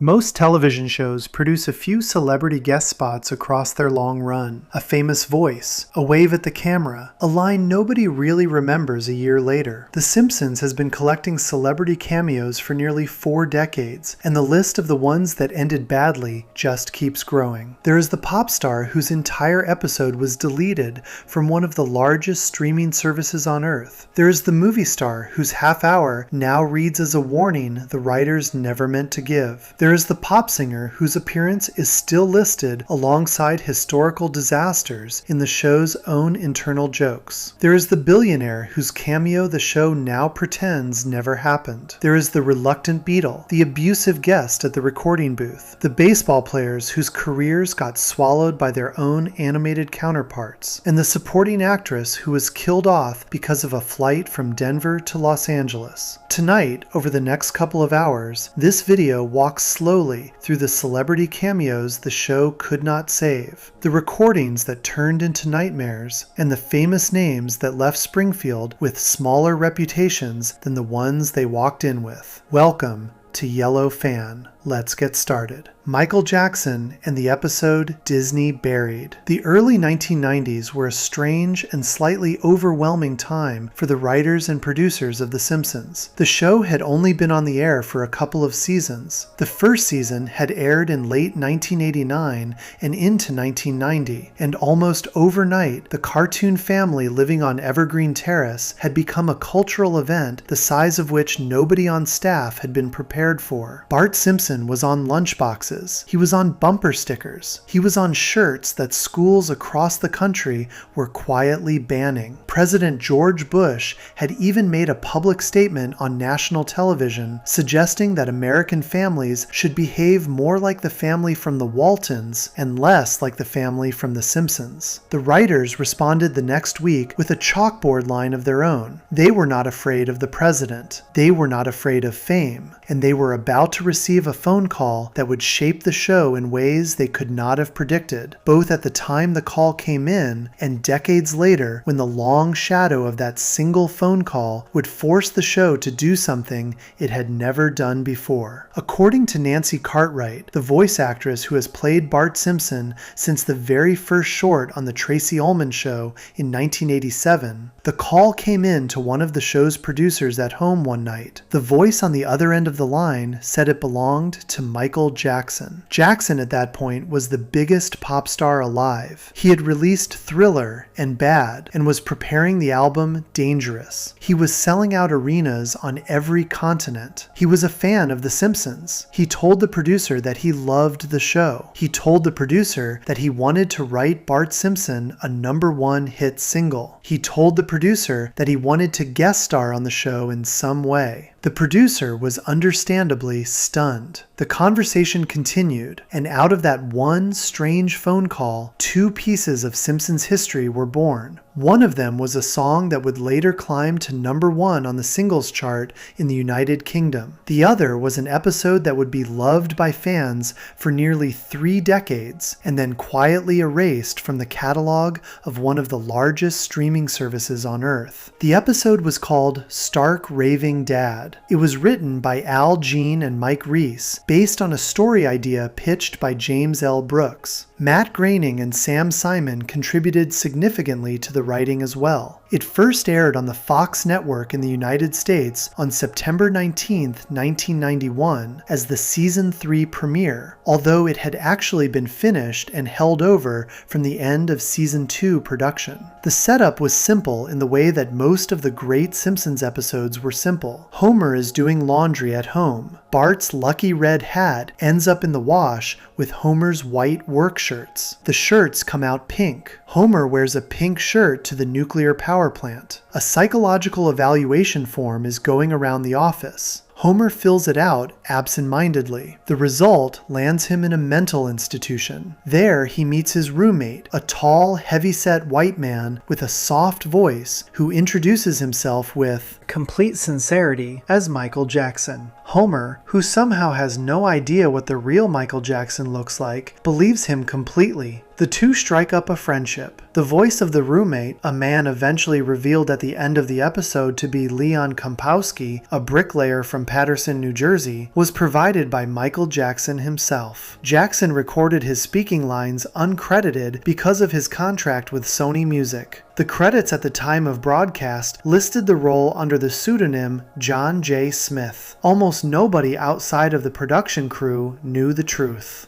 Most television shows produce a few celebrity guest spots across their long run. A famous voice, a wave at the camera, a line nobody really remembers a year later. The Simpsons has been collecting celebrity cameos for nearly 4 decades, and the list of the ones that ended badly just keeps growing. There is the pop star whose entire episode was deleted from one of the largest streaming services on Earth. There is the movie star whose half hour now reads as a warning the writers never meant to give. There is the pop singer whose appearance is still listed alongside historical disasters in the show's own internal jokes. There is the billionaire whose cameo the show now pretends never happened. There is the reluctant Beatle, the abusive guest at the recording booth, the baseball players whose careers got swallowed by their own animated counterparts, and the supporting actress who was killed off because of a flight from Denver to Los Angeles. Tonight, over the next couple of hours, this video walks slowly through the celebrity cameos the show could not save, the recordings that turned into nightmares, and the famous names that left Springfield with smaller reputations than the ones they walked in with. Welcome to Yellow Fan. Let's get started. Michael Jackson and the episode Disney Buried. The early 1990s were a strange and slightly overwhelming time for the writers and producers of The Simpsons. The show had only been on the air for a couple of seasons. The first season had aired in late 1989 and into 1990, and almost overnight, the cartoon family living on Evergreen Terrace had become a cultural event the size of which nobody on staff had been prepared for. Bart Simpson was on lunchboxes. He was on bumper stickers. He was on shirts that schools across the country were quietly banning. President George Bush had even made a public statement on national television suggesting that American families should behave more like the family from the Waltons and less like the family from The Simpsons. The writers responded the next week with a chalkboard line of their own. They were not afraid of the president. They were not afraid of fame. And they were about to receive a phone call that would shape the show in ways they could not have predicted, both at the time the call came in and decades later when the long shadow of that single phone call would force the show to do something it had never done before. According to Nancy Cartwright, the voice actress who has played Bart Simpson since the very first short on The Tracy Ullman Show in 1987, the call came in to one of the show's producers at home one night. The voice on the other end of the line said it belonged to Michael Jackson. Jackson at that point was the biggest pop star alive. He had released Thriller and Bad and was preparing the album Dangerous. He was selling out arenas on every continent. He was a fan of The Simpsons. He told the producer that he loved the show. He told the producer that he wanted to write Bart Simpson a #1 hit single. He told the producer that he wanted to guest star on the show in some way. The producer was understandably stunned. The conversation continued, and out of that one strange phone call, 2 pieces of Simpsons history were born. One of them was a song that would later climb to #1 on the singles chart in the United Kingdom. The other was an episode that would be loved by fans for nearly 3 decades, and then quietly erased from the catalog of one of the largest streaming services on Earth. The episode was called Stark Raving Dad. It was written by Al Jean and Mike Reiss, based on a story idea pitched by James L. Brooks. Matt Groening and Sam Simon contributed significantly to the writing as well. It first aired on the Fox network in the United States on September 19, 1991 as the Season 3 premiere, although it had actually been finished and held over from the end of Season 2 production. The setup was simple in the way that most of the great Simpsons episodes were simple. Homer is doing laundry at home. Bart's lucky red hat ends up in the wash with Homer's white work shirts. The shirts come out pink. Homer wears a pink shirt to the nuclear power plant. A psychological evaluation form is going around the office. Homer fills it out absent-mindedly. The result lands him in a mental institution. There he meets his roommate, a tall, heavy-set white man with a soft voice who introduces himself with complete sincerity as Michael Jackson. Homer, who somehow has no idea what the real Michael Jackson looks like, believes him completely. The two strike up a friendship. The voice of the roommate, a man eventually revealed at the end of the episode to be Leon Kompowski, a bricklayer from Paterson, New Jersey, was provided by Michael Jackson himself. Jackson recorded his speaking lines uncredited because of his contract with Sony Music. The credits at the time of broadcast listed the role under the pseudonym John J. Smith. Almost nobody outside of the production crew knew the truth.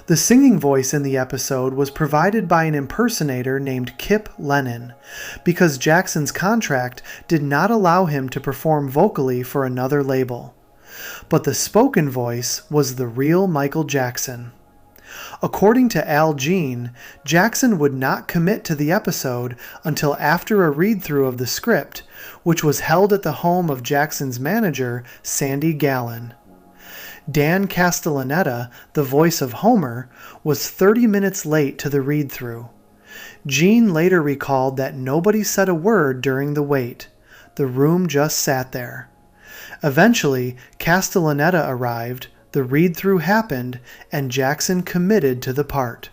The singing voice in the episode was provided by an impersonator named Kip Lennon, because Jackson's contract did not allow him to perform vocally for another label. But the spoken voice was the real Michael Jackson. According to Al Jean, Jackson would not commit to the episode until after a read-through of the script, which was held at the home of Jackson's manager, Sandy Gallin. Dan Castellaneta, the voice of Homer, was 30 minutes late to the read-through. Gene later recalled that nobody said a word during the wait. The room just sat there. Eventually, Castellaneta arrived, the read-through happened, and Jackson committed to the part.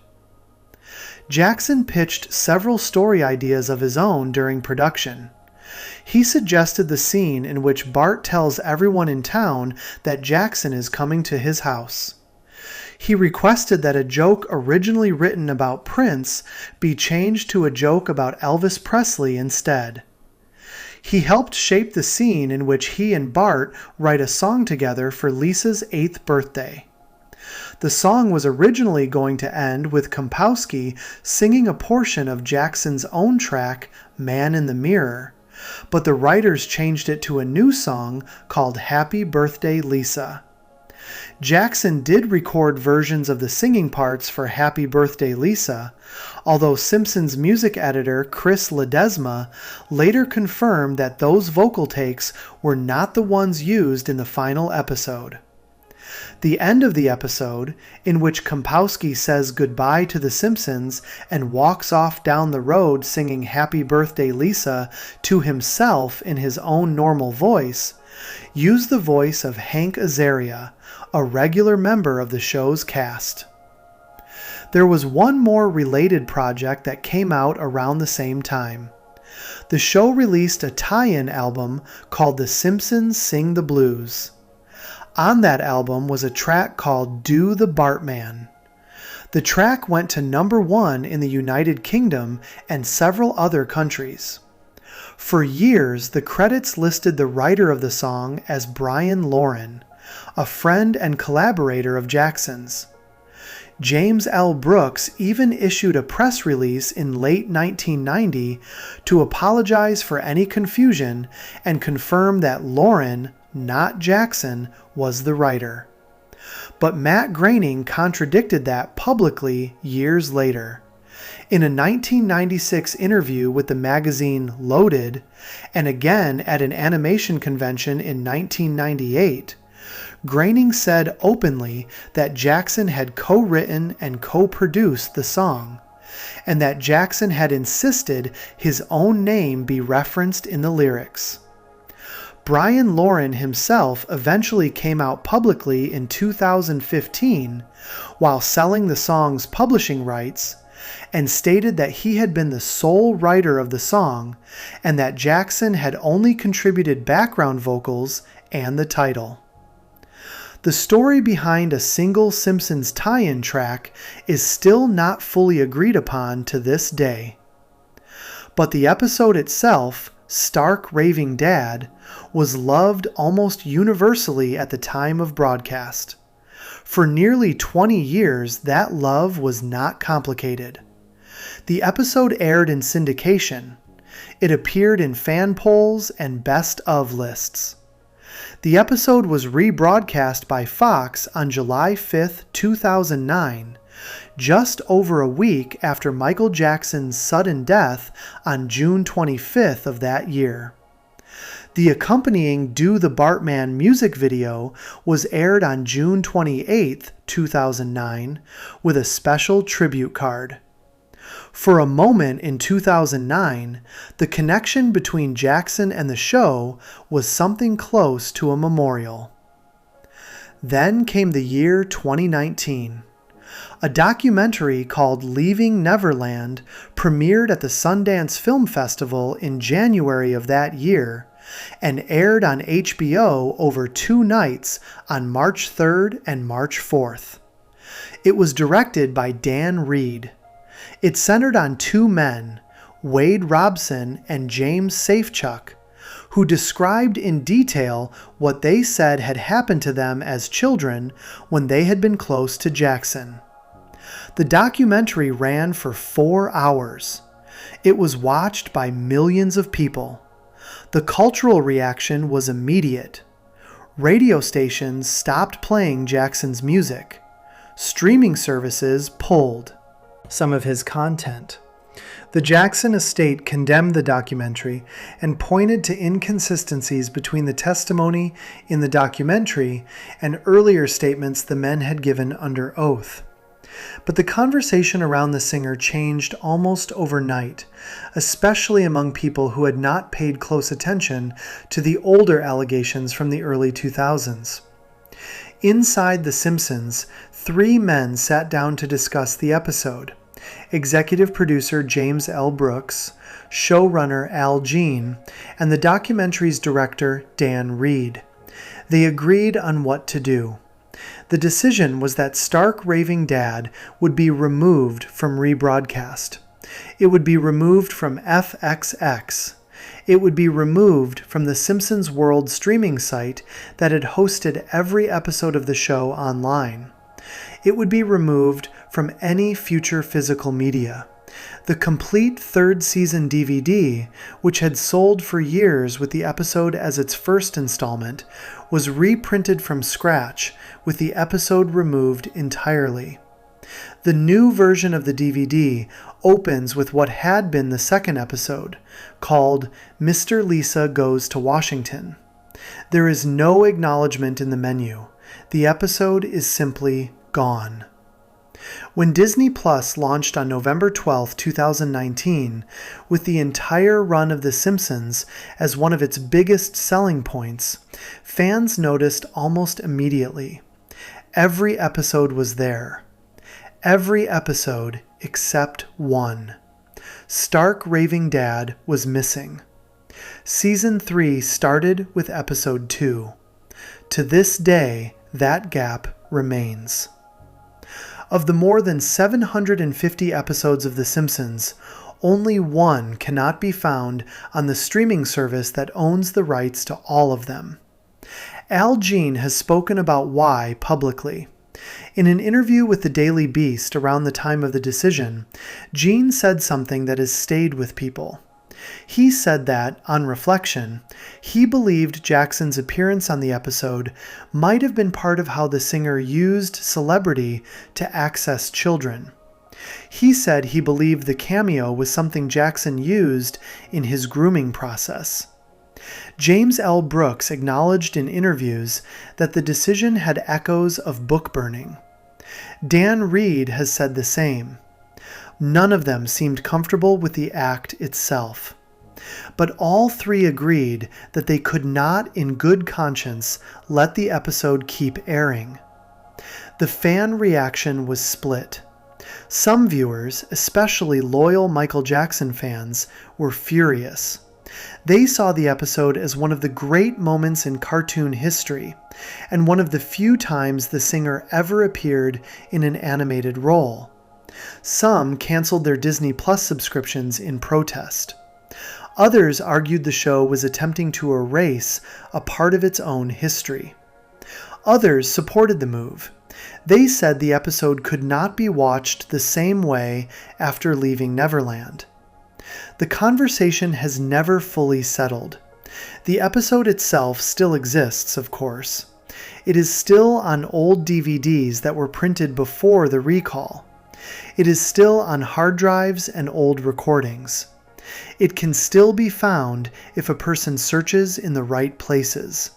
Jackson pitched several story ideas of his own during production. He suggested the scene in which Bart tells everyone in town that Jackson is coming to his house. He requested that a joke originally written about Prince be changed to a joke about Elvis Presley instead. He helped shape the scene in which he and Bart write a song together for Lisa's 8th birthday. The song was originally going to end with Kompowski singing a portion of Jackson's own track, Man in the Mirror, but the writers changed it to a new song called Happy Birthday Lisa. Jackson did record versions of the singing parts for Happy Birthday Lisa, although Simpsons music editor Chris Ledesma later confirmed that those vocal takes were not the ones used in the final episode. The end of the episode, in which Kompowski says goodbye to the Simpsons and walks off down the road singing Happy Birthday Lisa to himself in his own normal voice, used the voice of Hank Azaria, a regular member of the show's cast. There was one more related project that came out around the same time. The show released a tie-in album called The Simpsons Sing the Blues. On that album was a track called Do the Bartman. The track went to #1 in the United Kingdom and several other countries. For years, the credits listed the writer of the song as Brian Lauren, a friend and collaborator of Jackson's. James L. Brooks even issued a press release in late 1990 to apologize for any confusion and confirm that Lauren, not Jackson, was the writer. But Matt Groening contradicted that publicly years later. In a 1996 interview with the magazine Loaded, and again at an animation convention in 1998, Groening said openly that Jackson had co-written and co-produced the song, and that Jackson had insisted his own name be referenced in the lyrics. Brian Lauren himself eventually came out publicly in 2015 while selling the song's publishing rights, and stated that he had been the sole writer of the song and that Jackson had only contributed background vocals and the title. The story behind a single Simpsons tie-in track is still not fully agreed upon to this day. But the episode itself, Stark Raving Dad, was loved almost universally at the time of broadcast. For nearly 20 years, that love was not complicated. The episode aired in syndication. It appeared in fan polls and best of lists. The episode was rebroadcast by Fox on July 5, 2009, just over a week after Michael Jackson's sudden death on June 25th of that year. The accompanying Do the Bartman music video was aired on June 28, 2009, with a special tribute card. For a moment in 2009, the connection between Jackson and the show was something close to a memorial. Then came the year 2019. A documentary called Leaving Neverland premiered at the Sundance Film Festival in January of that year and aired on HBO over 2 nights on March 3rd and March 4th. It was directed by Dan Reed. It centered on 2 men, Wade Robson and James Safechuck, who described in detail what they said had happened to them as children when they had been close to Jackson. The documentary ran for 4 hours. It was watched by millions of people. The cultural reaction was immediate. Radio stations stopped playing Jackson's music. Streaming services pulled some of his content. The Jackson estate condemned the documentary and pointed to inconsistencies between the testimony in the documentary and earlier statements the men had given under oath. But the conversation around the singer changed almost overnight, especially among people who had not paid close attention to the older allegations from the early 2000s. Inside The Simpsons, 3 men sat down to discuss the episode: executive producer James L. Brooks, showrunner Al Jean, and the documentary's director Dan Reed. They agreed on what to do. The decision was that Stark Raving Dad would be removed from rebroadcast. It would be removed from FXX. It would be removed from the Simpsons World streaming site that had hosted every episode of the show online. It would be removed from any future physical media. The complete 3rd season DVD, which had sold for years with the episode as its first installment, was reprinted from scratch with the episode removed entirely. The new version of the DVD opens with what had been the 2nd episode, called Mr. Lisa Goes to Washington. There is no acknowledgement in the menu. The episode is simply gone. When Disney Plus launched on November 12, 2019, with the entire run of The Simpsons as one of its biggest selling points, fans noticed almost immediately. Every episode was there. Every episode except one. Stark Raving Dad was missing. Season 3 started with episode 2. To this day, that gap remains. Of the more than 750 episodes of The Simpsons, only 1 cannot be found on the streaming service that owns the rights to all of them. Al Jean has spoken about why publicly. In an interview with the Daily Beast around the time of the decision, Jean said something that has stayed with people. He said that, on reflection, he believed Jackson's appearance on the episode might have been part of how the singer used celebrity to access children. He said he believed the cameo was something Jackson used in his grooming process. James L. Brooks acknowledged in interviews that the decision had echoes of book burning. Dan Reed has said the same. None of them seemed comfortable with the act itself. But all 3 agreed that they could not in good conscience let the episode keep airing. The fan reaction was split. Some viewers, especially loyal Michael Jackson fans, were furious. They saw the episode as one of the great moments in cartoon history, and one of the few times the singer ever appeared in an animated role. Some canceled their Disney Plus subscriptions in protest. Others argued the show was attempting to erase a part of its own history. Others supported the move. They said the episode could not be watched the same way after leaving Neverland. The conversation has never fully settled. The episode itself still exists, of course. It is still on old DVDs that were printed before the recall. It is still on hard drives and old recordings. It can still be found if a person searches in the right places.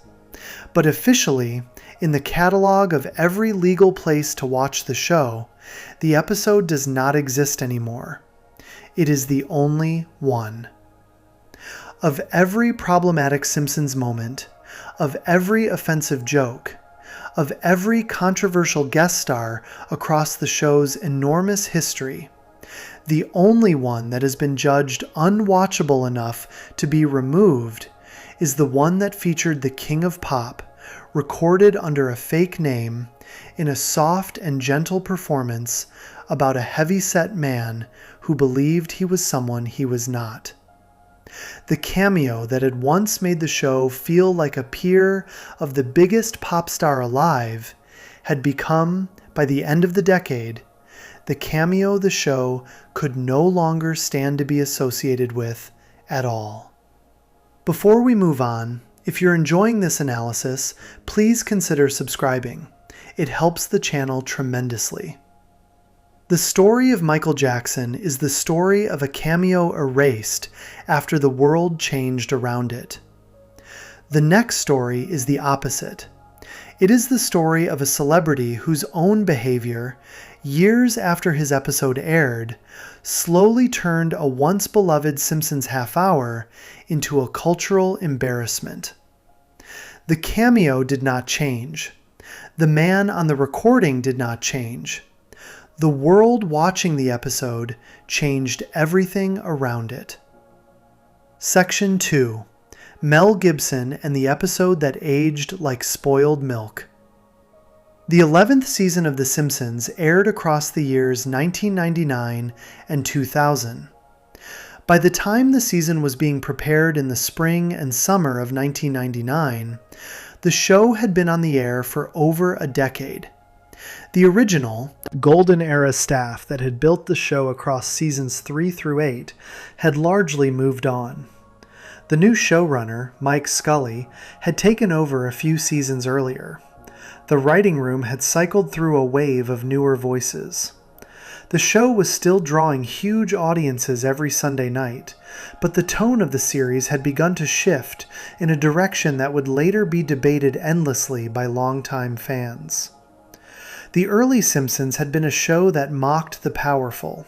But officially, in the catalog of every legal place to watch the show, the episode does not exist anymore. It is the only one. Of every problematic Simpsons moment, of every offensive joke, of every controversial guest star across the show's enormous history, the only one that has been judged unwatchable enough to be removed is the one that featured the King of Pop, recorded under a fake name, in a soft and gentle performance about a heavy-set man who believed he was someone he was not. The cameo that had once made the show feel like a peer of the biggest pop star alive had become, by the end of the decade, the cameo the show could no longer stand to be associated with at all. Before we move on, if you're enjoying this analysis, please consider subscribing. It helps the channel tremendously. The story of Michael Jackson is the story of a cameo erased after the world changed around it. The next story is the opposite. It is the story of a celebrity whose own behavior, years after his episode aired, slowly turned a once beloved Simpsons half hour into a cultural embarrassment. The cameo did not change. The man on the recording did not change. The world watching the episode changed everything around it. Section 2. Mel Gibson and the episode that aged like spoiled milk. The 11th season of The Simpsons aired across the years 1999 and 2000. By the time the season was being prepared in the spring and summer of 1999, the show had been on the air for over a decade. The original, Golden Era staff that had built the show across seasons 3 through 8 had largely moved on. The new showrunner, Mike Scully, had taken over a few seasons earlier. The writing room had cycled through a wave of newer voices. The show was still drawing huge audiences every Sunday night, but the tone of the series had begun to shift in a direction that would later be debated endlessly by longtime fans. The early Simpsons had been a show that mocked the powerful.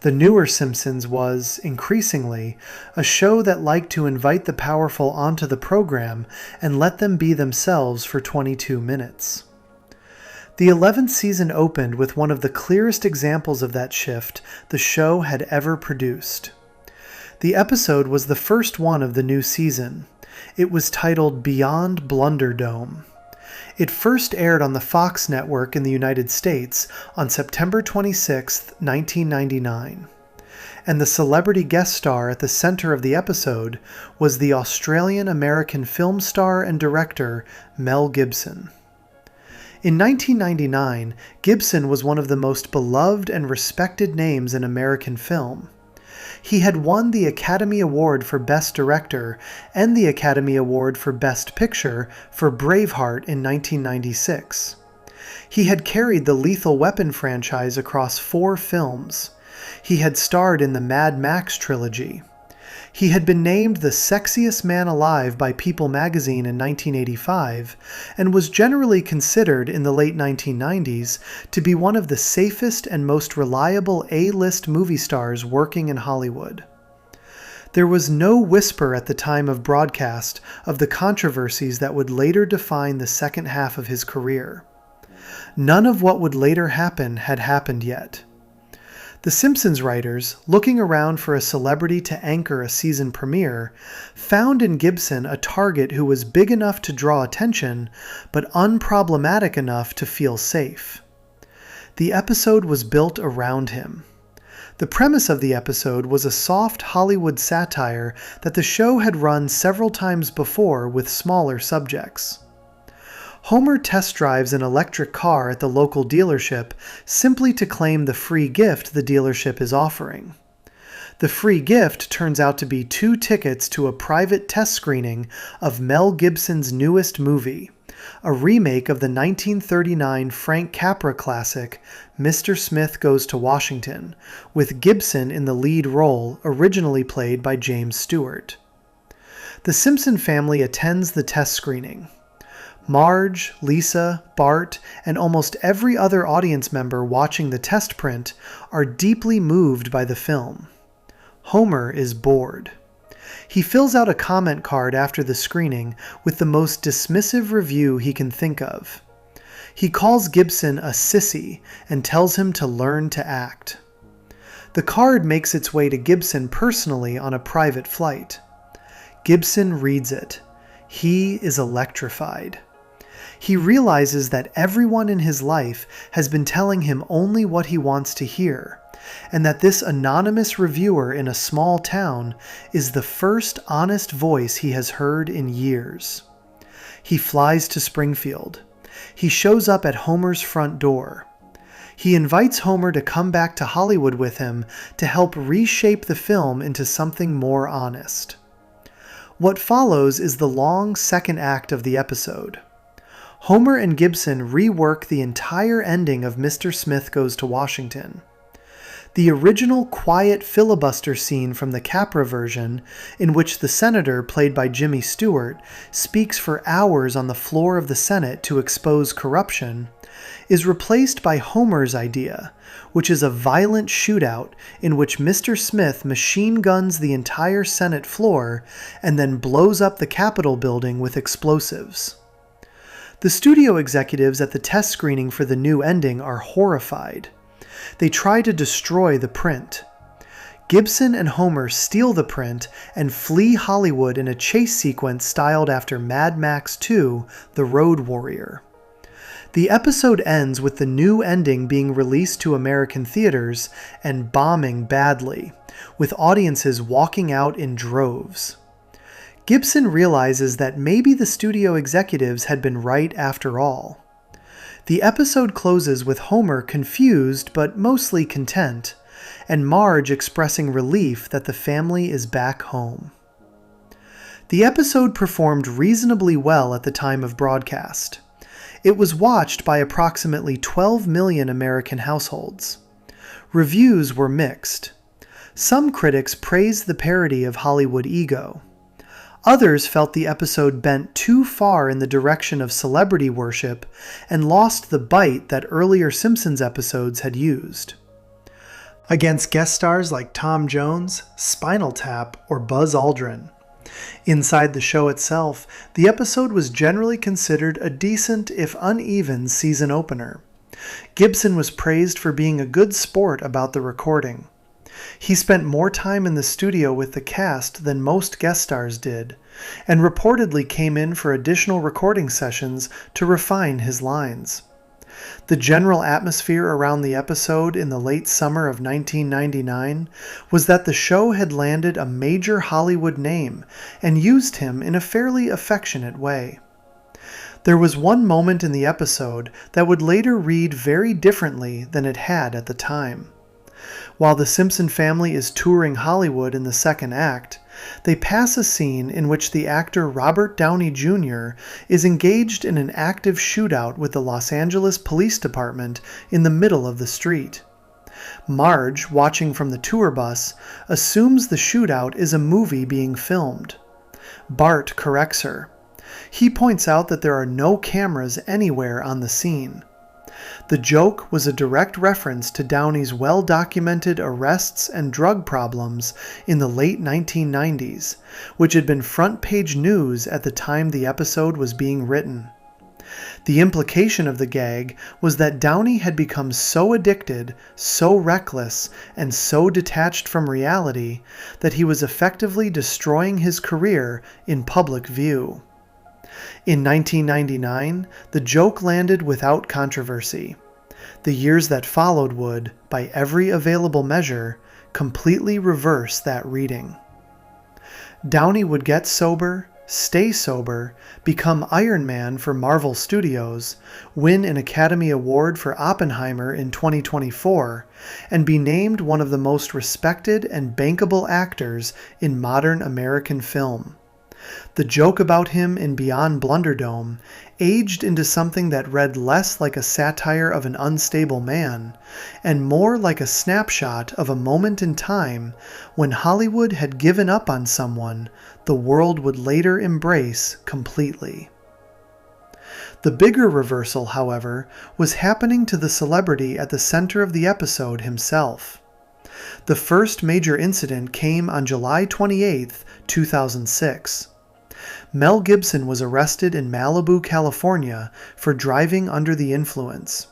The newer Simpsons was, increasingly, a show that liked to invite the powerful onto the program and let them be themselves for 22 minutes. The 11th season opened with one of the clearest examples of that shift the show had ever produced. The episode was the first one of the new season. It was titled Beyond Blunderdome. It first aired on the Fox network in the United States on September 26, 1999. And the celebrity guest star at the center of the episode was the Australian-American film star and director Mel Gibson. In 1999, Gibson was one of the most beloved and respected names in American film. He had won the Academy Award for Best Director and the Academy Award for Best Picture for Braveheart in 1996. He had carried the Lethal Weapon franchise across 4 films. He had starred in the Mad Max trilogy. He had been named the sexiest man alive by People magazine in 1985 and was generally considered in the late 1990s to be one of the safest and most reliable A-list movie stars working in Hollywood. There was no whisper at the time of broadcast of the controversies that would later define the second half of his career. None of what would later happen had happened yet. The Simpsons writers, looking around for a celebrity to anchor a season premiere, found in Gibson a target who was big enough to draw attention, but unproblematic enough to feel safe. The episode was built around him. The premise of the episode was a soft Hollywood satire that the show had run several times before with smaller subjects. Homer test drives an electric car at the local dealership simply to claim the free gift the dealership is offering. The free gift turns out to be 2 tickets to a private test screening of Mel Gibson's newest movie, a remake of the 1939 Frank Capra classic Mr. Smith Goes to Washington, with Gibson in the lead role, originally played by James Stewart. The Simpson family attends the test screening. Marge, Lisa, Bart, and almost every other audience member watching the test print are deeply moved by the film. Homer is bored. He fills out a comment card after the screening with the most dismissive review he can think of. He calls Gibson a sissy and tells him to learn to act. The card makes its way to Gibson personally on a private flight. Gibson reads it. He is electrified. He realizes that everyone in his life has been telling him only what he wants to hear, and that this anonymous reviewer in a small town is the first honest voice he has heard in years. He flies to Springfield. He shows up at Homer's front door. He invites Homer to come back to Hollywood with him to help reshape the film into something more honest. What follows is the long second act of the episode. Homer and Gibson rework the entire ending of Mr. Smith Goes to Washington. The original quiet filibuster scene from the Capra version, in which the senator, played by Jimmy Stewart, speaks for hours on the floor of the Senate to expose corruption, is replaced by Homer's idea, which is a violent shootout in which Mr. Smith machine guns the entire Senate floor and then blows up the Capitol building with explosives. The studio executives at the test screening for the new ending are horrified. They try to destroy the print. Gibson and Homer steal the print and flee Hollywood in a chase sequence styled after Mad Max 2: The Road Warrior. The episode ends with the new ending being released to American theaters and bombing badly, with audiences walking out in droves. Gibson realizes that maybe the studio executives had been right after all. The episode closes with Homer confused but mostly content, and Marge expressing relief that the family is back home. The episode performed reasonably well at the time of broadcast. It was watched by approximately 12 million American households. Reviews were mixed. Some critics praised the parody of Hollywood ego. Others felt the episode bent too far in the direction of celebrity worship and lost the bite that earlier Simpsons episodes had used. Against guest stars like Tom Jones, Spinal Tap, or Buzz Aldrin. Inside the show itself, the episode was generally considered a decent, if uneven, season opener. Gibson was praised for being a good sport about the recording. He spent more time in the studio with the cast than most guest stars did, and reportedly came in for additional recording sessions to refine his lines. The general atmosphere around the episode in the late summer of 1999 was that the show had landed a major Hollywood name and used him in a fairly affectionate way. There was one moment in the episode that would later read very differently than it had at the time. While the Simpson family is touring Hollywood in the second act, they pass a scene in which the actor Robert Downey Jr. is engaged in an active shootout with the Los Angeles Police Department in the middle of the street. Marge, watching from the tour bus, assumes the shootout is a movie being filmed. Bart corrects her. He points out that there are no cameras anywhere on the scene. The joke was a direct reference to Downey's well-documented arrests and drug problems in the late 1990s, which had been front-page news at the time the episode was being written. The implication of the gag was that Downey had become so addicted, so reckless, and so detached from reality that he was effectively destroying his career in public view. In 1999, the joke landed without controversy. The years that followed would, by every available measure, completely reverse that reading. Downey would get sober, stay sober, become Iron Man for Marvel Studios, win an Academy Award for Oppenheimer in 2024, and be named one of the most respected and bankable actors in modern American film. The joke about him in Beyond Blunderdome aged into something that read less like a satire of an unstable man, and more like a snapshot of a moment in time when Hollywood had given up on someone the world would later embrace completely. The bigger reversal, however, was happening to the celebrity at the center of the episode himself. The first major incident came on July 28, 2006. Mel Gibson was arrested in Malibu, California for driving under the influence.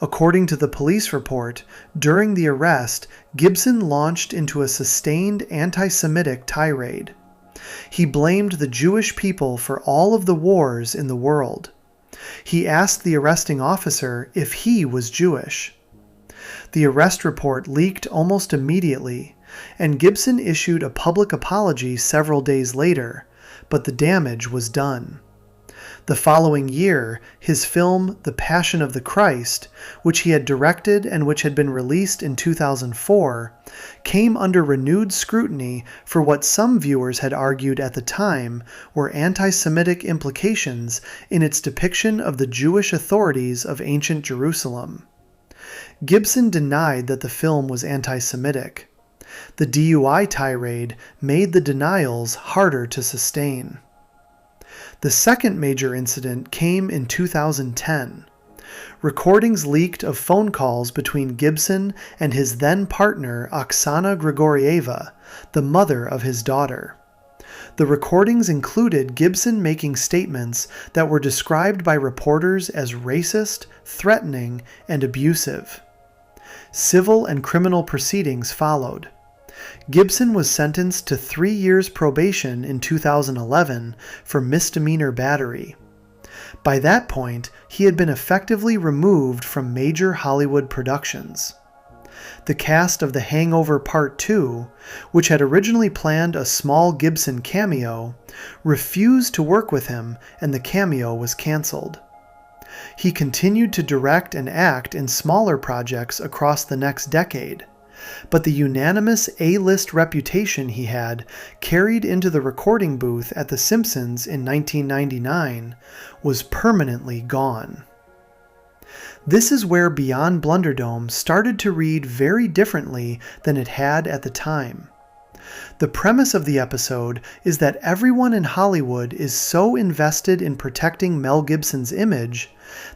According to the police report, during the arrest, Gibson launched into a sustained anti-Semitic tirade. He blamed the Jewish people for all of the wars in the world. He asked the arresting officer if he was Jewish. The arrest report leaked almost immediately, and Gibson issued a public apology several days later, but the damage was done. The following year, his film The Passion of the Christ, which he had directed and which had been released in 2004, came under renewed scrutiny for what some viewers had argued at the time were anti-Semitic implications in its depiction of the Jewish authorities of ancient Jerusalem. Gibson denied that the film was anti-Semitic. The DUI tirade made the denials harder to sustain. The second major incident came in 2010. Recordings leaked of phone calls between Gibson and his then-partner Oksana Grigorieva, the mother of his daughter. The recordings included Gibson making statements that were described by reporters as racist, threatening, and abusive. Civil and criminal proceedings followed. Gibson was sentenced to 3 years probation in 2011 for misdemeanor battery. By that point, he had been effectively removed from major Hollywood productions. The cast of The Hangover Part 2, which had originally planned a small Gibson cameo, refused to work with him, and the cameo was canceled. He continued to direct and act in smaller projects across the next decade, but the unanimous A-list reputation he had carried into the recording booth at The Simpsons in 1999 was permanently gone. This is where Beyond Blunderdome started to read very differently than it had at the time. The premise of the episode is that everyone in Hollywood is so invested in protecting Mel Gibson's image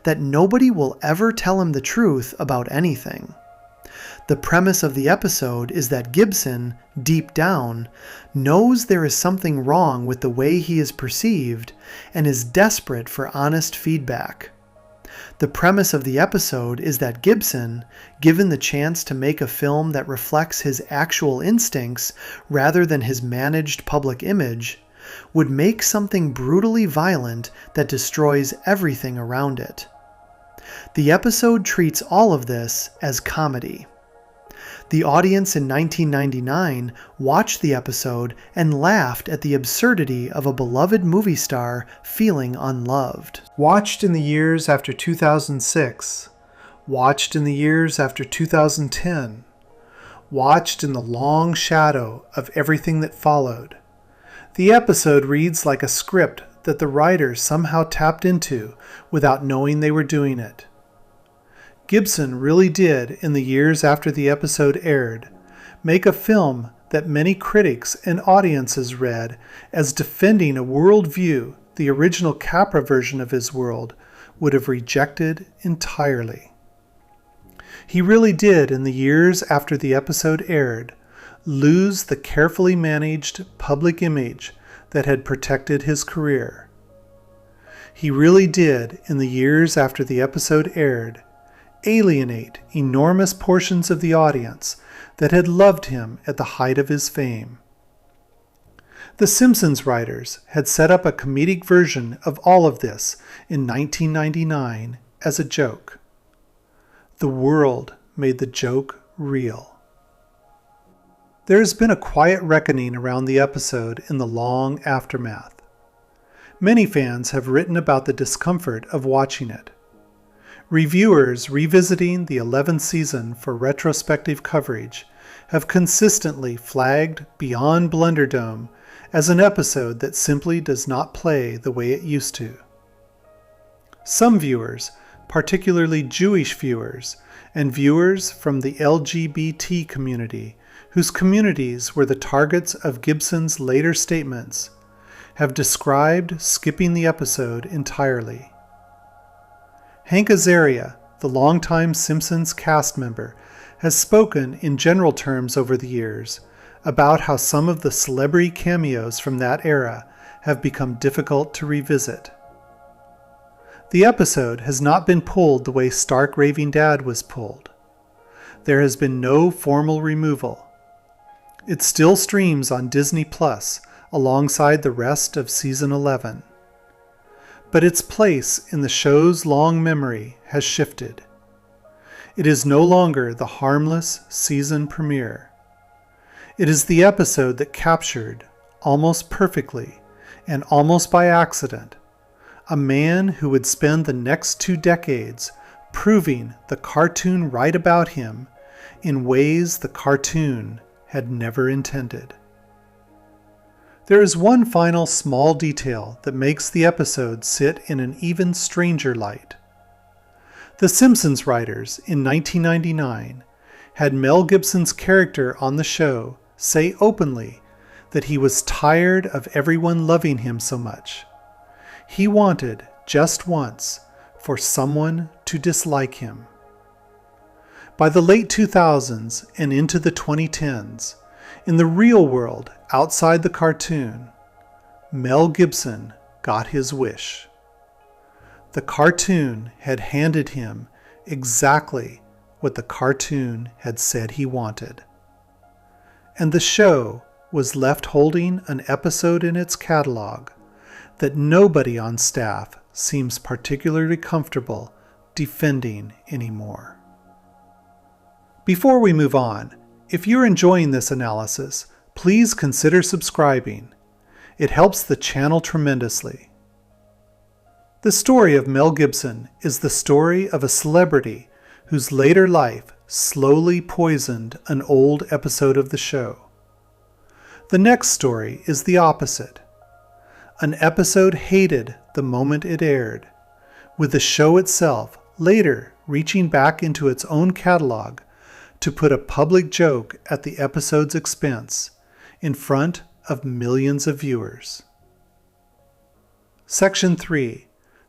that nobody will ever tell him the truth about anything. The premise of the episode is that Gibson, deep down, knows there is something wrong with the way he is perceived and is desperate for honest feedback. The premise of the episode is that Gibson, given the chance to make a film that reflects his actual instincts rather than his managed public image, would make something brutally violent that destroys everything around it. The episode treats all of this as comedy. The audience in 1999 watched the episode and laughed at the absurdity of a beloved movie star feeling unloved. Watched in the years after 2006. Watched in the years after 2010. Watched in the long shadow of everything that followed. The episode reads like a script that the writers somehow tapped into without knowing they were doing it. Gibson really did, in the years after the episode aired, make a film that many critics and audiences read as defending a worldview the original Capra version of his world would have rejected entirely. He really did, in the years after the episode aired, lose the carefully managed public image that had protected his career. He really did, in the years after the episode aired, alienate enormous portions of the audience that had loved him at the height of his fame. The Simpsons writers had set up a comedic version of all of this in 1999 as a joke. The world made the joke real. There has been a quiet reckoning around the episode in the long aftermath. Many fans have written about the discomfort of watching it. Reviewers revisiting the 11th season for retrospective coverage have consistently flagged Beyond Blunderdome as an episode that simply does not play the way it used to. Some viewers, particularly Jewish viewers, and viewers from the LGBT community, whose communities were the targets of Gibson's later statements, have described skipping the episode entirely. Hank Azaria, the longtime Simpsons cast member, has spoken in general terms over the years about how some of the celebrity cameos from that era have become difficult to revisit. The episode has not been pulled the way Stark Raving Dad was pulled. There has been no formal removal. It still streams on Disney Plus alongside the rest of Season 11. But its place in the show's long memory has shifted. It is no longer the harmless season premiere. It is the episode that captured, almost perfectly, and almost by accident, a man who would spend the next 2 decades proving the cartoon right about him in ways the cartoon had never intended. There is one final small detail that makes the episode sit in an even stranger light. The Simpsons writers in 1999 had Mel Gibson's character on the show say openly that he was tired of everyone loving him so much. He wanted, just once, for someone to dislike him. By the late 2000s and into the 2010s, in the real world outside the cartoon, Mel Gibson got his wish. The cartoon had handed him exactly what the cartoon had said he wanted. And the show was left holding an episode in its catalog that nobody on staff seems particularly comfortable defending anymore. Before we move on, if you're enjoying this analysis, please consider subscribing. It helps the channel tremendously. The story of Mel Gibson is the story of a celebrity whose later life slowly poisoned an old episode of the show. The next story is the opposite. An episode hated the moment it aired, with the show itself later reaching back into its own catalog to put a public joke at the episode's expense in front of millions of viewers. Section 3.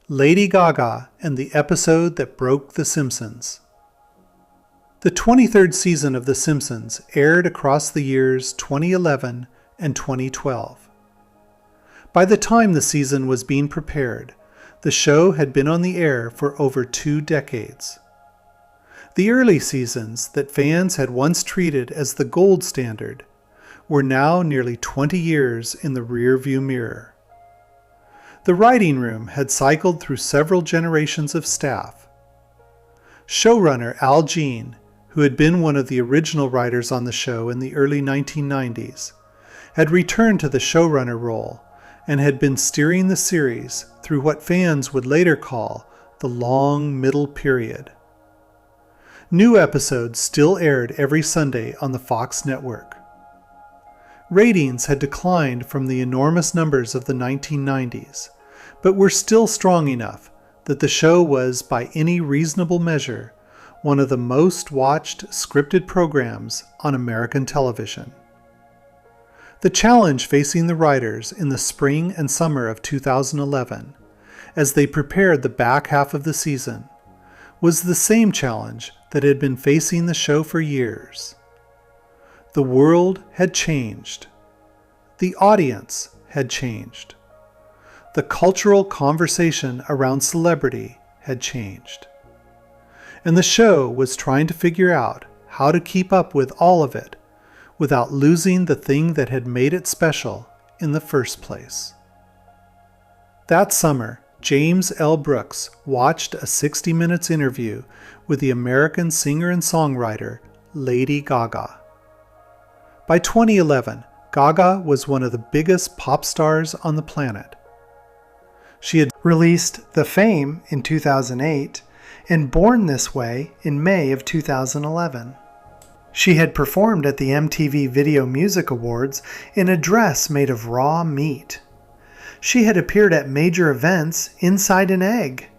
Lady Gaga and the episode that broke The Simpsons. The 23rd season of The Simpsons aired across the years 2011 and 2012. By the time the season was being prepared, the show had been on the air for over 2 decades. The early seasons that fans had once treated as the gold standard were now nearly 20 years in the rearview mirror. The writing room had cycled through several generations of staff. Showrunner Al Jean, who had been one of the original writers on the show in the early 1990s, had returned to the showrunner role and had been steering the series through what fans would later call the long middle period. New episodes still aired every Sunday on the Fox network. Ratings had declined from the enormous numbers of the 1990s, but were still strong enough that the show was, by any reasonable measure, one of the most watched scripted programs on American television. The challenge facing the writers in the spring and summer of 2011, as they prepared the back half of the season, was the same challenge that had been facing the show for years. The world had changed. The audience had changed. The cultural conversation around celebrity had changed. And the show was trying to figure out how to keep up with all of it without losing the thing that had made it special in the first place. That summer, James L. Brooks watched a 60 Minutes interview with the American singer and songwriter Lady Gaga. By 2011, Gaga was one of the biggest pop stars on the planet. She had released The Fame in 2008 and Born This Way in May of 2011. She had performed at the MTV Video Music Awards in a dress made of raw meat. She had appeared at major events inside an egg.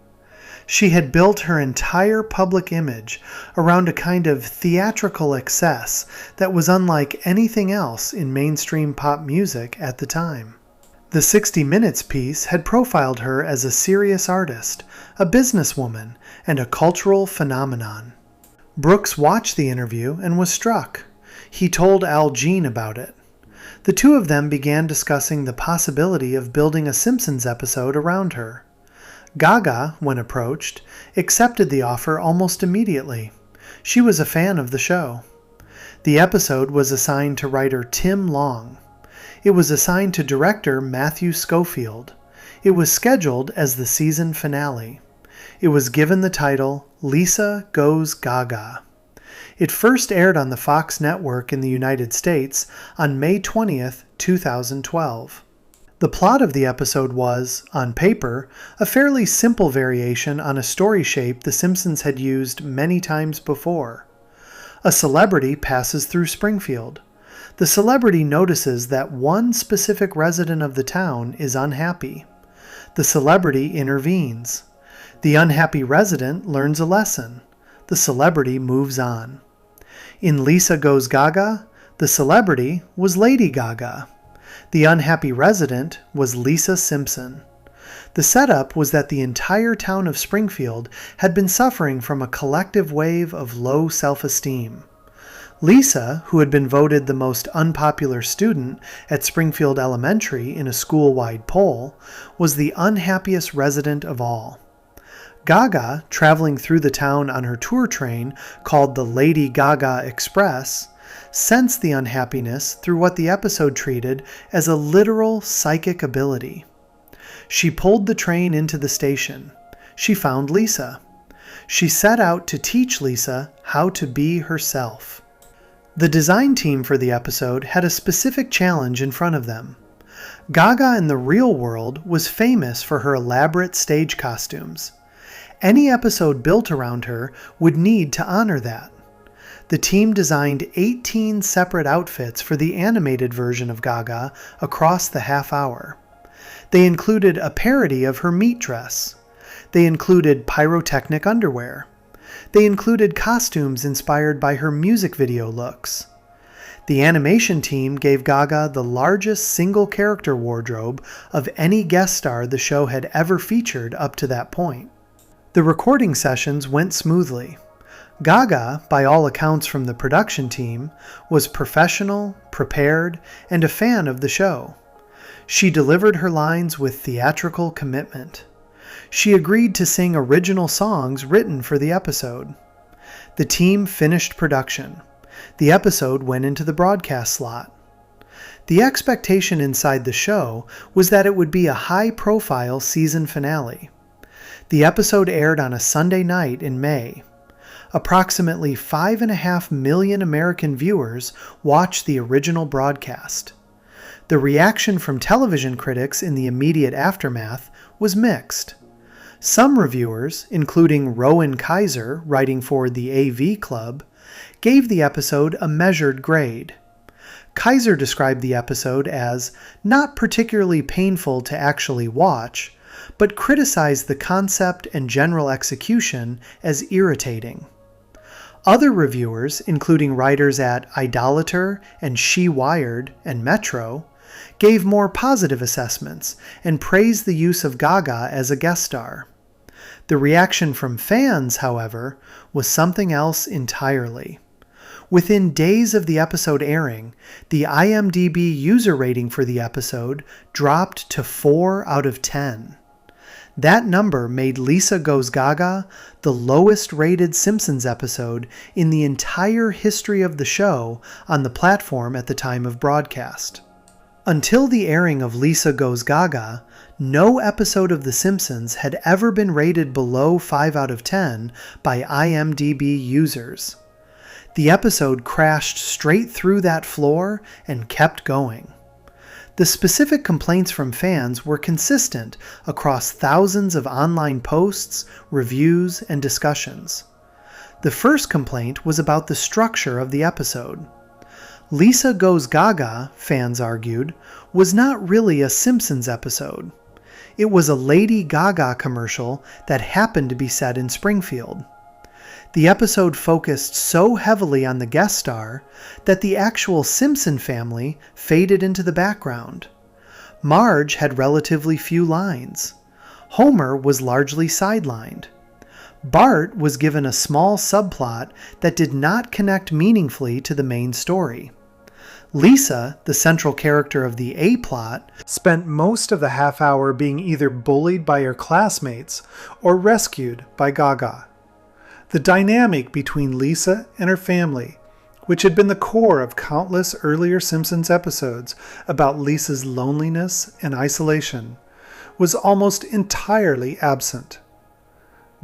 She had built her entire public image around a kind of theatrical excess that was unlike anything else in mainstream pop music at the time. The 60 Minutes piece had profiled her as a serious artist, a businesswoman, and a cultural phenomenon. Brooks watched the interview and was struck. He told Al Jean about it. The two of them began discussing the possibility of building a Simpsons episode around her. Gaga, when approached, accepted the offer almost immediately. She was a fan of the show. The episode was assigned to writer Tim Long. It was assigned to director Matthew Schofield. It was scheduled as the season finale. It was given the title Lisa Goes Gaga. It first aired on the Fox network in the United States on May 20th, 2012. The plot of the episode was, on paper, a fairly simple variation on a story shape The Simpsons had used many times before. A celebrity passes through Springfield. The celebrity notices that one specific resident of the town is unhappy. The celebrity intervenes. The unhappy resident learns a lesson. The celebrity moves on. In Lisa Goes Gaga, the celebrity was Lady Gaga. The unhappy resident was Lisa Simpson. The setup was that the entire town of Springfield had been suffering from a collective wave of low self-esteem. Lisa, who had been voted the most unpopular student at Springfield Elementary in a school-wide poll, was the unhappiest resident of all. Gaga, traveling through the town on her tour train called the Lady Gaga Express, sensed the unhappiness through what the episode treated as a literal psychic ability. She pulled the train into the station. She found Lisa. She set out to teach Lisa how to be herself. The design team for the episode had a specific challenge in front of them. Gaga in the real world was famous for her elaborate stage costumes. Any episode built around her would need to honor that. The team designed 18 separate outfits for the animated version of Gaga across the half hour. They included a parody of her meat dress. They included pyrotechnic underwear. They included costumes inspired by her music video looks. The animation team gave Gaga the largest single character wardrobe of any guest star the show had ever featured up to that point. The recording sessions went smoothly. Gaga, by all accounts from the production team, was professional, prepared, and a fan of the show. She delivered her lines with theatrical commitment. She agreed to sing original songs written for the episode. The team finished production. The episode went into the broadcast slot. The expectation inside the show was that it would be a high-profile season finale. The episode aired on a Sunday night in May. Approximately 5.5 million American viewers watched the original broadcast. The reaction from television critics in the immediate aftermath was mixed. Some reviewers, including Rowan Kaiser, writing for the AV Club, gave the episode a measured grade. Kaiser described the episode as not particularly painful to actually watch, but criticized the concept and general execution as irritating. Other reviewers, including writers at Idolator and She Wired and Metro, gave more positive assessments and praised the use of Gaga as a guest star. The reaction from fans, however, was something else entirely. Within days of the episode airing, the IMDb user rating for the episode dropped to 4 out of 10. That number made Lisa Goes Gaga the lowest rated Simpsons episode in the entire history of the show on the platform at the time of broadcast. Until the airing of Lisa Goes Gaga, no episode of The Simpsons had ever been rated below 5 out of 10 by IMDb users. The episode crashed straight through that floor and kept going. The specific complaints from fans were consistent across thousands of online posts, reviews, and discussions. The first complaint was about the structure of the episode. Lisa Goes Gaga, fans argued, was not really a Simpsons episode. It was a Lady Gaga commercial that happened to be set in Springfield. The episode focused so heavily on the guest star that the actual Simpson family faded into the background. Marge had relatively few lines. Homer was largely sidelined. Bart was given a small subplot that did not connect meaningfully to the main story. Lisa, the central character of the A-plot, spent most of the half hour being either bullied by her classmates or rescued by Gaga. The dynamic between Lisa and her family, which had been the core of countless earlier Simpsons episodes about Lisa's loneliness and isolation, was almost entirely absent.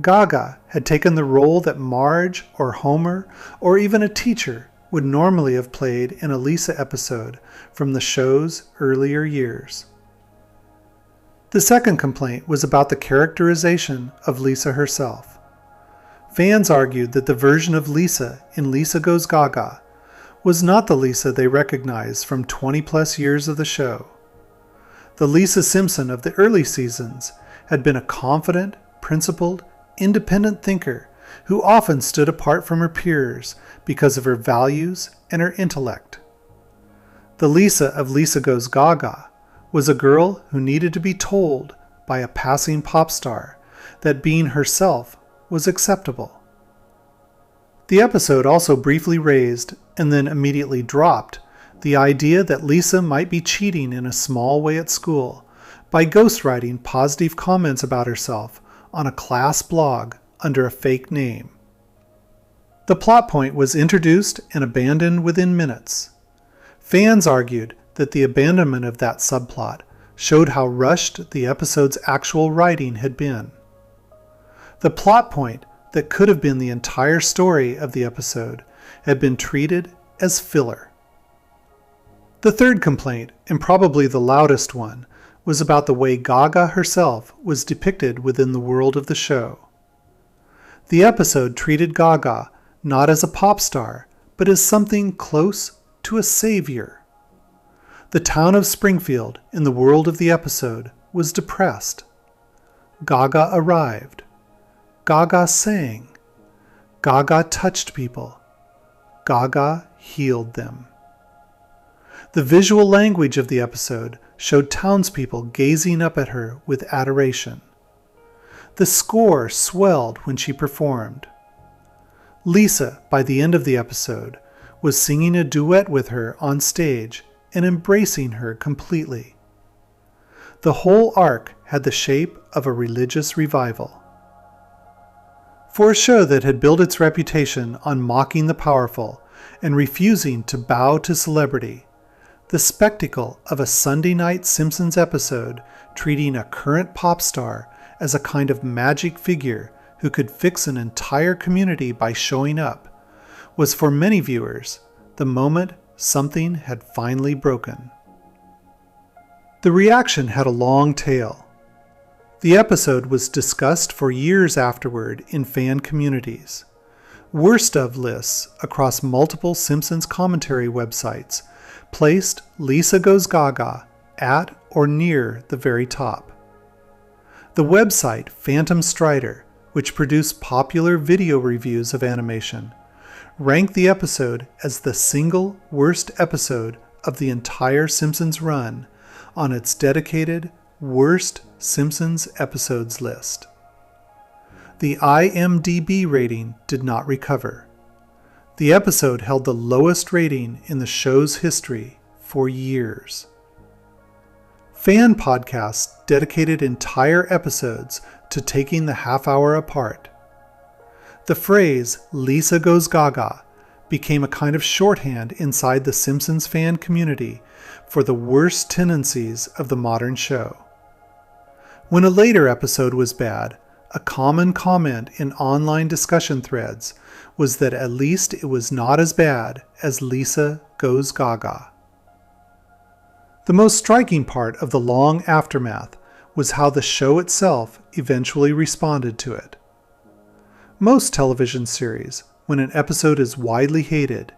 Gaga had taken the role that Marge or Homer or even a teacher would normally have played in a Lisa episode from the show's earlier years. The second complaint was about the characterization of Lisa herself. Fans argued that the version of Lisa in Lisa Goes Gaga was not the Lisa they recognized from 20-plus years of the show. The Lisa Simpson of the early seasons had been a confident, principled, independent thinker who often stood apart from her peers because of her values and her intellect. The Lisa of Lisa Goes Gaga was a girl who needed to be told by a passing pop star that being herself was acceptable. The episode also briefly raised, and then immediately dropped, the idea that Lisa might be cheating in a small way at school by ghostwriting positive comments about herself on a class blog under a fake name. The plot point was introduced and abandoned within minutes. Fans argued that the abandonment of that subplot showed how rushed the episode's actual writing had been. The plot point that could have been the entire story of the episode had been treated as filler. The third complaint, and probably the loudest one, was about the way Gaga herself was depicted within the world of the show. The episode treated Gaga not as a pop star, but as something close to a savior. The town of Springfield, in the world of the episode, was depressed. Gaga arrived. Gaga sang. Gaga touched people. Gaga healed them. The visual language of the episode showed townspeople gazing up at her with adoration. The score swelled when she performed. Lisa, by the end of the episode, was singing a duet with her on stage and embracing her completely. The whole arc had the shape of a religious revival. For a show that had built its reputation on mocking the powerful and refusing to bow to celebrity, the spectacle of a Sunday night Simpsons episode treating a current pop star as a kind of magic figure who could fix an entire community by showing up was for many viewers the moment something had finally broken. The reaction had a long tail. The episode was discussed for years afterward in fan communities. Worst of lists across multiple Simpsons commentary websites placed Lisa Goes Gaga at or near the very top. The website Phantom Strider, which produced popular video reviews of animation, ranked the episode as the single worst episode of the entire Simpsons run on its dedicated Worst Simpsons Episodes list. The IMDb rating did not recover. The episode held the lowest rating in the show's history for years. Fan podcasts dedicated entire episodes to taking the half hour apart. The phrase Lisa Goes Gaga became a kind of shorthand inside the Simpsons fan community for the worst tendencies of the modern show. When a later episode was bad, a common comment in online discussion threads was that at least it was not as bad as Lisa Goes Gaga. The most striking part of the long aftermath was how the show itself eventually responded to it. Most television series, when an episode is widely hated,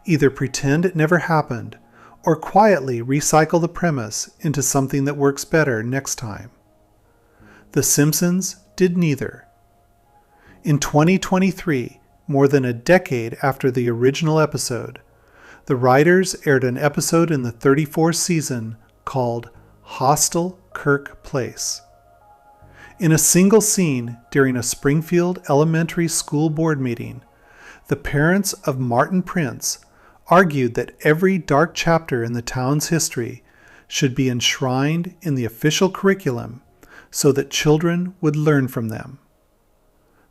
either pretend it never happened or quietly recycle the premise into something that works better next time. The Simpsons did neither. In 2023, more than a decade after the original episode, the writers aired an episode in the 34th season called Hostile Kirk Place. In a single scene during a Springfield elementary school board meeting, the parents of Martin Prince argued that every dark chapter in the town's history should be enshrined in the official curriculum so that children would learn from them.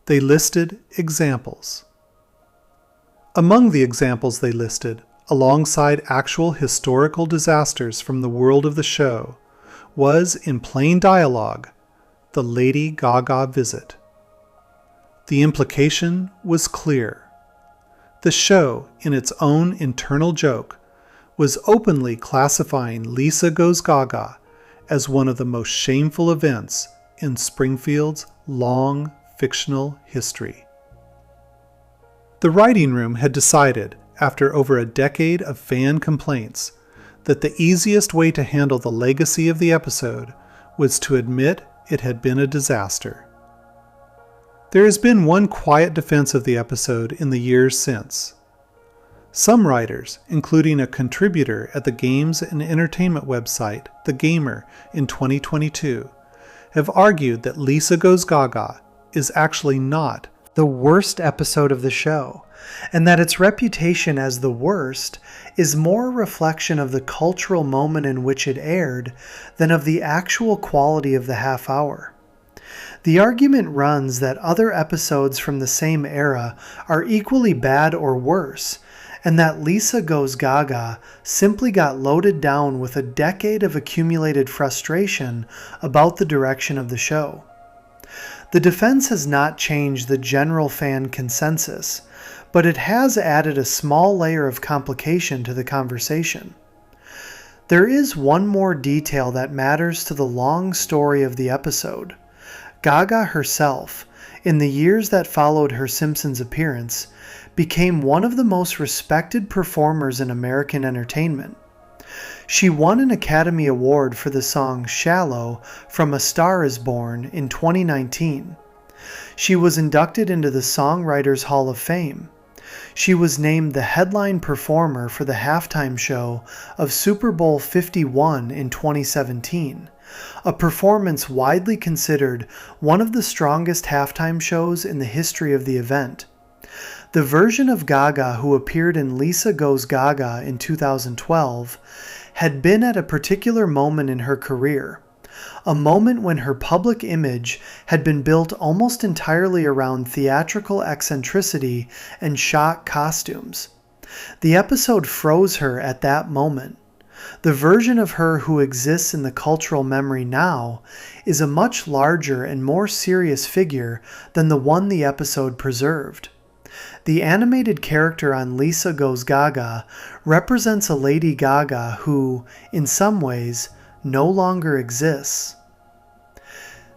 They listed examples. Among the examples they listed, alongside actual historical disasters from the world of the show, was, in plain dialogue, the Lady Gaga visit. The implication was clear. The show, in its own internal joke, was openly classifying Lisa Goes Gaga as one of the most shameful events in Springfield's long fictional history. The writing room had decided, after over a decade of fan complaints, that the easiest way to handle the legacy of the episode was to admit it had been a disaster. There has been one quiet defense of the episode in the years since. Some writers, including a contributor at the games and entertainment website The Gamer in 2022, have argued that Lisa Goes Gaga is actually not the worst episode of the show, and that its reputation as the worst is more a reflection of the cultural moment in which it aired than of the actual quality of the half hour. The argument runs that other episodes from the same era are equally bad or worse, and that Lisa Goes Gaga simply got loaded down with a decade of accumulated frustration about the direction of the show. The defense has not changed the general fan consensus, but it has added a small layer of complication to the conversation. There is one more detail that matters to the long story of the episode. Gaga herself, in the years that followed her Simpsons appearance, became one of the most respected performers in American entertainment. She won an Academy Award for the song Shallow from A Star Is Born in 2019. She was inducted into the Songwriters Hall of Fame. She was named the headline performer for the halftime show of Super Bowl 51 in 2017, a performance widely considered one of the strongest halftime shows in the history of the event. The version of Gaga who appeared in Lisa Goes Gaga in 2012 had been at a particular moment in her career, a moment when her public image had been built almost entirely around theatrical eccentricity and shock costumes. The episode froze her at that moment. The version of her who exists in the cultural memory now is a much larger and more serious figure than the one the episode preserved. The animated character on Lisa Goes Gaga represents a Lady Gaga who, in some ways, no longer exists.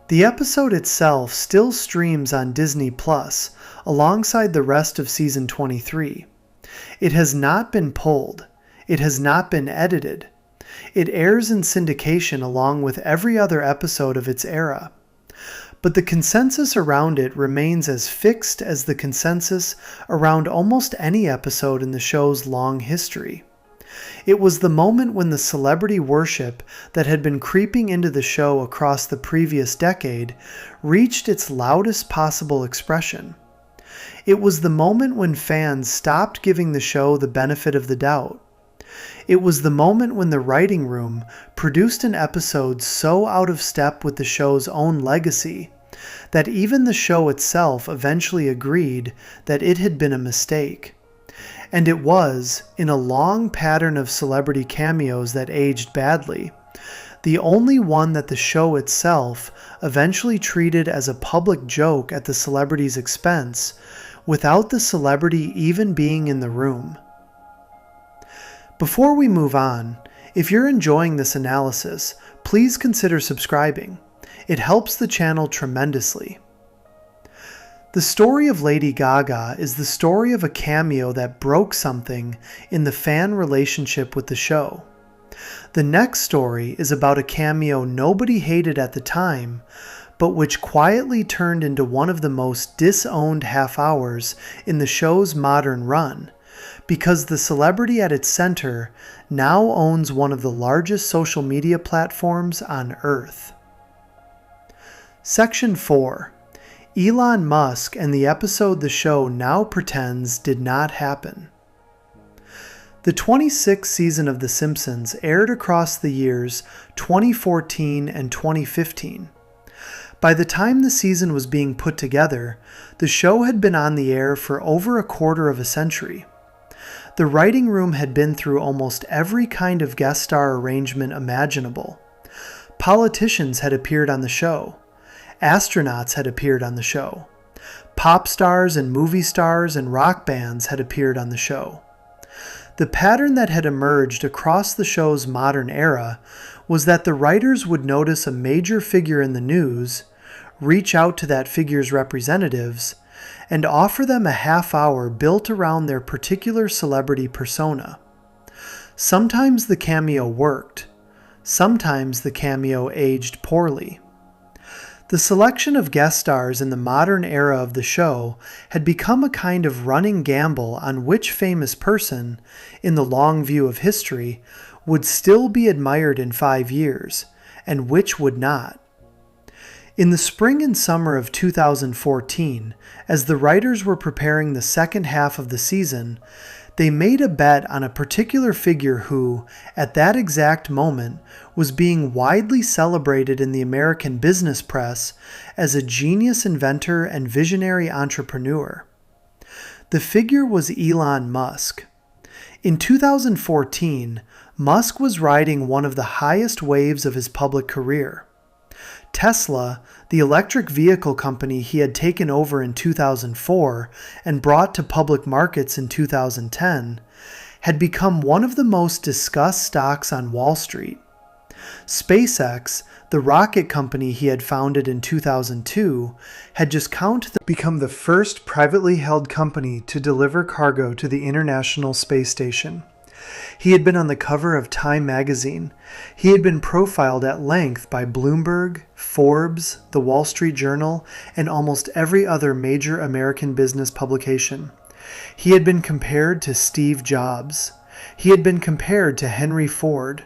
The episode itself still streams on Disney Plus alongside the rest of season 23. It has not been pulled. It has not been edited. It airs in syndication along with every other episode of its era. But the consensus around it remains as fixed as the consensus around almost any episode in the show's long history. It was the moment when the celebrity worship that had been creeping into the show across the previous decade reached its loudest possible expression. It was the moment when fans stopped giving the show the benefit of the doubt. It was the moment when the writing room produced an episode so out of step with the show's own legacy that even the show itself eventually agreed that it had been a mistake. And it was, in a long pattern of celebrity cameos that aged badly, the only one that the show itself eventually treated as a public joke at the celebrity's expense, without the celebrity even being in the room. Before we move on, if you're enjoying this analysis, please consider subscribing. It helps the channel tremendously. The story of Lady Gaga is the story of a cameo that broke something in the fan relationship with the show. The next story is about a cameo nobody hated at the time, but which quietly turned into one of the most disowned half hours in the show's modern run, because the celebrity at its center now owns one of the largest social media platforms on Earth. Section 4. Elon Musk and the episode the show now pretends did not happen. The 26th season of The Simpsons aired across the years 2014 and 2015. By the time the season was being put together, the show had been on the air for over a quarter of a century. The writing room had been through almost every kind of guest star arrangement imaginable. Politicians had appeared on the show. Astronauts had appeared on the show. Pop stars and movie stars and rock bands had appeared on the show. The pattern that had emerged across the show's modern era was that the writers would notice a major figure in the news, reach out to that figure's representatives, and offer them a half hour built around their particular celebrity persona. Sometimes the cameo worked. Sometimes the cameo aged poorly. The selection of guest stars in the modern era of the show had become a kind of running gamble on which famous person, in the long view of history, would still be admired in 5 years, and which would not. In the spring and summer of 2014, as the writers were preparing the second half of the season, they made a bet on a particular figure who, at that exact moment, was being widely celebrated in the American business press as a genius inventor and visionary entrepreneur. The figure was Elon Musk. In 2014, Musk was riding one of the highest waves of his public career. Tesla, the electric vehicle company he had taken over in 2004 and brought to public markets in 2010, had become one of the most discussed stocks on Wall Street. SpaceX, the rocket company he had founded in 2002, had just become the first privately held company to deliver cargo to the International Space Station. He had been on the cover of Time magazine. He had been profiled at length by Bloomberg, Forbes, The Wall Street Journal, and almost every other major American business publication. He had been compared to Steve Jobs. He had been compared to Henry Ford.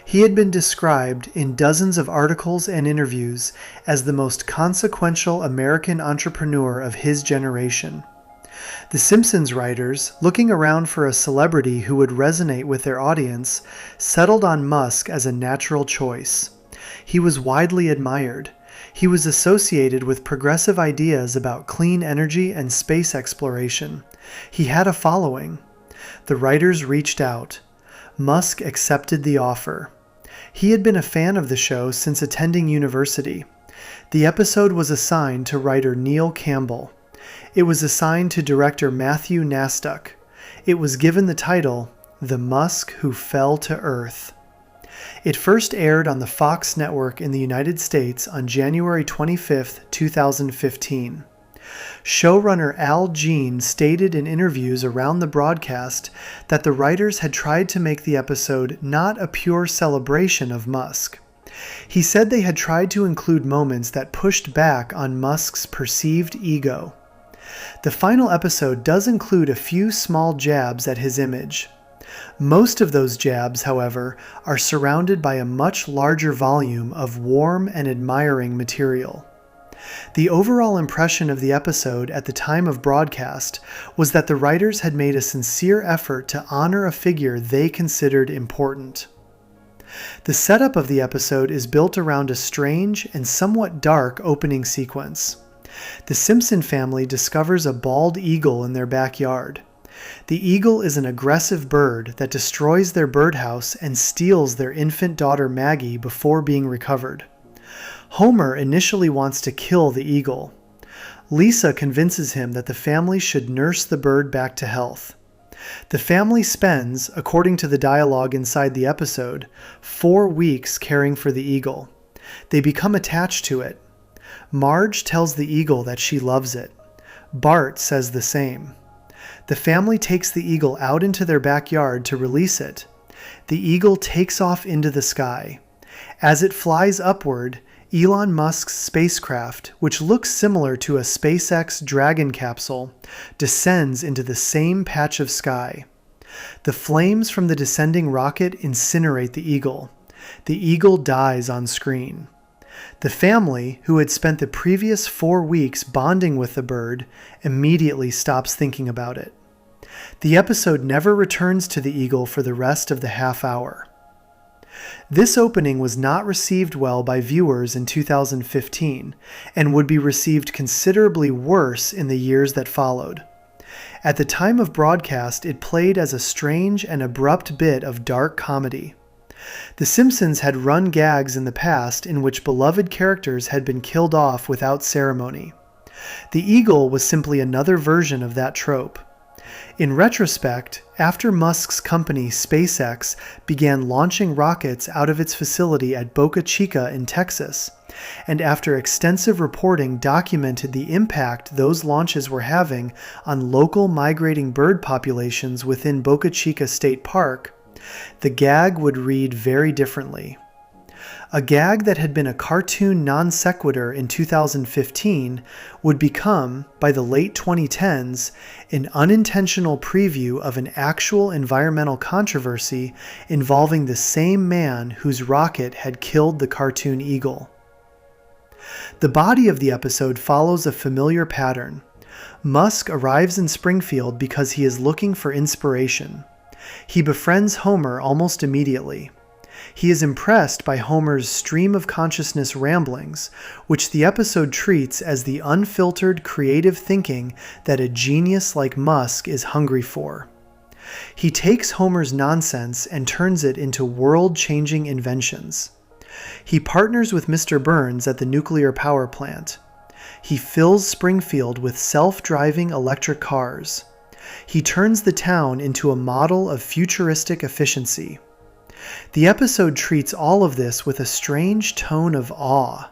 He had been described in dozens of articles and interviews as the most consequential American entrepreneur of his generation. The Simpsons writers, looking around for a celebrity who would resonate with their audience, settled on Musk as a natural choice. He was widely admired. He was associated with progressive ideas about clean energy and space exploration. He had a following. The writers reached out. Musk accepted the offer. He had been a fan of the show since attending university. The episode was assigned to writer Neil Campbell. It was assigned to director Matthew Nastuk. It was given the title, The Musk Who Fell to Earth. It first aired on the Fox network in the United States on January 25, 2015. Showrunner Al Jean stated in interviews around the broadcast that the writers had tried to make the episode not a pure celebration of Musk. He said they had tried to include moments that pushed back on Musk's perceived ego. The final episode does include a few small jabs at his image. Most of those jabs, however, are surrounded by a much larger volume of warm and admiring material. The overall impression of the episode at the time of broadcast was that the writers had made a sincere effort to honor a figure they considered important. The setup of the episode is built around a strange and somewhat dark opening sequence. The Simpson family discovers a bald eagle in their backyard. The eagle is an aggressive bird that destroys their birdhouse and steals their infant daughter Maggie before being recovered. Homer initially wants to kill the eagle. Lisa convinces him that the family should nurse the bird back to health. The family spends, according to the dialogue inside the episode, 4 weeks caring for the eagle. They become attached to it. Marge tells the eagle that she loves it. Bart says the same. The family takes the eagle out into their backyard to release it. The eagle takes off into the sky. As it flies upward, Elon Musk's spacecraft, which looks similar to a SpaceX Dragon capsule, descends into the same patch of sky. The flames from the descending rocket incinerate the eagle. The eagle dies on screen. The family, who had spent the previous 4 weeks bonding with the bird, immediately stops thinking about it. The episode never returns to the Eagle for the rest of the half hour. This opening was not received well by viewers in 2015 and would be received considerably worse in the years that followed. At the time of broadcast, it played as a strange and abrupt bit of dark comedy. The Simpsons had run gags in the past in which beloved characters had been killed off without ceremony. The Eagle was simply another version of that trope. In retrospect, after Musk's company SpaceX began launching rockets out of its facility at Boca Chica in Texas, and after extensive reporting documented the impact those launches were having on local migrating bird populations within Boca Chica State Park, the gag would read very differently. A gag that had been a cartoon non sequitur in 2015 would become, by the late 2010s, an unintentional preview of an actual environmental controversy involving the same man whose rocket had killed the cartoon eagle. The body of the episode follows a familiar pattern. Musk arrives in Springfield because he is looking for inspiration. He befriends Homer almost immediately. He is impressed by Homer's stream of consciousness ramblings, which the episode treats as the unfiltered creative thinking that a genius like Musk is hungry for. He takes Homer's nonsense and turns it into world-changing inventions. He partners with Mr. Burns at the nuclear power plant. He fills Springfield with self-driving electric cars. He turns the town into a model of futuristic efficiency. The episode treats all of this with a strange tone of awe.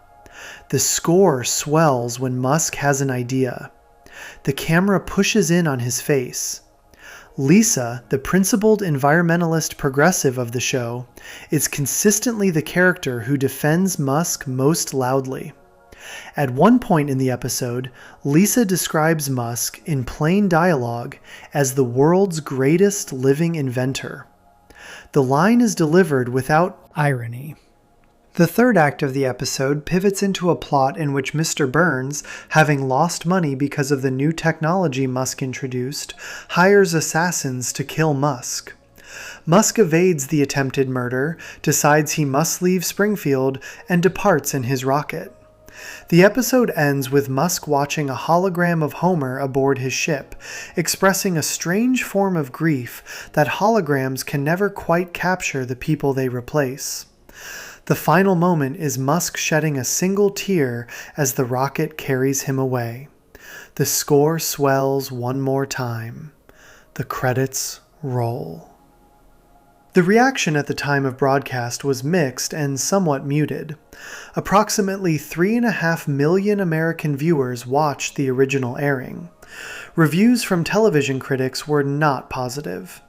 The score swells when Musk has an idea. The camera pushes in on his face. Lisa, the principled environmentalist progressive of the show, is consistently the character who defends Musk most loudly. At one point in the episode, Lisa describes Musk in plain dialogue as the world's greatest living inventor. The line is delivered without irony. The third act of the episode pivots into a plot in which Mr. Burns, having lost money because of the new technology Musk introduced, hires assassins to kill Musk. Musk evades the attempted murder, decides he must leave Springfield, and departs in his rocket. The episode ends with Musk watching a hologram of Homer aboard his ship, expressing a strange form of grief that holograms can never quite capture the people they replace. The final moment is Musk shedding a single tear as the rocket carries him away. The score swells one more time. The credits roll. The reaction at the time of broadcast was mixed and somewhat muted. Approximately 3.5 million American viewers watched the original airing. Reviews from television critics were not positive.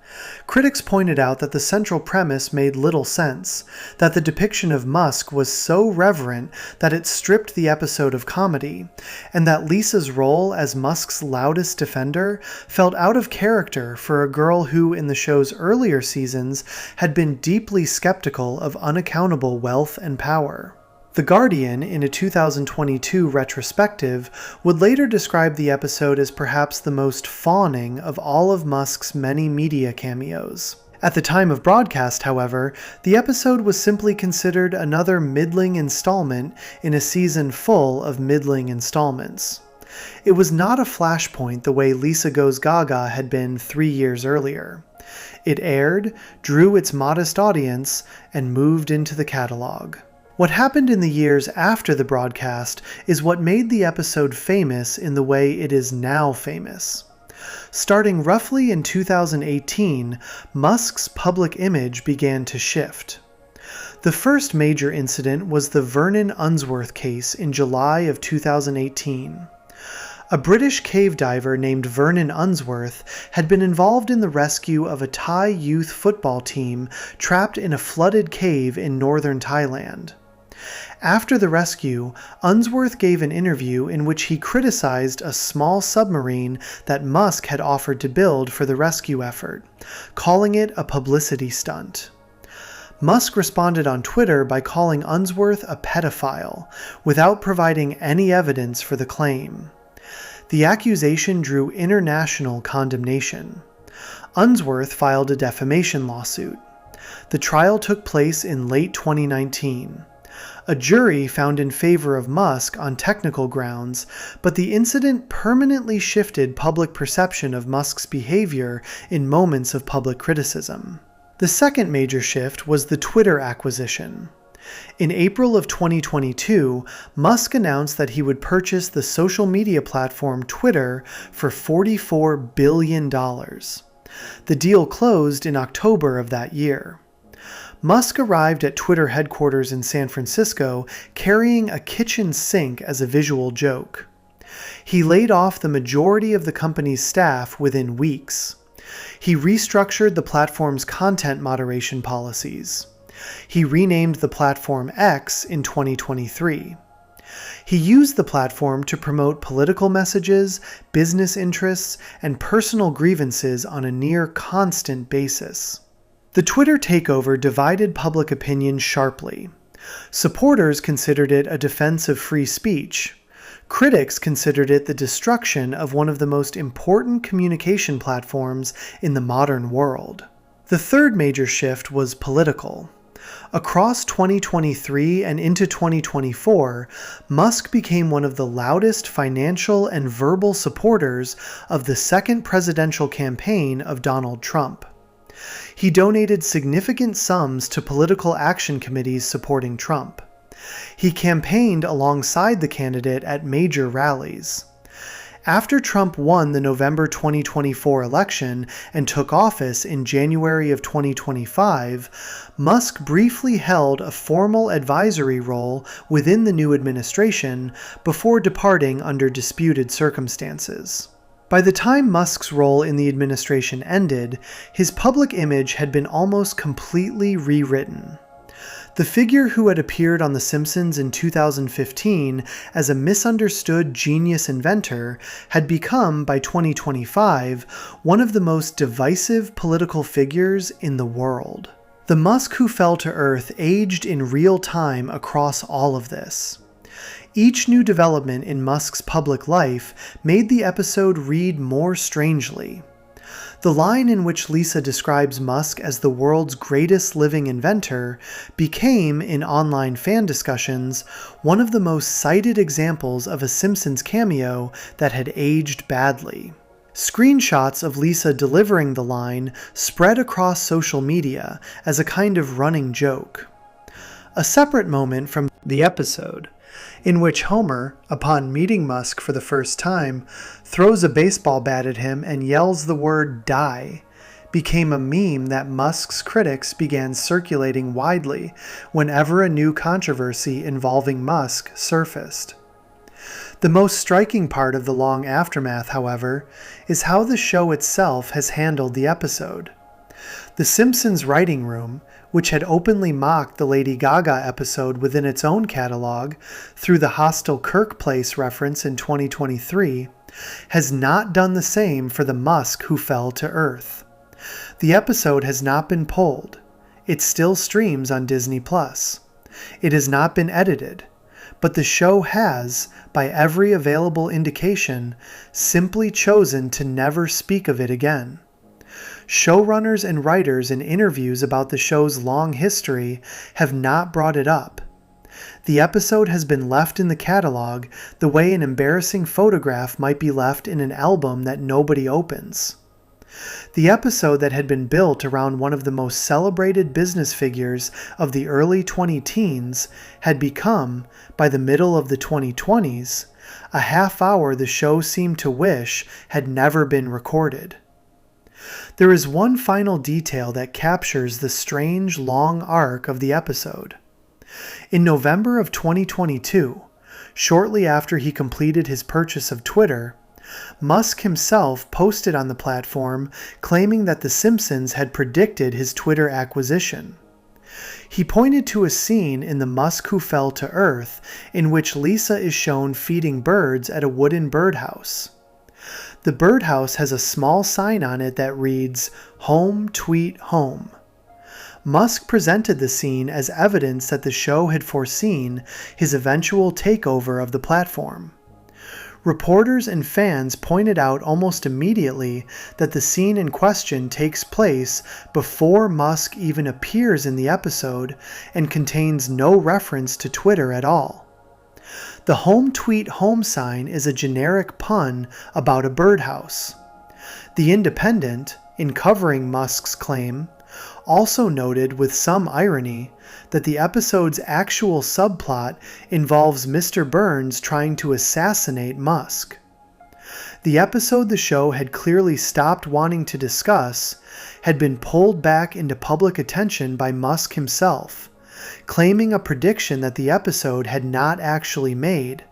Critics pointed out that the central premise made little sense, that the depiction of Musk was so reverent that it stripped the episode of comedy, and that Lisa's role as Musk's loudest defender felt out of character for a girl who, in the show's earlier seasons, had been deeply skeptical of unaccountable wealth and power. The Guardian, in a 2022 retrospective, would later describe the episode as perhaps the most fawning of all of Musk's many media cameos. At the time of broadcast, however, the episode was simply considered another middling installment in a season full of middling installments. It was not a flashpoint the way Lisa Goes Gaga had been 3 years earlier. It aired, drew its modest audience, and moved into the catalog. What happened in the years after the broadcast is what made the episode famous in the way it is now famous. Starting roughly in 2018, Musk's public image began to shift. The first major incident was the Vernon Unsworth case in July of 2018. A British cave diver named Vernon Unsworth had been involved in the rescue of a Thai youth football team trapped in a flooded cave in northern Thailand. After the rescue, Unsworth gave an interview in which he criticized a small submarine that Musk had offered to build for the rescue effort, calling it a publicity stunt. Musk responded on Twitter by calling Unsworth a pedophile, without providing any evidence for the claim. The accusation drew international condemnation. Unsworth filed a defamation lawsuit. The trial took place in late 2019. A jury found in favor of Musk on technical grounds, but the incident permanently shifted public perception of Musk's behavior in moments of public criticism. The second major shift was the Twitter acquisition. In April of 2022, Musk announced that he would purchase the social media platform Twitter for $44 billion. The deal closed in October of that year. Musk arrived at Twitter headquarters in San Francisco carrying a kitchen sink as a visual joke. He laid off the majority of the company's staff within weeks. He restructured the platform's content moderation policies. He renamed the platform X in 2023. He used the platform to promote political messages, business interests, and personal grievances on a near constant basis. The Twitter takeover divided public opinion sharply. Supporters considered it a defense of free speech. Critics considered it the destruction of one of the most important communication platforms in the modern world. The third major shift was political. Across 2023 and into 2024, Musk became one of the loudest financial and verbal supporters of the second presidential campaign of Donald Trump. He donated significant sums to political action committees supporting Trump. He campaigned alongside the candidate at major rallies. After Trump won the November 2024 election and took office in January of 2025, Musk briefly held a formal advisory role within the new administration before departing under disputed circumstances. By the time Musk's role in the administration ended, his public image had been almost completely rewritten. The figure who had appeared on The Simpsons in 2015 as a misunderstood genius inventor had become, by 2025, one of the most divisive political figures in the world. The Musk who fell to Earth aged in real time across all of this. Each new development in Musk's public life made the episode read more strangely. The line in which Lisa describes Musk as the world's greatest living inventor became, in online fan discussions, one of the most cited examples of a Simpsons cameo that had aged badly. Screenshots of Lisa delivering the line spread across social media as a kind of running joke. A separate moment from the episode, in which Homer, upon meeting Musk for the first time, throws a baseball bat at him and yells the word "die," became a meme that Musk's critics began circulating widely whenever a new controversy involving Musk surfaced. The most striking part of the long aftermath, however, is how the show itself has handled the episode. The Simpsons writing room, which had openly mocked the Lady Gaga episode within its own catalog through the hostile Kirk Place reference in 2023, has not done the same for the Musk who fell to Earth. The episode has not been pulled. It still streams on Disney+. It has not been edited, but the show has, by every available indication, simply chosen to never speak of it again. Showrunners and writers in interviews about the show's long history have not brought it up. The episode has been left in the catalog the way an embarrassing photograph might be left in an album that nobody opens. The episode that had been built around one of the most celebrated business figures of the early 20-teens had become, by the middle of the 2020s, a half hour the show seemed to wish had never been recorded. There is one final detail that captures the strange long arc of the episode. In November of 2022, shortly after he completed his purchase of Twitter, Musk himself posted on the platform claiming that The Simpsons had predicted his Twitter acquisition. He pointed to a scene in The Musk Who Fell to Earth in which Lisa is shown feeding birds at a wooden birdhouse. The birdhouse has a small sign on it that reads, "Home Tweet Home." Musk presented the scene as evidence that the show had foreseen his eventual takeover of the platform. Reporters and fans pointed out almost immediately that the scene in question takes place before Musk even appears in the episode and contains no reference to Twitter at all. The home tweet home sign is a generic pun about a birdhouse. The Independent, in covering Musk's claim, also noted with some irony that the episode's actual subplot involves Mr. Burns trying to assassinate Musk. The episode the show had clearly stopped wanting to discuss had been pulled back into public attention by Musk himself, claiming a prediction that the episode had not actually made,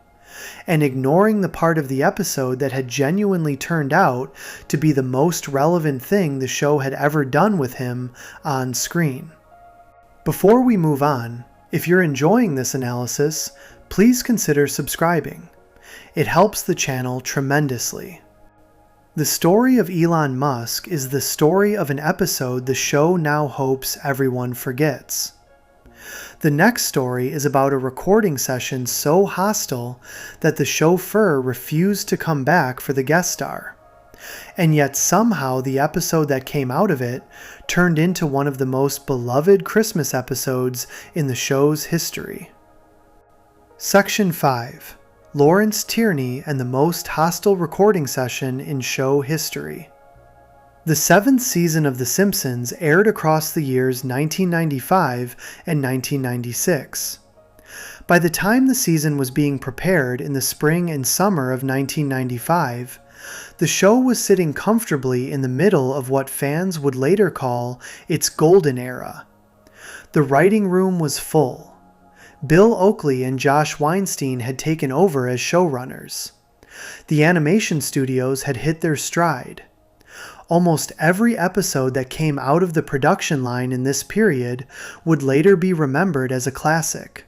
and ignoring the part of the episode that had genuinely turned out to be the most relevant thing the show had ever done with him on screen. Before we move on, if you're enjoying this analysis, please consider subscribing. It helps the channel tremendously. The story of Elon Musk is the story of an episode the show now hopes everyone forgets. The next story is about a recording session so hostile that the chauffeur refused to come back for the guest star. And yet somehow the episode that came out of it turned into one of the most beloved Christmas episodes in the show's history. Section 5. Lawrence Tierney and the most hostile recording session in show history. The seventh season of The Simpsons aired across the years 1995 and 1996. By the time the season was being prepared in the spring and summer of 1995, the show was sitting comfortably in the middle of what fans would later call its golden era. The writing room was full. Bill Oakley and Josh Weinstein had taken over as showrunners. The animation studios had hit their stride. Almost every episode that came out of the production line in this period would later be remembered as a classic.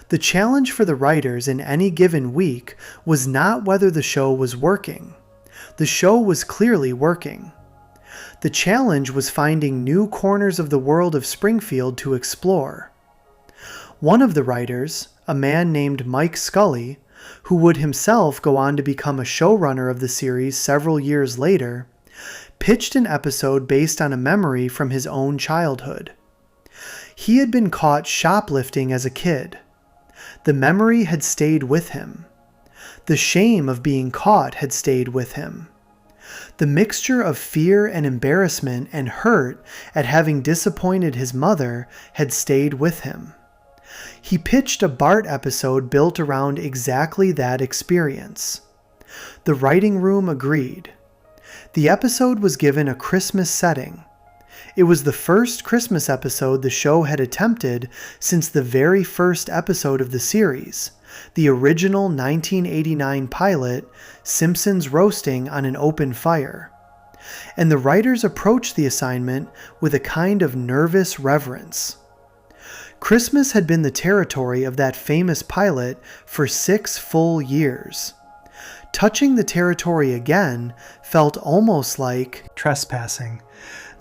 The challenge for the writers in any given week was not whether the show was working. The show was clearly working. The challenge was finding new corners of the world of Springfield to explore. One of the writers, a man named Mike Scully, who would himself go on to become a showrunner of the series several years later, pitched an episode based on a memory from his own childhood. He had been caught shoplifting as a kid. The memory had stayed with him. The shame of being caught had stayed with him. The mixture of fear and embarrassment and hurt at having disappointed his mother had stayed with him. He pitched a Bart episode built around exactly that experience. The writing room agreed. The episode was given a Christmas setting. It was the first Christmas episode the show had attempted since the very first episode of the series, the original 1989 pilot, Simpsons Roasting on an Open Fire. And the writers approached the assignment with a kind of nervous reverence. Christmas had been the territory of that famous pilot for 6 full years. Touching the territory again felt almost like trespassing.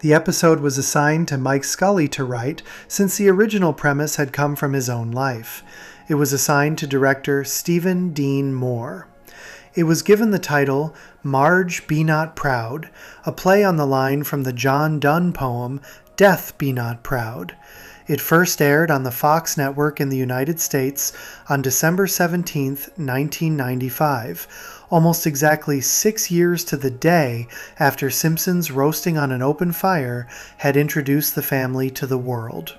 The episode was assigned to Mike Scully to write since the original premise had come from his own life. It was assigned to director Stephen Dean Moore. It was given the title Marge Be Not Proud, a play on the line from the John Donne poem Death Be Not Proud. It first aired on the Fox network in the United States on December 17, 1995, almost exactly 6 years to the day after Simpsons Roasting on an Open Fire had introduced the family to the world.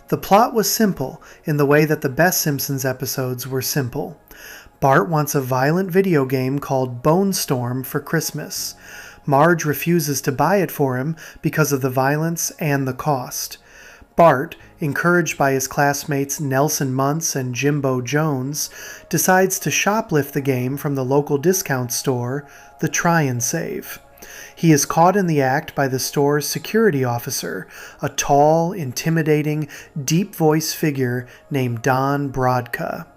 The plot was simple in the way that the best Simpsons episodes were simple. Bart wants a violent video game called Bone Storm for Christmas. Marge refuses to buy it for him because of the violence and the cost. Bart, encouraged by his classmates Nelson Muntz and Jimbo Jones, decides to shoplift the game from the local discount store, the Try and Save. He is caught in the act by the store's security officer, a tall, intimidating, deep-voiced figure named Don Brodka.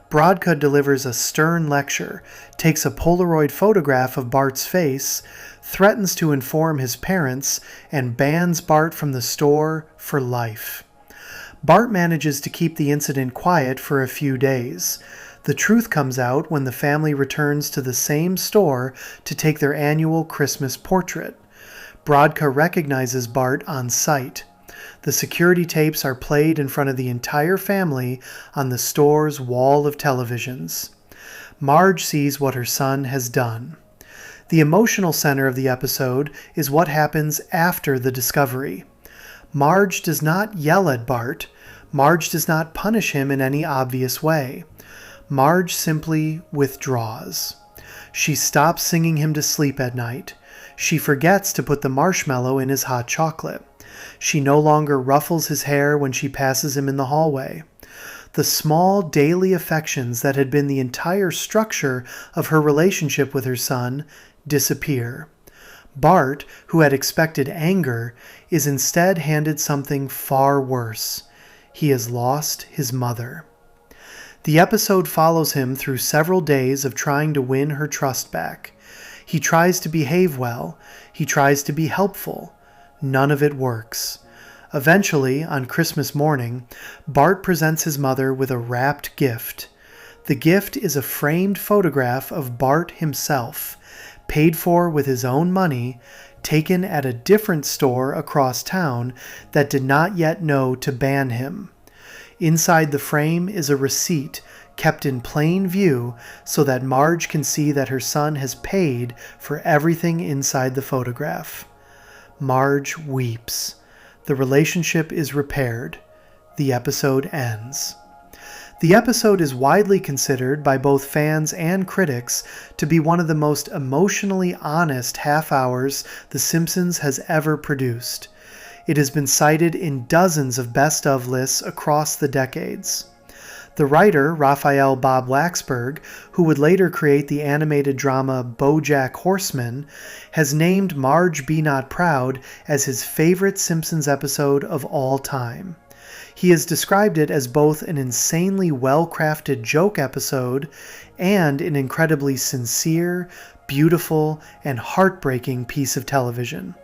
Brodka delivers a stern lecture, takes a Polaroid photograph of Bart's face, threatens to inform his parents, and bans Bart from the store for life. Bart manages to keep the incident quiet for a few days. The truth comes out when the family returns to the same store to take their annual Christmas portrait. Brodka recognizes Bart on sight. The security tapes are played in front of the entire family on the store's wall of televisions. Marge sees what her son has done. The emotional center of the episode is what happens after the discovery. Marge does not yell at Bart. Marge does not punish him in any obvious way. Marge simply withdraws. She stops singing him to sleep at night. She forgets to put the marshmallow in his hot chocolate. She no longer ruffles his hair when she passes him in the hallway. The small daily affections that had been the entire structure of her relationship with her son disappear. Bart, who had expected anger, is instead handed something far worse. He has lost his mother. The episode follows him through several days of trying to win her trust back. He tries to behave well. He tries to be helpful. None of it works. Eventually, on Christmas morning, Bart presents his mother with a wrapped gift. The gift is a framed photograph of Bart himself, paid for with his own money, taken at a different store across town that did not yet know to ban him. Inside the frame is a receipt kept in plain view so that Marge can see that her son has paid for everything inside the photograph. Marge weeps. The relationship is repaired. The episode ends. The episode is widely considered by both fans and critics to be one of the most emotionally honest half hours The Simpsons has ever produced. It has been cited in dozens of best-of lists across the decades. The writer, Raphael Bob Waxberg, who would later create the animated drama BoJack Horseman, has named Marge Be Not Proud as his favorite Simpsons episode of all time. He has described it as both an insanely well-crafted joke episode and an incredibly sincere, beautiful, and heartbreaking piece of television.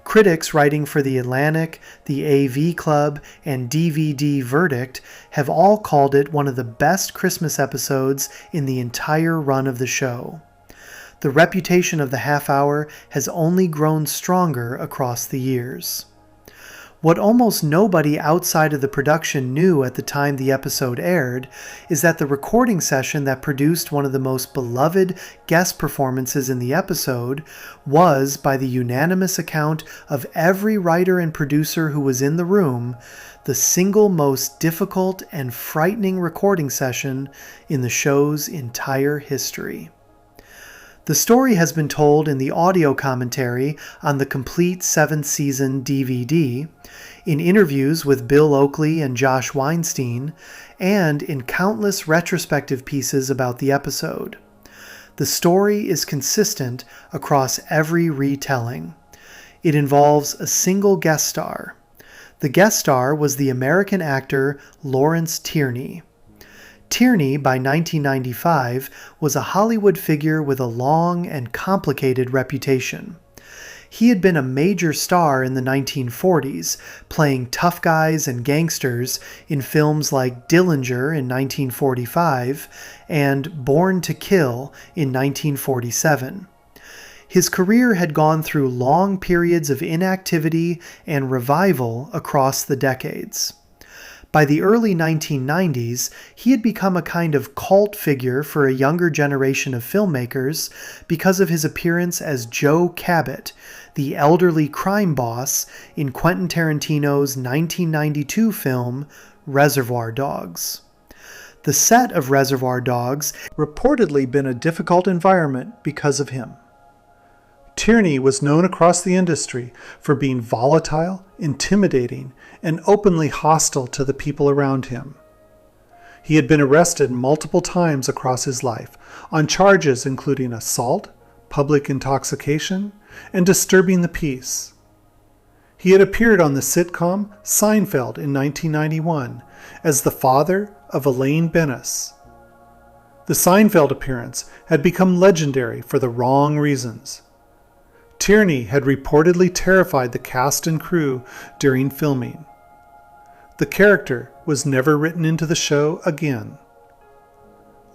Critics writing for The Atlantic, the AV Club, and DVD Verdict have all called it one of the best Christmas episodes in the entire run of the show. The reputation of the half hour has only grown stronger across the years. What almost nobody outside of the production knew at the time the episode aired is that the recording session that produced one of the most beloved guest performances in the episode was, by the unanimous account of every writer and producer who was in the room, the single most difficult and frightening recording session in the show's entire history. The story has been told in the audio commentary on the complete 7th-season DVD, in interviews with Bill Oakley and Josh Weinstein, and in countless retrospective pieces about the episode. The story is consistent across every retelling. It involves a single guest star. The guest star was the American actor Lawrence Tierney. Tierney, by 1995, was a Hollywood figure with a long and complicated reputation. He had been a major star in the 1940s, playing tough guys and gangsters in films like Dillinger in 1945 and Born to Kill in 1947. His career had gone through long periods of inactivity and revival across the decades. By the early 1990s, he had become a kind of cult figure for a younger generation of filmmakers because of his appearance as Joe Cabot, the elderly crime boss in Quentin Tarantino's 1992 film Reservoir Dogs. The set of Reservoir Dogs reportedly been a difficult environment because of him. Tierney was known across the industry for being volatile, intimidating, and openly hostile to the people around him. He had been arrested multiple times across his life on charges including assault, public intoxication, and disturbing the peace. He had appeared on the sitcom Seinfeld in 1991 as the father of Elaine Benes. The Seinfeld appearance had become legendary for the wrong reasons. Tierney had reportedly terrified the cast and crew during filming. The character was never written into the show again.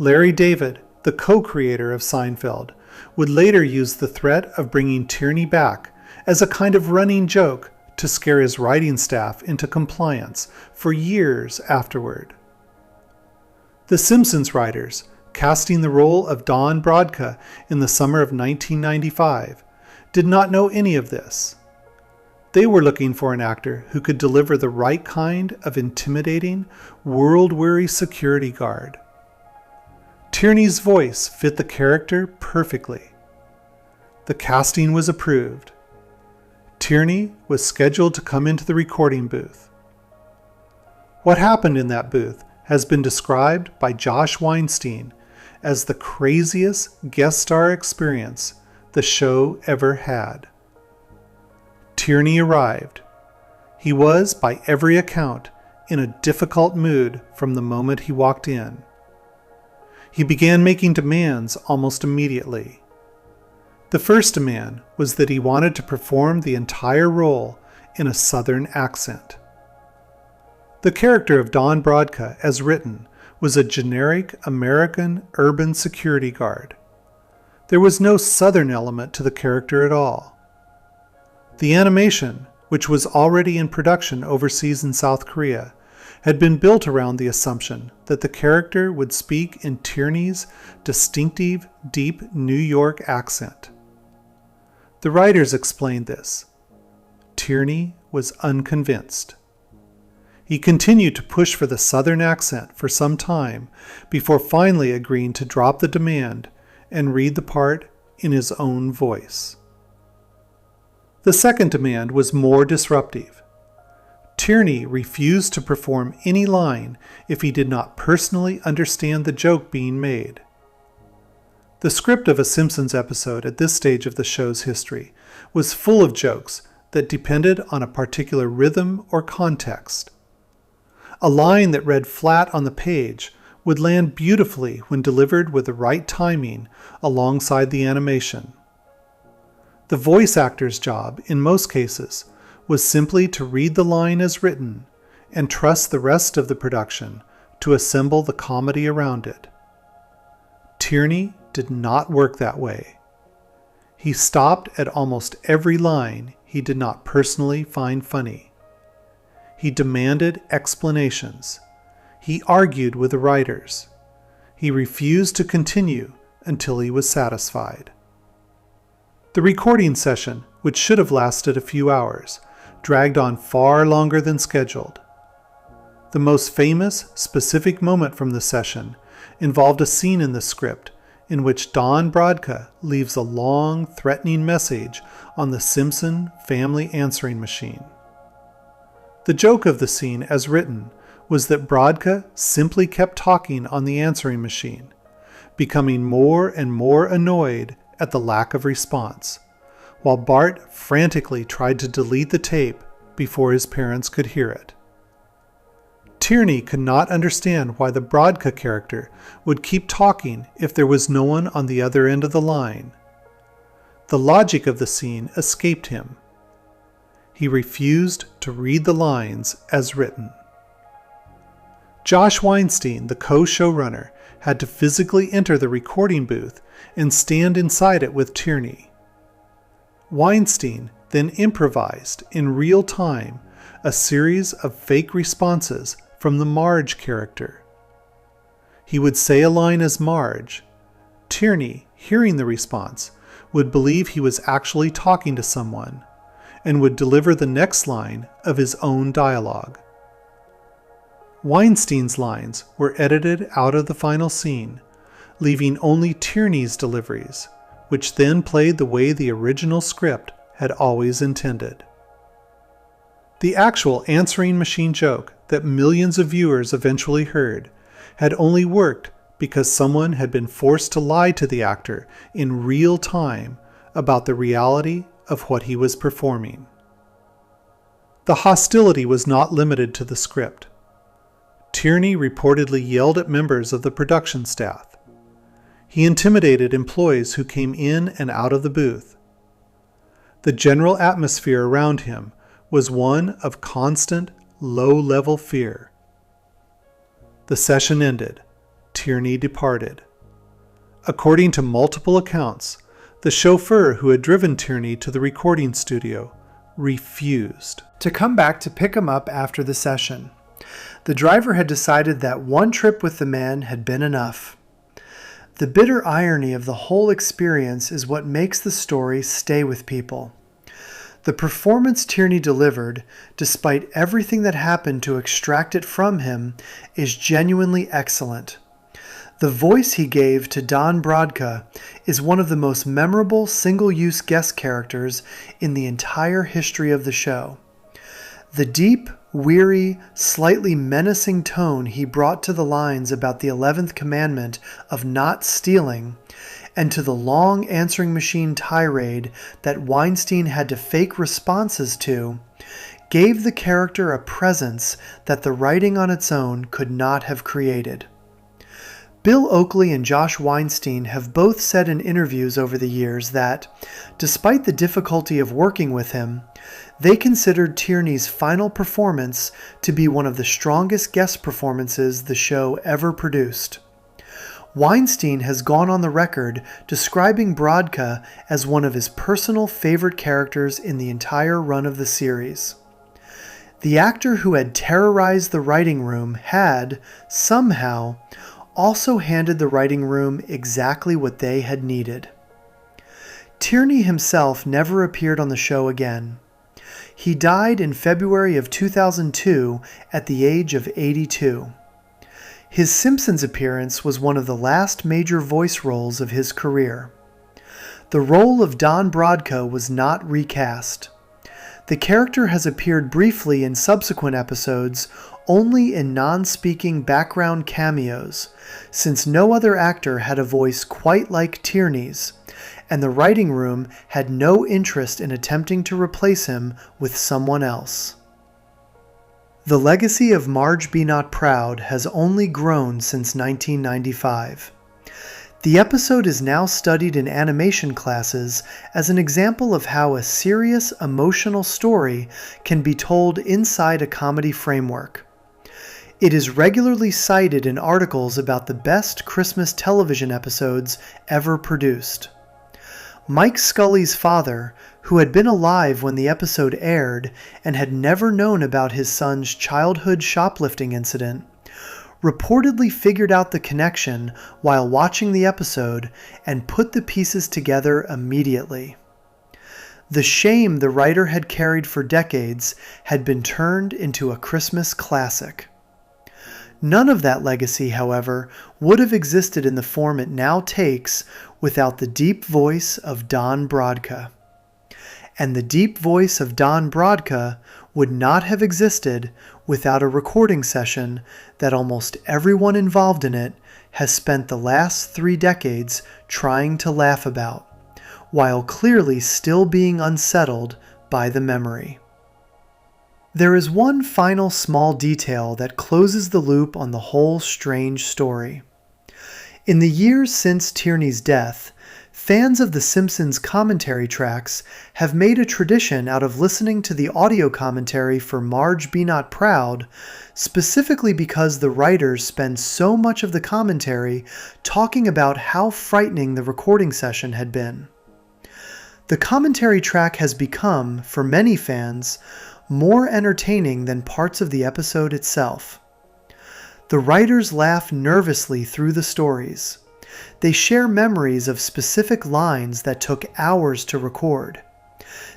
Larry David, the co-creator of Seinfeld, would later use the threat of bringing Tierney back as a kind of running joke to scare his writing staff into compliance for years afterward. The Simpsons writers, casting the role of Don Brodka in the summer of 1995, did not know any of this. They were looking for an actor who could deliver the right kind of intimidating, world-weary security guard. Tierney's voice fit the character perfectly. The casting was approved. Tierney was scheduled to come into the recording booth. What happened in that booth has been described by Josh Weinstein as the craziest guest star experience the show ever had. Tierney arrived. He was, by every account, in a difficult mood from the moment he walked in. He began making demands almost immediately. The first demand was that he wanted to perform the entire role in a Southern accent. The character of Don Brodka, as written, was a generic American urban security guard. There was no Southern element to the character at all. The animation, which was already in production overseas in South Korea, had been built around the assumption that the character would speak in Tierney's distinctive, deep New York accent. The writers explained this. Tierney was unconvinced. He continued to push for the Southern accent for some time before finally agreeing to drop the demand and read the part in his own voice. The second demand was more disruptive. Tierney refused to perform any line if he did not personally understand the joke being made. The script of a Simpsons episode at this stage of the show's history was full of jokes that depended on a particular rhythm or context. A line that read flat on the page would land beautifully when delivered with the right timing alongside the animation. The voice actor's job, in most cases, was simply to read the line as written and trust the rest of the production to assemble the comedy around it. Tierney did not work that way. He stopped at almost every line he did not personally find funny. He demanded explanations. He argued with the writers. He refused to continue until he was satisfied. The recording session, which should have lasted a few hours, dragged on far longer than scheduled. The most famous, specific moment from the session involved a scene in the script in which Don Brodka leaves a long, threatening message on the Simpson family answering machine. The joke of the scene, as written, was that Brodka simply kept talking on the answering machine, becoming more and more annoyed at the lack of response, while Bart frantically tried to delete the tape before his parents could hear it. Tierney could not understand why the Brodka character would keep talking if there was no one on the other end of the line. The logic of the scene escaped him. He refused to read the lines as written. Josh Weinstein, the co-showrunner, had to physically enter the recording booth and stand inside it with Tierney. Weinstein then improvised in real time a series of fake responses from the Marge character. He would say a line as Marge. Tierney, hearing the response, would believe he was actually talking to someone and would deliver the next line of his own dialogue. Weinstein's lines were edited out of the final scene, leaving only Tierney's deliveries, which then played the way the original script had always intended. The actual answering machine joke that millions of viewers eventually heard had only worked because someone had been forced to lie to the actor in real time about the reality of what he was performing. The hostility was not limited to the script. Tierney reportedly yelled at members of the production staff. He intimidated employees who came in and out of the booth. The general atmosphere around him was one of constant, low-level fear. The session ended. Tierney departed. According to multiple accounts, the chauffeur who had driven Tierney to the recording studio refused to come back to pick him up after the session. The driver had decided that one trip with the man had been enough. The bitter irony of the whole experience is what makes the story stay with people. The performance Tierney delivered, despite everything that happened to extract it from him, is genuinely excellent. The voice he gave to Don Brodka is one of the most memorable single-use guest characters in the entire history of the show. The deep, weary, slightly menacing tone he brought to the lines about the 11th commandment of not stealing, and to the long answering machine tirade that Weinstein had to fake responses to, gave the character a presence that the writing on its own could not have created. Bill Oakley and Josh Weinstein have both said in interviews over the years that, despite the difficulty of working with him, they considered Tierney's final performance to be one of the strongest guest performances the show ever produced. Weinstein has gone on the record describing Brodka as one of his personal favorite characters in the entire run of the series. The actor who had terrorized the writing room had, somehow, also handed the writing room exactly what they had needed. Tierney himself never appeared on the show again. He died in February of 2002 at the age of 82. His Simpsons appearance was one of the last major voice roles of his career. The role of Don Brodka was not recast. The character has appeared briefly in subsequent episodes only in non-speaking background cameos, since no other actor had a voice quite like Tierney's, and the writing room had no interest in attempting to replace him with someone else. The legacy of Marge Be Not Proud has only grown since 1995. The episode is now studied in animation classes as an example of how a serious, emotional story can be told inside a comedy framework. It is regularly cited in articles about the best Christmas television episodes ever produced. Mike Scully's father, who had been alive when the episode aired and had never known about his son's childhood shoplifting incident, reportedly figured out the connection while watching the episode and put the pieces together immediately. The shame the writer had carried for decades had been turned into a Christmas classic. None of that legacy, however, would have existed in the form it now takes without the deep voice of Don Brodka. And the deep voice of Don Brodka would not have existed without a recording session that almost everyone involved in it has spent the last 3 decades trying to laugh about, while clearly still being unsettled by the memory. There is one final small detail that closes the loop on the whole strange story. In the years since Tierney's death, fans of The Simpsons commentary tracks have made a tradition out of listening to the audio commentary for Marge Be Not Proud, specifically because the writers spend so much of the commentary talking about how frightening the recording session had been. The commentary track has become, for many fans, more entertaining than parts of the episode itself. The writers laugh nervously through the stories. They share memories of specific lines that took hours to record.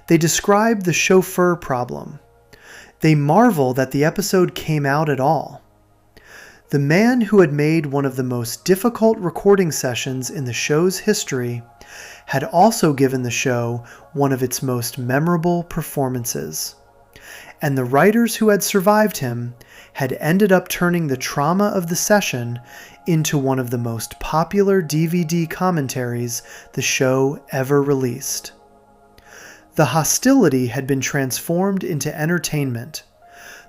They describe the chauffeur problem. They marvel that the episode came out at all. The man who had made one of the most difficult recording sessions in the show's history had also given the show one of its most memorable performances. And the writers who had survived him had ended up turning the trauma of the session into one of the most popular DVD commentaries the show ever released. The hostility had been transformed into entertainment,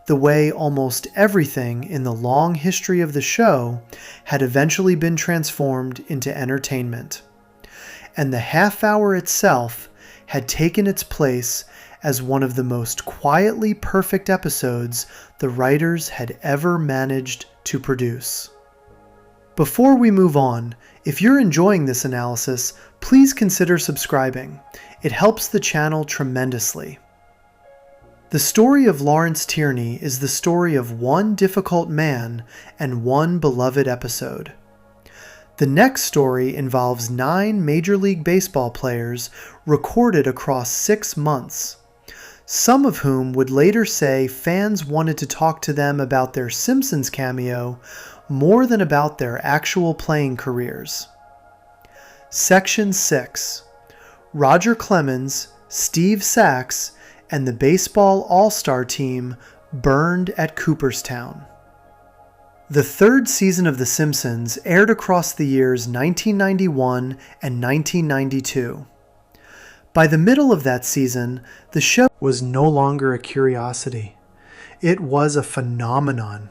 the way almost everything in the long history of the show had eventually been transformed into entertainment. And the half hour itself had taken its place as one of the most quietly perfect episodes the writers had ever managed to produce. Before we move on, if you're enjoying this analysis, please consider subscribing. It helps the channel tremendously. The story of Lawrence Tierney is the story of one difficult man and one beloved episode. The next story involves 9 Major League Baseball players recorded across 6 months, some of whom would later say fans wanted to talk to them about their Simpsons cameo more than about their actual playing careers. Section 6. Roger Clemens, Steve Sax, and the Baseball All-Star team burned at Cooperstown. The third season of The Simpsons aired across the years 1991 and 1992. By the middle of that season, the show was no longer a curiosity. It was a phenomenon.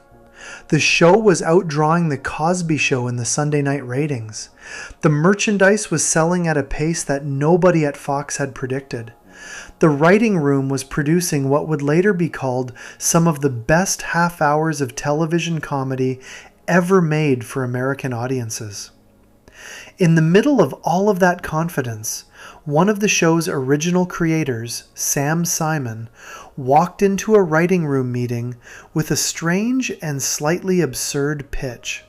The show was outdrawing The Cosby Show in the Sunday night ratings. The merchandise was selling at a pace that nobody at Fox had predicted. The writing room was producing what would later be called some of the best half hours of television comedy ever made for American audiences. In the middle of all of that confidence, one of the show's original creators, Sam Simon, walked into a writing room meeting with a strange and slightly absurd pitch.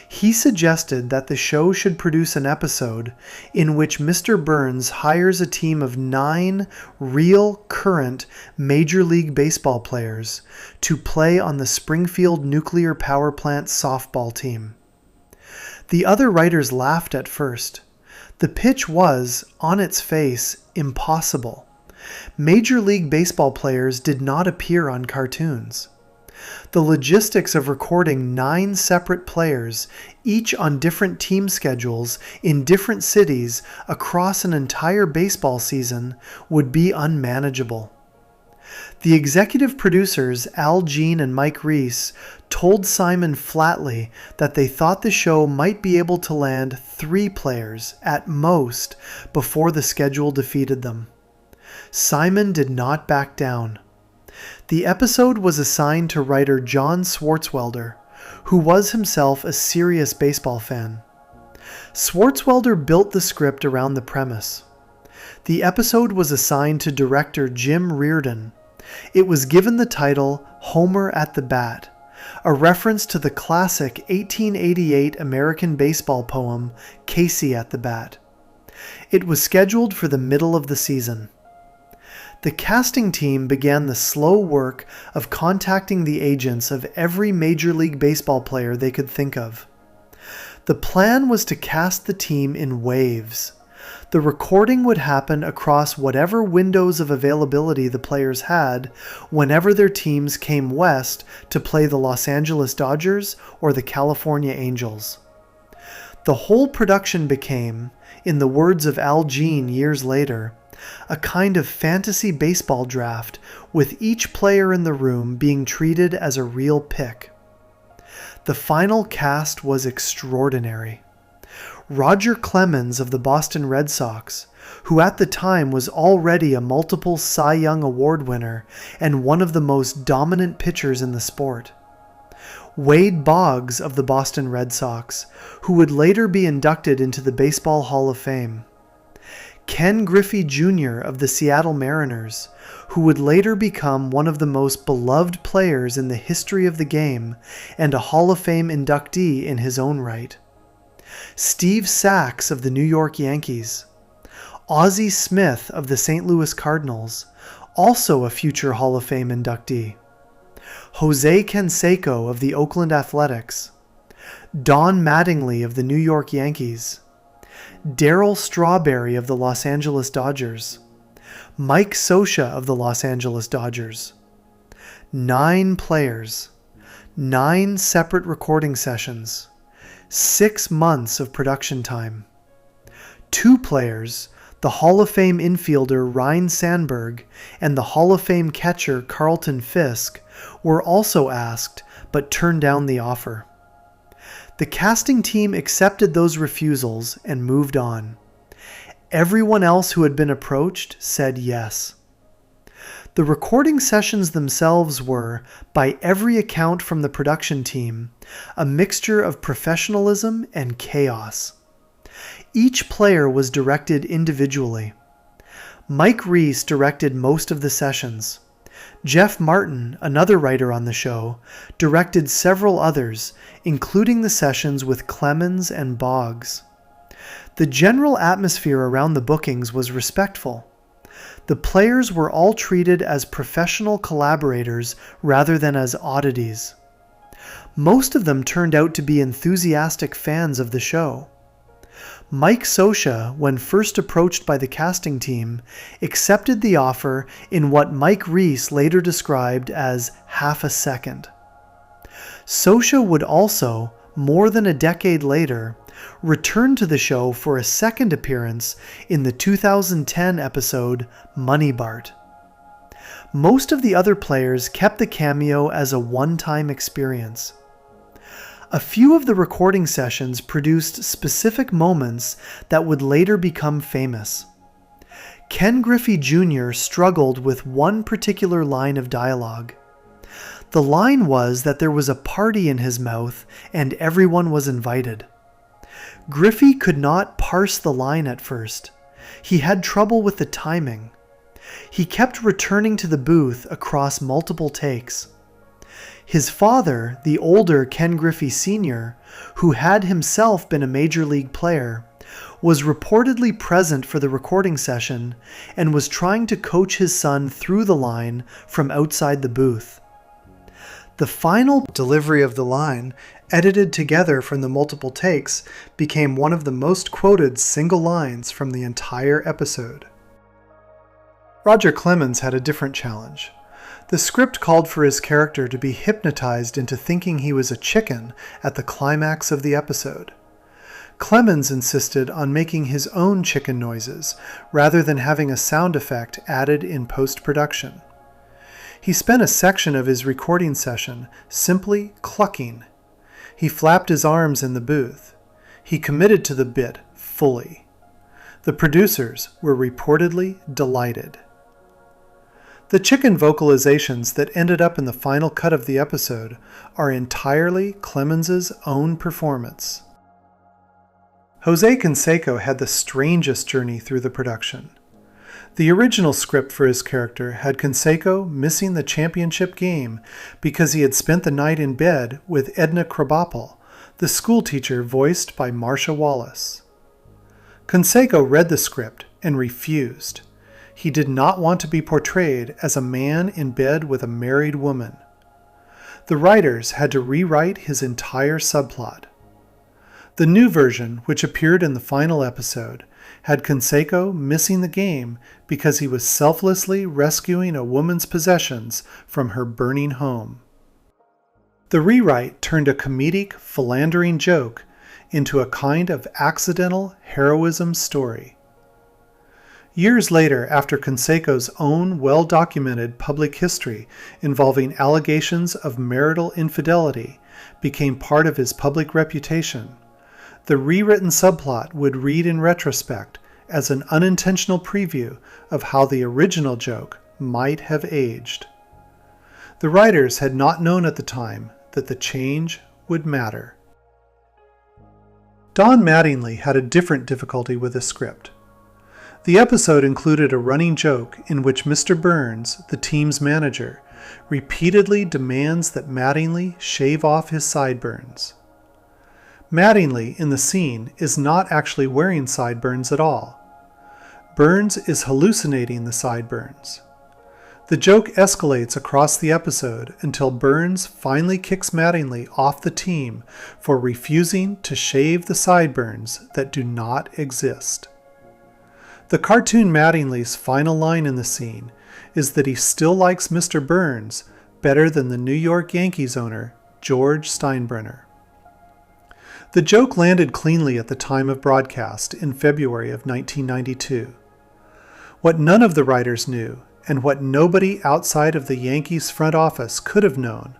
He suggested that the show should produce an episode in which Mr. Burns hires a team of 9 real, current Major League Baseball players to play on the Springfield Nuclear Power Plant softball team. The other writers laughed at first. The pitch was, on its face, impossible. Major League Baseball players did not appear on cartoons. The logistics of recording 9 separate players, each on different team schedules in different cities across an entire baseball season, would be unmanageable. The executive producers, Al Jean and Mike Reiss, told Simon flatly that they thought the show might be able to land 3 players, at most, before the schedule defeated them. Simon did not back down. The episode was assigned to writer John Swartzwelder, who was himself a serious baseball fan. Swartzwelder built the script around the premise. The episode was assigned to director Jim Reardon. It was given the title Homer at the Bat, a reference to the classic 1888 American baseball poem Casey at the Bat. It was scheduled for the middle of the season. The casting team began the slow work of contacting the agents of every Major League Baseball player they could think of. The plan was to cast the team in waves. The recording would happen across whatever windows of availability the players had whenever their teams came west to play the Los Angeles Dodgers or the California Angels. The whole production became, in the words of Al Jean years later, a kind of fantasy baseball draft with each player in the room being treated as a real pick. The final cast was extraordinary. Roger Clemens of the Boston Red Sox, who at the time was already a multiple Cy Young Award winner and one of the most dominant pitchers in the sport. Wade Boggs of the Boston Red Sox, who would later be inducted into the Baseball Hall of Fame. Ken Griffey Jr. of the Seattle Mariners, who would later become one of the most beloved players in the history of the game and a Hall of Fame inductee in his own right. Steve Sax of the New York Yankees. Ozzie Smith of the St. Louis Cardinals, also a future Hall of Fame inductee. Jose Canseco of the Oakland Athletics. Don Mattingly of the New York Yankees. Darryl Strawberry of the Los Angeles Dodgers. Mike Scioscia of the Los Angeles Dodgers. 9 players. 9 separate recording sessions. 6 months of production time. 2 players, the Hall of Fame infielder Ryne Sandberg and the Hall of Fame catcher Carlton Fisk, were also asked but turned down the offer. The casting team accepted those refusals and moved on. Everyone else who had been approached said yes. The recording sessions themselves were, by every account from the production team, a mixture of professionalism and chaos. Each player was directed individually. Mike Reiss directed most of the sessions. Jeff Martin, another writer on the show, directed several others, including the sessions with Clemens and Boggs. The general atmosphere around the bookings was respectful. The players were all treated as professional collaborators rather than as oddities. Most of them turned out to be enthusiastic fans of the show. Mike Scioscia, when first approached by the casting team, accepted the offer in what Mike Reiss later described as half a second. Scioscia would also, more than a decade later, return to the show for a second appearance in the 2010 episode Money Bart. Most of the other players kept the cameo as a one-time experience. A few of the recording sessions produced specific moments that would later become famous. Ken Griffey Jr. struggled with one particular line of dialogue. The line was that there was a party in his mouth and everyone was invited. Griffey could not parse the line at first. He had trouble with the timing. He kept returning to the booth across multiple takes. His father, the older Ken Griffey Sr., who had himself been a major league player, was reportedly present for the recording session and was trying to coach his son through the line from outside the booth. The final delivery of the line, edited together from the multiple takes, became one of the most quoted single lines from the entire episode. Roger Clemens had a different challenge. The script called for his character to be hypnotized into thinking he was a chicken at the climax of the episode. Clemens insisted on making his own chicken noises rather than having a sound effect added in post-production. He spent a section of his recording session simply clucking. He flapped his arms in the booth. He committed to the bit fully. The producers were reportedly delighted. The chicken vocalizations that ended up in the final cut of the episode are entirely Clemens's own performance. Jose Canseco had the strangest journey through the production. The original script for his character had Canseco missing the championship game because he had spent the night in bed with Edna Krabappel, the schoolteacher voiced by Marcia Wallace. Canseco read the script and refused. He did not want to be portrayed as a man in bed with a married woman. The writers had to rewrite his entire subplot. The new version, which appeared in the final episode, had Canseco missing the game because he was selflessly rescuing a woman's possessions from her burning home. The rewrite turned a comedic, philandering joke into a kind of accidental heroism story. Years later, after Canseco's own well-documented public history involving allegations of marital infidelity became part of his public reputation, the rewritten subplot would read in retrospect as an unintentional preview of how the original joke might have aged. The writers had not known at the time that the change would matter. Don Mattingly had a different difficulty with the script. The episode included a running joke in which Mr. Burns, the team's manager, repeatedly demands that Mattingly shave off his sideburns. Mattingly in the scene is not actually wearing sideburns at all. Burns is hallucinating the sideburns. The joke escalates across the episode until Burns finally kicks Mattingly off the team for refusing to shave the sideburns that do not exist. The cartoon Mattingly's final line in the scene is that he still likes Mr. Burns better than the New York Yankees owner, George Steinbrenner. The joke landed cleanly at the time of broadcast in February of 1992. What none of the writers knew, and what nobody outside of the Yankees front office could have known,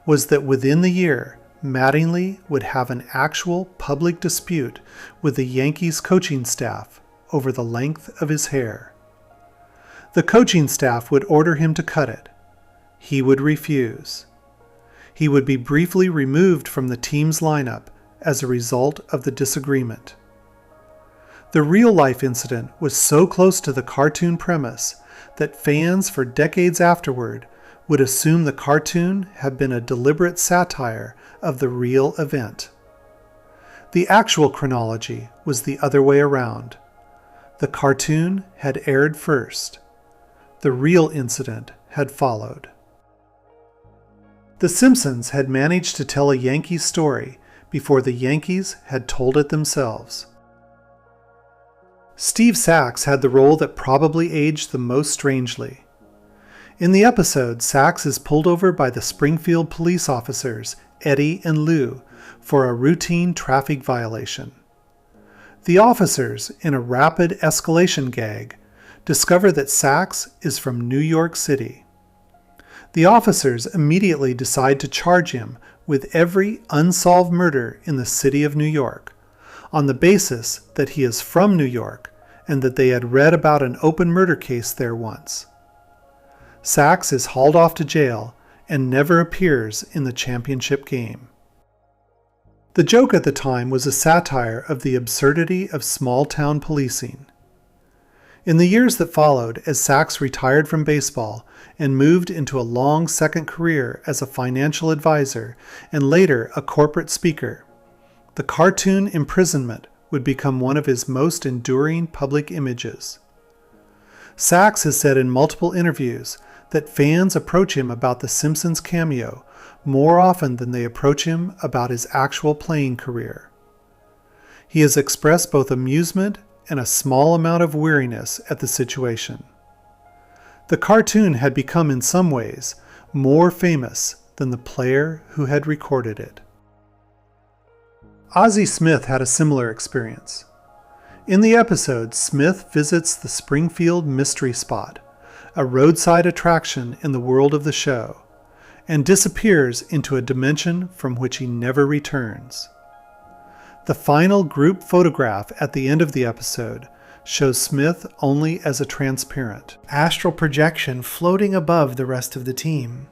was that within the year, Mattingly would have an actual public dispute with the Yankees coaching staff over the length of his hair. The coaching staff would order him to cut it. He would refuse. He would be briefly removed from the team's lineup as a result of the disagreement. The real-life incident was so close to the cartoon premise that fans for decades afterward would assume the cartoon had been a deliberate satire of the real event. The actual chronology was the other way around. The cartoon had aired first. The real incident had followed. The Simpsons had managed to tell a Yankee story before the Yankees had told it themselves. Steve Sachs had the role that probably aged the most strangely. In the episode, Sachs is pulled over by the Springfield police officers, Eddie and Lou, for a routine traffic violation. The officers, in a rapid escalation gag, discover that Sachs is from New York City. The officers immediately decide to charge him with every unsolved murder in the city of New York, on the basis that he is from New York and that they had read about an open murder case there once. Sachs is hauled off to jail and never appears in the championship game. The joke at the time was a satire of the absurdity of small-town policing. In the years that followed, as Sachs retired from baseball and moved into a long second career as a financial advisor and later a corporate speaker, the cartoon imprisonment would become one of his most enduring public images. Sachs has said in multiple interviews that fans approach him about the Simpsons cameo more often than they approach him about his actual playing career. He has expressed both amusement and a small amount of weariness at the situation. The cartoon had become in some ways more famous than the player who had recorded it. Ozzie Smith had a similar experience. In the episode, Smith visits the Springfield Mystery Spot, a roadside attraction in the world of the show, and disappears into a dimension from which he never returns. The final group photograph at the end of the episode shows Smith only as a transparent astral projection floating above the rest of the team.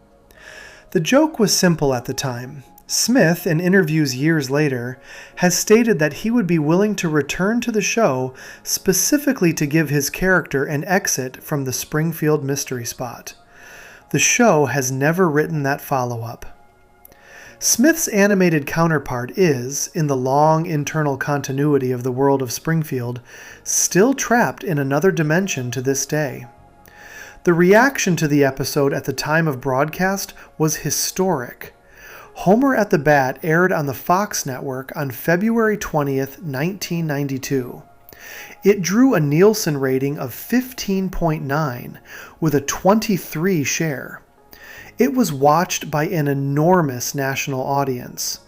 The joke was simple at the time. Smith, in interviews years later, has stated that he would be willing to return to the show specifically to give his character an exit from the Springfield Mystery Spot. The show has never written that follow-up. Smith's animated counterpart is, in the long internal continuity of the world of Springfield, still trapped in another dimension to this day. The reaction to the episode at the time of broadcast was historic. Homer at the Bat aired on the Fox network on February 20th, 1992. It drew a Nielsen rating of 15.9 with a 23 share. It was watched by an enormous national audience.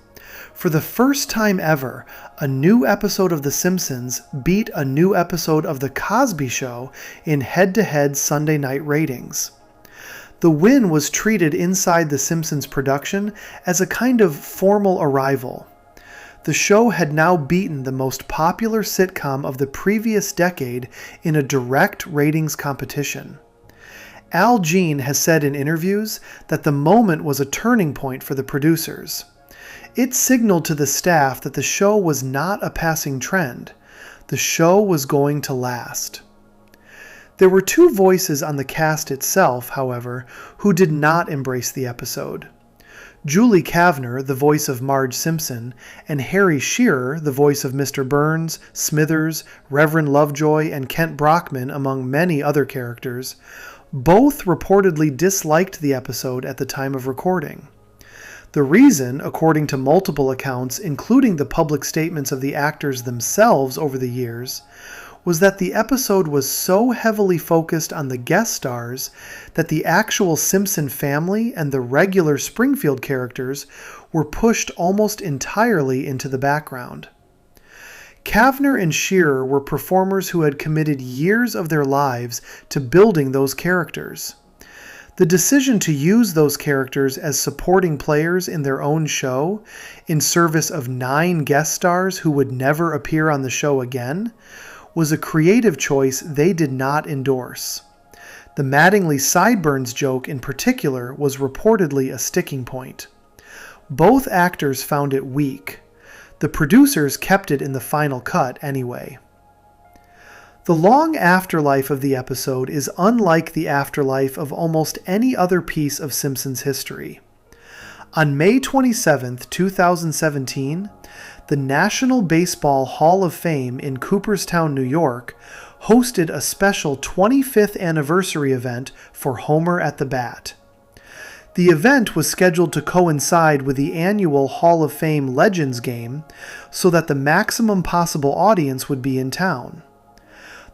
For the first time ever, a new episode of The Simpsons beat a new episode of The Cosby Show in head-to-head Sunday night ratings. The win was treated inside The Simpsons production as a kind of formal arrival. The show had now beaten the most popular sitcom of the previous decade in a direct ratings competition. Al Jean has said in interviews that the moment was a turning point for the producers. It signaled to the staff that the show was not a passing trend. The show was going to last. There were two voices on the cast itself, however, who did not embrace the episode. Julie Kavner, the voice of Marge Simpson, and Harry Shearer, the voice of Mr. Burns, Smithers, Reverend Lovejoy, and Kent Brockman, among many other characters, both reportedly disliked the episode at the time of recording. The reason, according to multiple accounts, including the public statements of the actors themselves over the years, was that the episode was so heavily focused on the guest stars that the actual Simpson family and the regular Springfield characters were pushed almost entirely into the background. Kavner and Shearer were performers who had committed years of their lives to building those characters. The decision to use those characters as supporting players in their own show, in service of 9 guest stars who would never appear on the show again, was a creative choice they did not endorse. The Mattingly sideburns joke in particular was reportedly a sticking point. Both actors found it weak. The producers kept it in the final cut anyway. The long afterlife of the episode is unlike the afterlife of almost any other piece of Simpsons history. On May 27, 2017, the National Baseball Hall of Fame in Cooperstown, New York, hosted a special 25th anniversary event for Homer at the Bat. The event was scheduled to coincide with the annual Hall of Fame Legends game so that the maximum possible audience would be in town.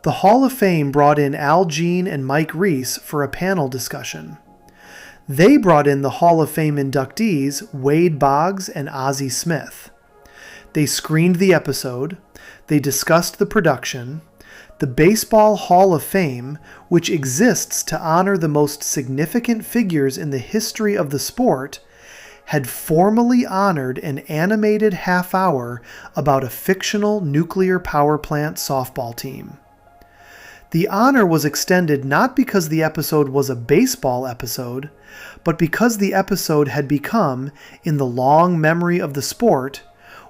The Hall of Fame brought in Al Jean and Mike Reese for a panel discussion. They brought in the Hall of Fame inductees Wade Boggs and Ozzie Smith. They screened the episode, they discussed the production. The Baseball Hall of Fame, which exists to honor the most significant figures in the history of the sport, had formally honored an animated half-hour about a fictional nuclear power plant softball team. The honor was extended not because the episode was a baseball episode, but because the episode had become, in the long memory of the sport,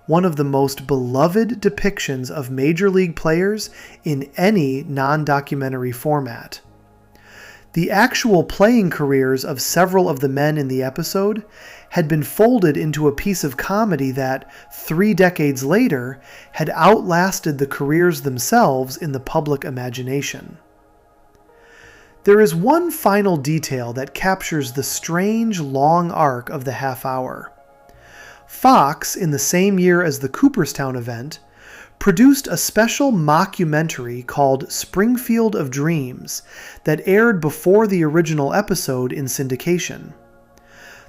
one of the most beloved depictions of Major League players in any non-documentary format. The actual playing careers of several of the men in the episode had been folded into a piece of comedy that, 3 decades later, had outlasted the careers themselves in the public imagination. There is one final detail that captures the strange long arc of the half hour. Fox, in the same year as the Cooperstown event, produced a special mockumentary called Springfield of Dreams that aired before the original episode in syndication.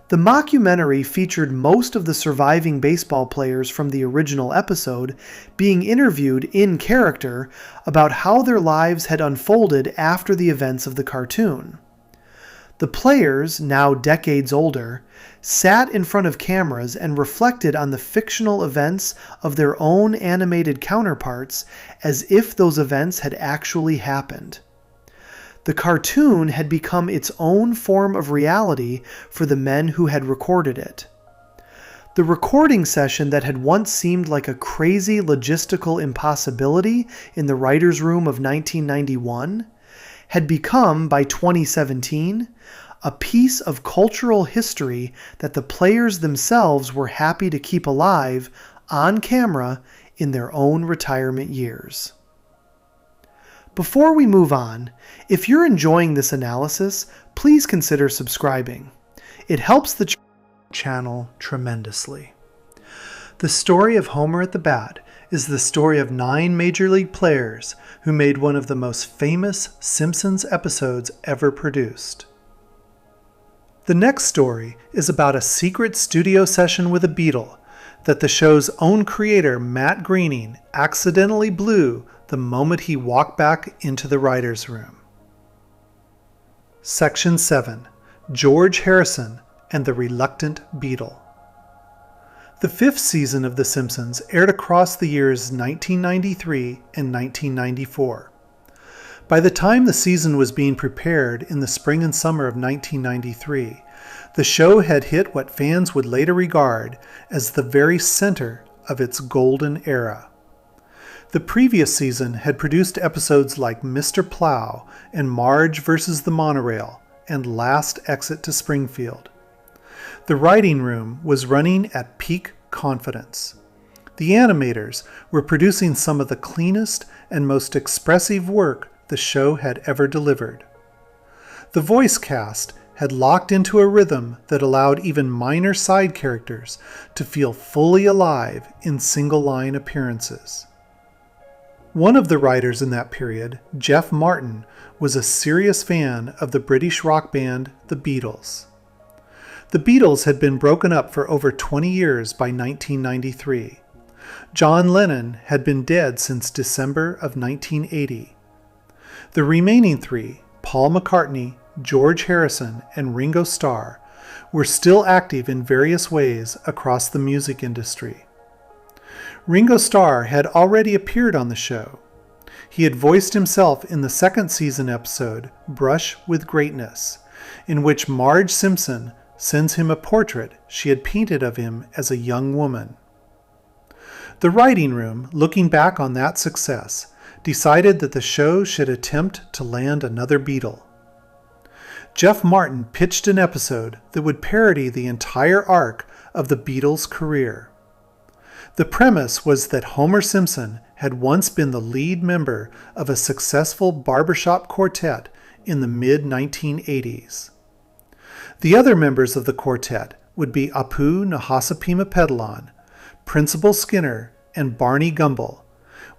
The mockumentary featured most of the surviving baseball players from the original episode being interviewed in character about how their lives had unfolded after the events of the cartoon. The players, now decades older, sat in front of cameras and reflected on the fictional events of their own animated counterparts as if those events had actually happened. The cartoon had become its own form of reality for the men who had recorded it. The recording session that had once seemed like a crazy logistical impossibility in the writer's room of 1991 had become, by 2017, a piece of cultural history that the players themselves were happy to keep alive on camera in their own retirement years. Before we move on, if you're enjoying this analysis, please consider subscribing. It helps the channel tremendously. The story of Homer at the Bat is the story of 9 Major League players who made one of the most famous Simpsons episodes ever produced. The next story is about a secret studio session with a Beatle that the show's own creator, Matt Groening, accidentally blew the moment he walked back into the writer's room. Section 7. George Harrison and the Reluctant Beatle. The 5th season of The Simpsons aired across the years 1993 and 1994. By the time the season was being prepared in the spring and summer of 1993, the show had hit what fans would later regard as the very center of its golden era. The previous season had produced episodes like Mr. Plow and Marge vs. the Monorail and Last Exit to Springfield. The writing room was running at peak confidence. The animators were producing some of the cleanest and most expressive work the show had ever delivered. The voice cast had locked into a rhythm that allowed even minor side characters to feel fully alive in single-line appearances. One of the writers in that period, Jeff Martin, was a serious fan of the British rock band The Beatles. The Beatles had been broken up for over 20 years by 1993. John Lennon had been dead since December of 1980. The remaining 3, Paul McCartney, George Harrison, and Ringo Starr, were still active in various ways across the music industry. Ringo Starr had already appeared on the show. He had voiced himself in the second season episode, Brush with Greatness, in which Marge Simpson sends him a portrait she had painted of him as a young woman. The writing room, looking back on that success, decided that the show should attempt to land another Beatle. Jeff Martin pitched an episode that would parody the entire arc of the Beatles' career. The premise was that Homer Simpson had once been the lead member of a successful barbershop quartet in the mid-1980s. The other members of the quartet would be Apu Nahasapima-Pedalon, Principal Skinner, and Barney Gumble,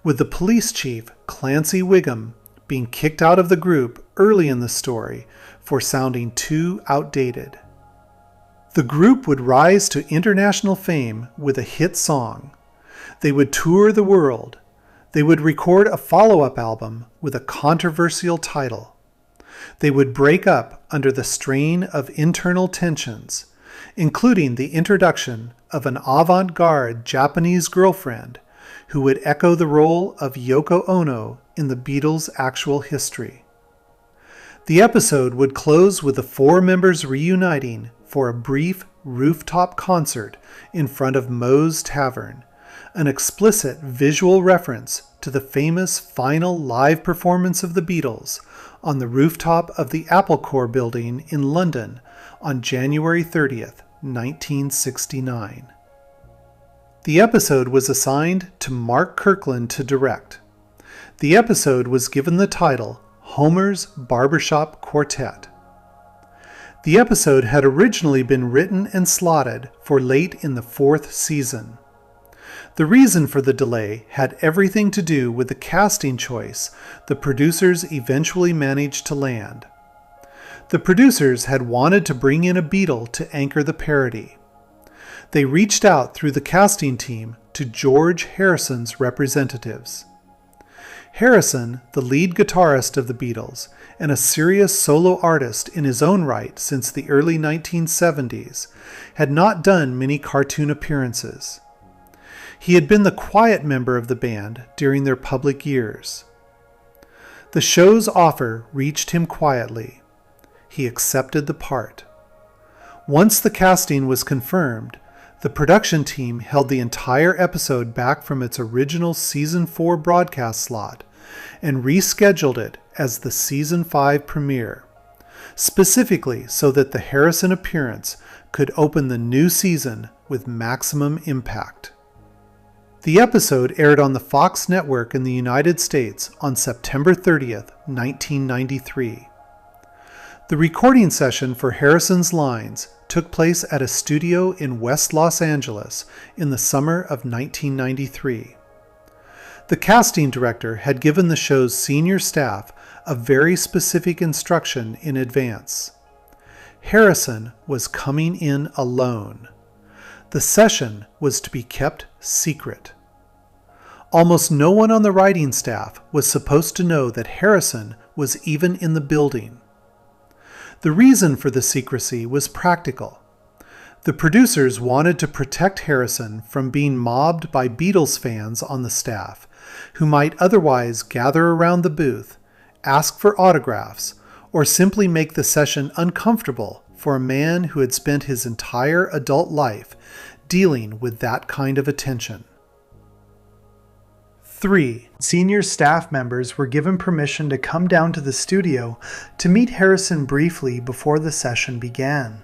with the police chief, Clancy Wiggum, being kicked out of the group early in the story for sounding too outdated. The group would rise to international fame with a hit song. They would tour the world. They would record a follow-up album with a controversial title. They would break up under the strain of internal tensions, including the introduction of an avant-garde Japanese girlfriend who would echo the role of Yoko Ono in the Beatles' actual history. The episode would close with the four members reuniting for a brief rooftop concert in front of Moe's Tavern, an explicit visual reference to the famous final live performance of the Beatles on the rooftop of the Apple Corps building in London on January 30th, 1969. The episode was assigned to Mark Kirkland to direct. The episode was given the title Homer's Barbershop Quartet. The episode had originally been written and slotted for late in the fourth season. The reason for the delay had everything to do with the casting choice the producers eventually managed to land. The producers had wanted to bring in a Beatle to anchor the parody. They reached out through the casting team to George Harrison's representatives. Harrison, the lead guitarist of the Beatles, and a serious solo artist in his own right since the early 1970s, had not done many cartoon appearances. He had been the quiet member of the band during their public years. The show's offer reached him quietly. He accepted the part. Once the casting was confirmed, the production team held the entire episode back from its original Season 4 broadcast slot and rescheduled it as the Season 5 premiere, specifically so that the Harrison appearance could open the new season with maximum impact. The episode aired on the Fox network in the United States on September 30th, 1993. The recording session for Harrison's lines took place at a studio in West Los Angeles in the summer of 1993. The casting director had given the show's senior staff a very specific instruction in advance. Harrison was coming in alone. The session was to be kept secret. Almost no one on the writing staff was supposed to know that Harrison was even in the building. The reason for the secrecy was practical. The producers wanted to protect Harrison from being mobbed by Beatles fans on the staff, who might otherwise gather around the booth, ask for autographs, or simply make the session uncomfortable for a man who had spent his entire adult life dealing with that kind of attention. 3. Senior staff members were given permission to come down to the studio to meet Harrison briefly before the session began.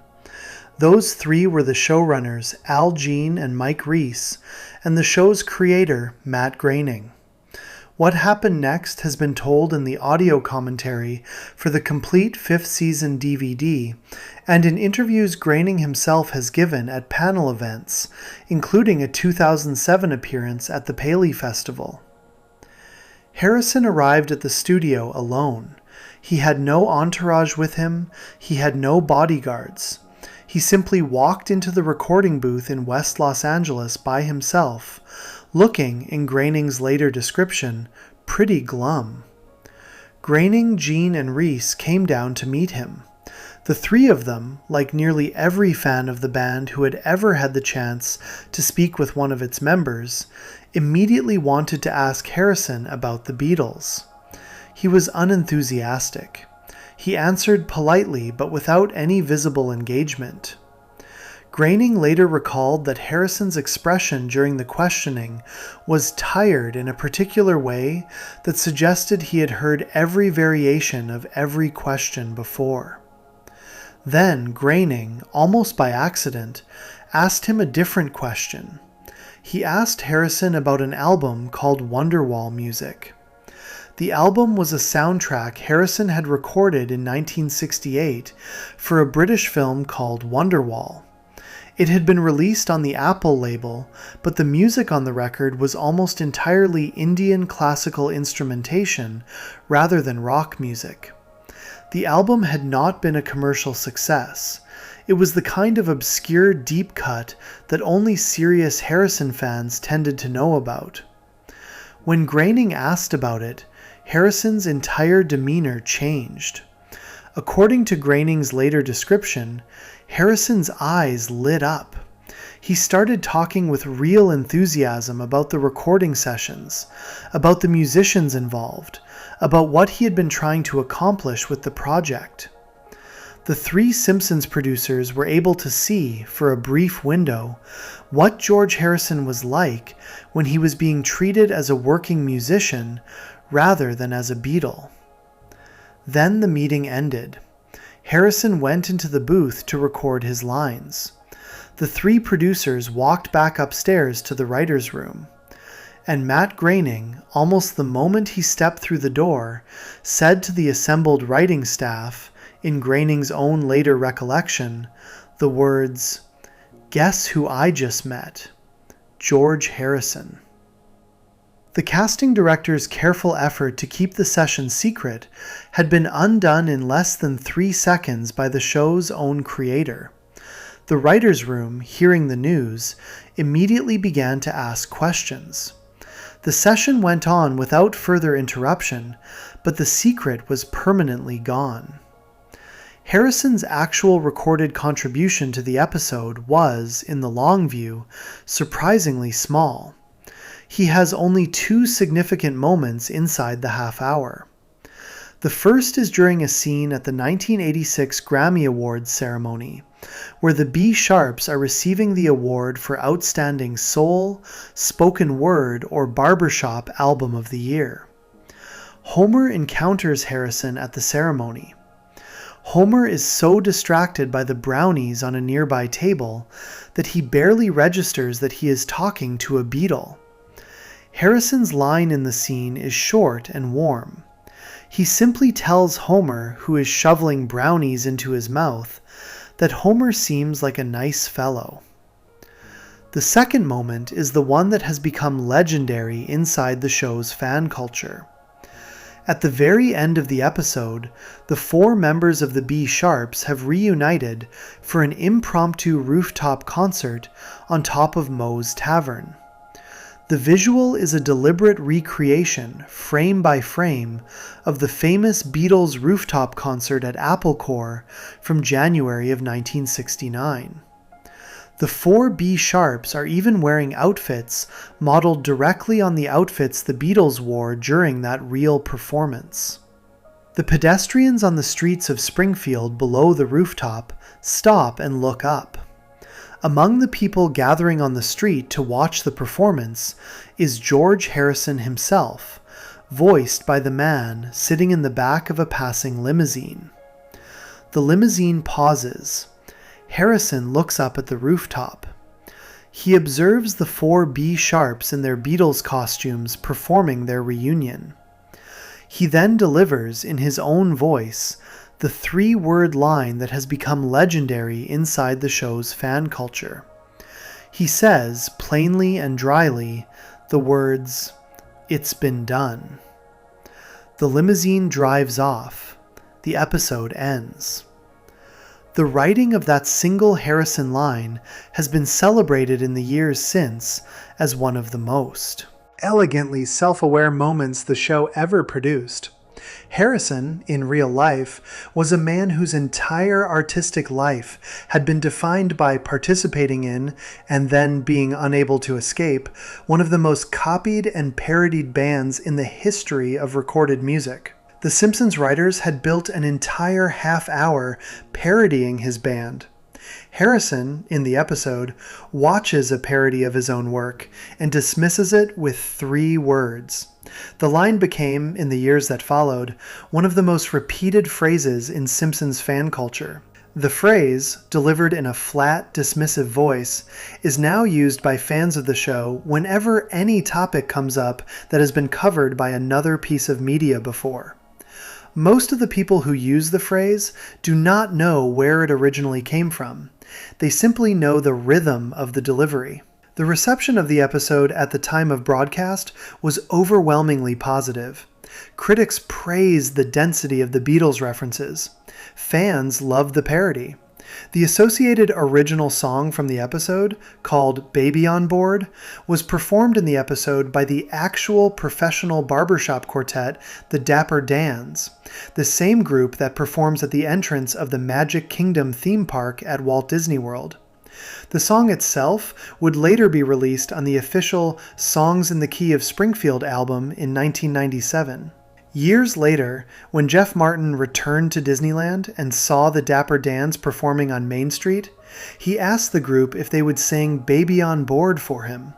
Those three were the showrunners Al Jean and Mike Reiss, and the show's creator, Matt Groening. What happened next has been told in the audio commentary for the complete 5th season DVD, and in interviews Groening himself has given at panel events, including a 2007 appearance at the Paley Festival. Harrison arrived at the studio alone. He had no entourage with him. He had no bodyguards. He simply walked into the recording booth in West Los Angeles by himself, looking, in Groening's later description, pretty glum. Groening, Jean, and Reiss came down to meet him. The three of them, like nearly every fan of the band who had ever had the chance to speak with one of its members, immediately wanted to ask Harrison about the Beatles. He was unenthusiastic. He answered politely but without any visible engagement. Groening later recalled that Harrison's expression during the questioning was tired in a particular way that suggested he had heard every variation of every question before. Then Groening, almost by accident, asked him a different question. He asked Harrison about an album called Wonderwall Music. The album was a soundtrack Harrison had recorded in 1968 for a British film called Wonderwall. It had been released on the Apple label, but the music on the record was almost entirely Indian classical instrumentation rather than rock music. The album had not been a commercial success. It was the kind of obscure deep cut that only serious Harrison fans tended to know about. When Groening asked about it, Harrison's entire demeanor changed. According to Groening's later description, Harrison's eyes lit up. He started talking with real enthusiasm about the recording sessions, about the musicians involved, about what he had been trying to accomplish with the project. The three Simpsons producers were able to see, for a brief window, what George Harrison was like when he was being treated as a working musician rather than as a Beatle. Then the meeting ended. Harrison went into the booth to record his lines. The three producers walked back upstairs to the writer's room, and Matt Groening, almost the moment he stepped through the door, said to the assembled writing staff, in Groening's own later recollection, the words, "Guess who I just met? George Harrison." The casting director's careful effort to keep the session secret had been undone in less than 3 seconds by the show's own creator. The writer's room, hearing the news, immediately began to ask questions. The session went on without further interruption, but the secret was permanently gone. Harrison's actual recorded contribution to the episode was, in the long view, surprisingly small. He has only 2 significant moments inside the half hour. The first is during a scene at the 1986 Grammy Awards ceremony, where the B Sharps are receiving the award for Outstanding Soul, Spoken Word, or Barbershop Album of the Year. Homer encounters Harrison at the ceremony. Homer is so distracted by the brownies on a nearby table that he barely registers that he is talking to a Beatle. Harrison's line in the scene is short and warm. He simply tells Homer, who is shoveling brownies into his mouth, that Homer seems like a nice fellow. The second moment is the one that has become legendary inside the show's fan culture. At the very end of the episode, the 4 members of the B Sharps have reunited for an impromptu rooftop concert on top of Moe's Tavern. The visual is a deliberate recreation, frame by frame, of the famous Beatles rooftop concert at Apple Corps from January of 1969. The 4 B Sharps are even wearing outfits modeled directly on the outfits the Beatles wore during that real performance. The pedestrians on the streets of Springfield below the rooftop stop and look up. Among the people gathering on the street to watch the performance is George Harrison himself, voiced by the man sitting in the back of a passing limousine. The limousine pauses. Harrison looks up at the rooftop. He observes the 4 B Sharps in their Beatles costumes performing their reunion. He then delivers, in his own voice, the 3-word line that has become legendary inside the show's fan culture. He says, plainly and dryly, the words, "It's been done." The limousine drives off. The episode ends. The writing of that single Harrison line has been celebrated in the years since as one of the most elegantly self-aware moments the show ever produced. Harrison, in real life, was a man whose entire artistic life had been defined by participating in, and then being unable to escape, one of the most copied and parodied bands in the history of recorded music. The Simpsons writers had built an entire half hour parodying his band. Harrison, in the episode, watches a parody of his own work and dismisses it with 3 words. The line became, in the years that followed, one of the most repeated phrases in Simpsons fan culture. The phrase, delivered in a flat, dismissive voice, is now used by fans of the show whenever any topic comes up that has been covered by another piece of media before. Most of the people who use the phrase do not know where it originally came from. They simply know the rhythm of the delivery. The reception of the episode at the time of broadcast was overwhelmingly positive. Critics praised the density of the Beatles references. Fans loved the parody. The associated original song from the episode, called Baby on Board, was performed in the episode by the actual professional barbershop quartet, the Dapper Dans, the same group that performs at the entrance of the Magic Kingdom theme park at Walt Disney World. The song itself would later be released on the official Songs in the Key of Springfield album in 1997. Years later, when Jeff Martin returned to Disneyland and saw the Dapper Dans performing on Main Street, he asked the group if they would sing Baby on Board for him.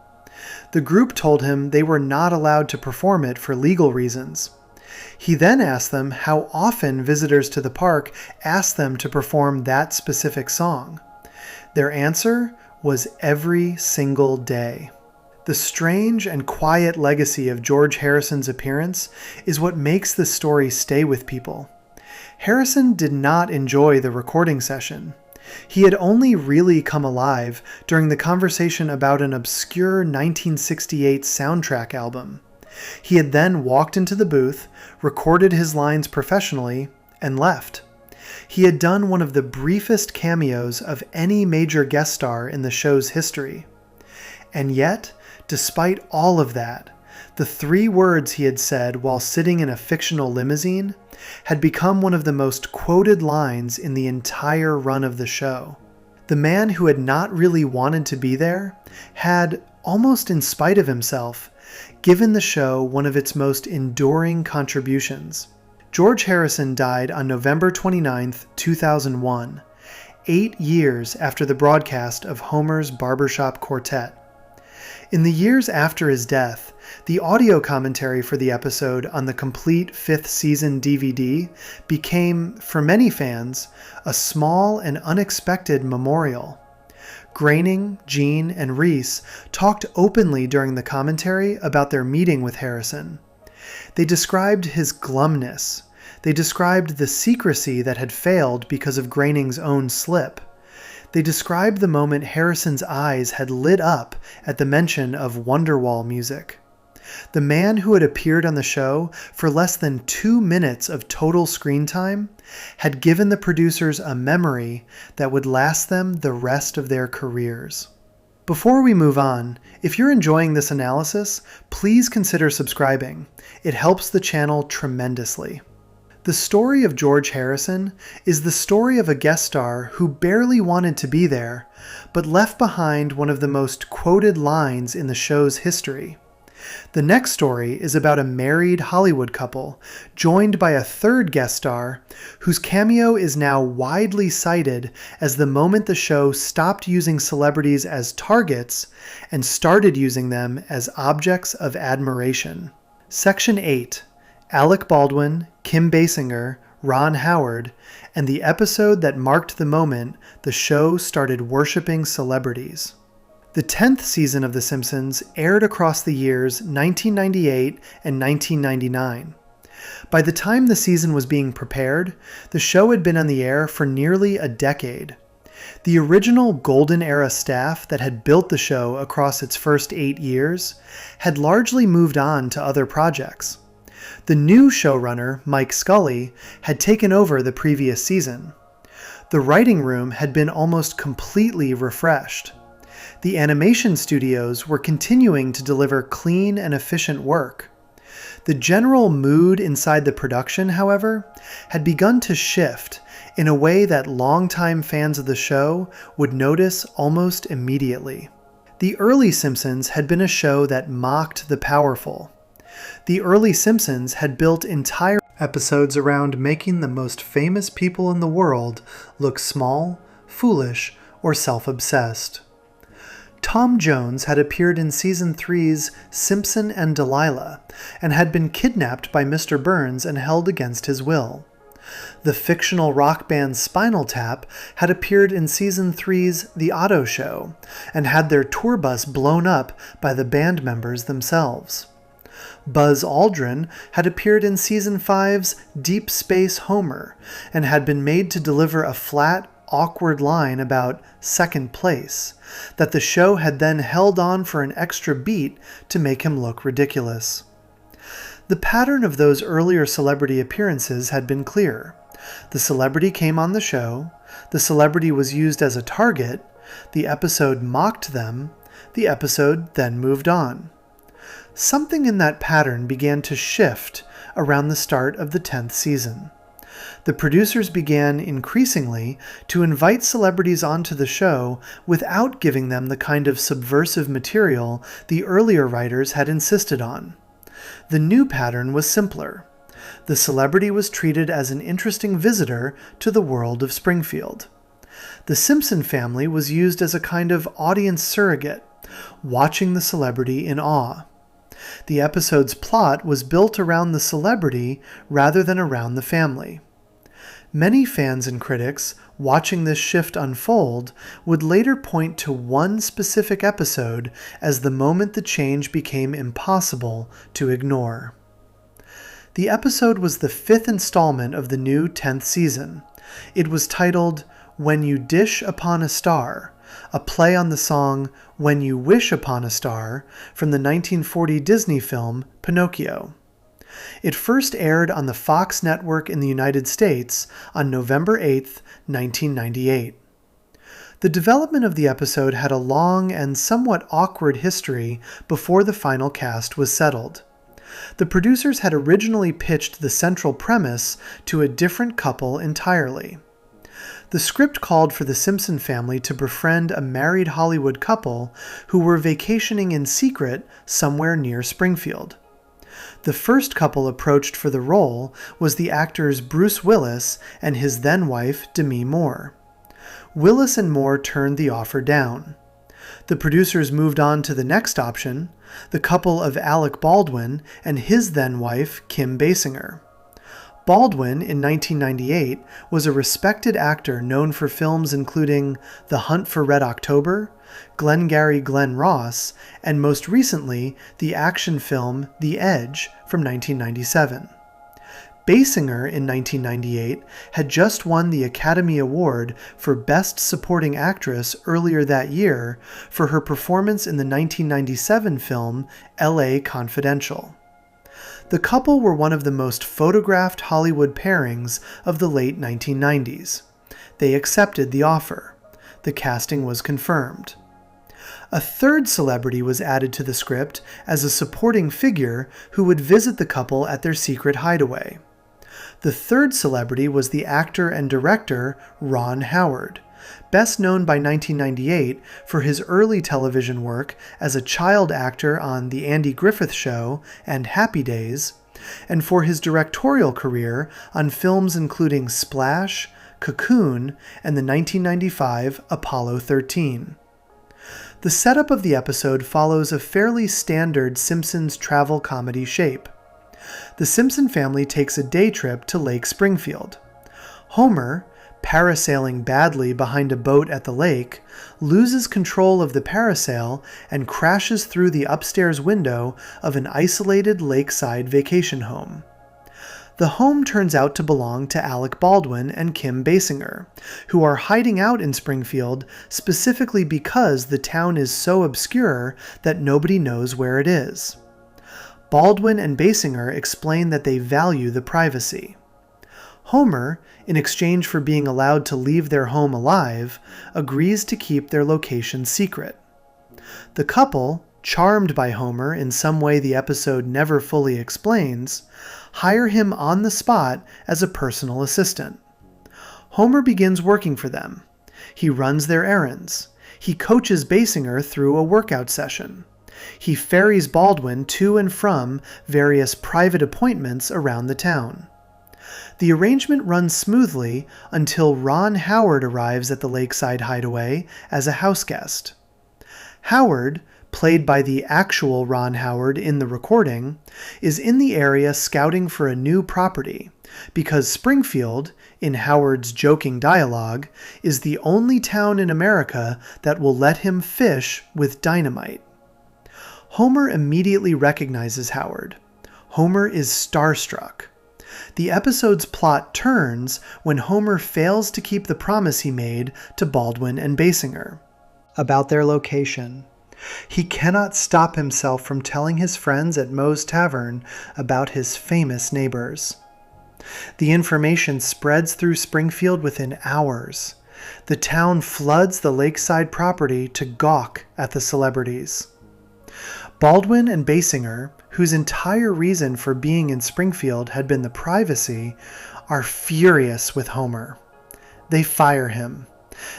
The group told him they were not allowed to perform it for legal reasons. He then asked them how often visitors to the park asked them to perform that specific song. Their answer was every single day. The strange and quiet legacy of George Harrison's appearance is what makes the story stay with people. Harrison did not enjoy the recording session. He had only really come alive during the conversation about an obscure 1968 soundtrack album. He had then walked into the booth, recorded his lines professionally, and left. He had done one of the briefest cameos of any major guest star in the show's history. And yet, despite all of that, the 3 words he had said while sitting in a fictional limousine had become one of the most quoted lines in the entire run of the show. The man who had not really wanted to be there had, almost in spite of himself, given the show one of its most enduring contributions. George Harrison died on November 29, 2001, 8 years after the broadcast of Homer's Barbershop Quartet. In the years after his death, the audio commentary for the episode on the complete 5th season DVD became, for many fans, a small and unexpected memorial. Groening, Gene, and Reese talked openly during the commentary about their meeting with Harrison. They described his glumness. They described the secrecy that had failed because of Groening's own slip. They described the moment Harrison's eyes had lit up at the mention of Wonderwall music. The man who had appeared on the show for less than 2 minutes of total screen time had given the producers a memory that would last them the rest of their careers. Before we move on, if you're enjoying this analysis, please consider subscribing. It helps the channel tremendously. The story of George Harrison is the story of a guest star who barely wanted to be there, but left behind one of the most quoted lines in the show's history. The next story is about a married Hollywood couple, joined by a 3rd guest star, whose cameo is now widely cited as the moment the show stopped using celebrities as targets and started using them as objects of admiration. Section 8. Alec Baldwin, Kim Basinger, Ron Howard, and the episode that marked the moment the show started worshiping celebrities. The 10th season of The Simpsons aired across the years 1998 and 1999. By the time the season was being prepared, the show had been on the air for nearly a decade. The original Golden Era staff that had built the show across its first 8 years had largely moved on to other projects. The new showrunner, Mike Scully, had taken over the previous season. The writing room had been almost completely refreshed. The animation studios were continuing to deliver clean and efficient work. The general mood inside the production, however, had begun to shift in a way that longtime fans of the show would notice almost immediately. The early Simpsons had been a show that mocked the powerful. The early Simpsons had built entire episodes around making the most famous people in the world look small, foolish, or self-obsessed. Tom Jones had appeared in Season 3's Simpson and Delilah and had been kidnapped by Mr. Burns and held against his will. The fictional rock band Spinal Tap had appeared in Season 3's The Otto Show and had their tour bus blown up by the band members themselves. Buzz Aldrin had appeared in Season 5's Deep Space Homer and had been made to deliver a flat, awkward line about second place that the show had then held on for an extra beat to make him look ridiculous. The pattern of those earlier celebrity appearances had been clear. The celebrity came on the show, the celebrity was used as a target, the episode mocked them, the episode then moved on. Something in that pattern began to shift around the start of the 10th season. The producers began increasingly to invite celebrities onto the show without giving them the kind of subversive material the earlier writers had insisted on. The new pattern was simpler. The celebrity was treated as an interesting visitor to the world of Springfield. The Simpson family was used as a kind of audience surrogate, watching the celebrity in awe. The episode's plot was built around the celebrity rather than around the family. Many fans and critics, watching this shift unfold, would later point to one specific episode as the moment the change became impossible to ignore. The episode was the 5th installment of the new 10th season. It was titled When You Dish Upon a Star, a play on the song When You Wish Upon a Star from the 1940 Disney film Pinocchio. It first aired on the Fox network in the United States on November 8, 1998. The development of the episode had a long and somewhat awkward history before the final cast was settled. The producers had originally pitched the central premise to a different couple entirely. The script called for the Simpson family to befriend a married Hollywood couple who were vacationing in secret somewhere near Springfield. The first couple approached for the role was the actors Bruce Willis and his then-wife Demi Moore. Willis and Moore turned the offer down. The producers moved on to the next option, the couple of Alec Baldwin and his then-wife Kim Basinger. Baldwin, in 1998, was a respected actor known for films including The Hunt for Red October, Glengarry Glen Ross, and most recently, the action film The Edge from 1997. Basinger, in 1998, had just won the Academy Award for Best Supporting Actress earlier that year for her performance in the 1997 film L.A. Confidential. The couple were one of the most photographed Hollywood pairings of the late 1990s. They accepted the offer. The casting was confirmed. A third celebrity was added to the script as a supporting figure who would visit the couple at their secret hideaway. The third celebrity was the actor and director Ron Howard, best known by 1998 for his early television work as a child actor on The Andy Griffith Show and Happy Days, and for his directorial career on films including Splash, Cocoon, and the 1995 Apollo 13. The setup of the episode follows a fairly standard Simpsons travel comedy shape. The Simpson family takes a day trip to Lake Springfield. Homer, parasailing badly behind a boat at the lake, loses control of the parasail and crashes through the upstairs window of an isolated lakeside vacation home. The home turns out to belong to Alec Baldwin and Kim Basinger, who are hiding out in Springfield specifically because the town is so obscure that nobody knows where it is. Baldwin and Basinger explain that they value the privacy. Homer, in exchange for being allowed to leave their home alive, agrees to keep their location secret. The couple, charmed by Homer in some way the episode never fully explains, hire him on the spot as a personal assistant. Homer begins working for them. He runs their errands. He coaches Basinger through a workout session. He ferries Baldwin to and from various private appointments around the town. The arrangement runs smoothly until Ron Howard arrives at the lakeside hideaway as a house guest. Howard, played by the actual Ron Howard in the recording, is in the area scouting for a new property because Springfield, in Howard's joking dialogue, is the only town in America that will let him fish with dynamite. Homer immediately recognizes Howard. Homer is starstruck. The episode's plot turns when Homer fails to keep the promise he made to Baldwin and Basinger about their location. He cannot stop himself from telling his friends at Moe's Tavern about his famous neighbors. The information spreads through Springfield within hours. The town floods the lakeside property to gawk at the celebrities. Baldwin and Basinger, whose entire reason for being in Springfield had been the privacy, are furious with Homer. They fire him.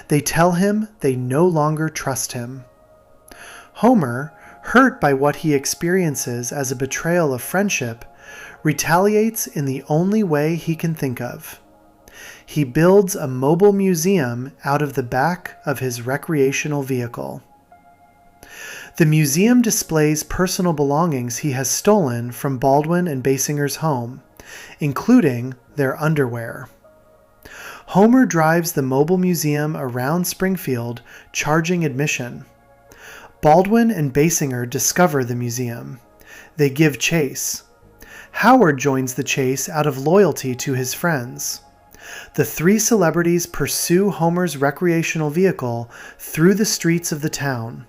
They tell him they no longer trust him. Homer, hurt by what he experiences as a betrayal of friendship, retaliates in the only way he can think of. He builds a mobile museum out of the back of his recreational vehicle. The museum displays personal belongings he has stolen from Baldwin and Basinger's home, including their underwear. Homer drives the mobile museum around Springfield, charging admission. Baldwin and Basinger discover the museum. They give chase. Howard joins the chase out of loyalty to his friends. The three celebrities pursue Homer's recreational vehicle through the streets of the town.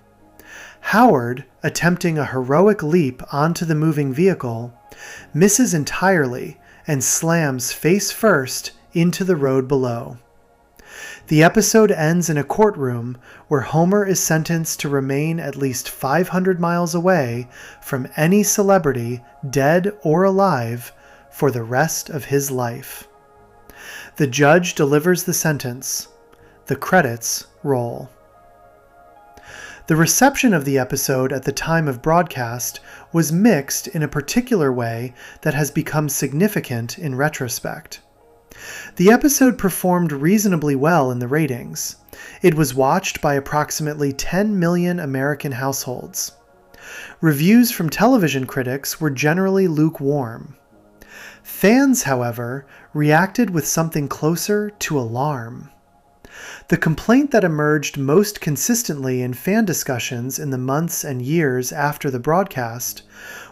Howard, attempting a heroic leap onto the moving vehicle, misses entirely and slams face first into the road below. The episode ends in a courtroom where Homer is sentenced to remain at least 500 miles away from any celebrity, dead or alive, for the rest of his life. The judge delivers the sentence. The credits roll. The reception of the episode at the time of broadcast was mixed in a particular way that has become significant in retrospect. The episode performed reasonably well in the ratings. It was watched by approximately 10 million American households. Reviews from television critics were generally lukewarm. Fans, however, reacted with something closer to alarm. The complaint that emerged most consistently in fan discussions in the months and years after the broadcast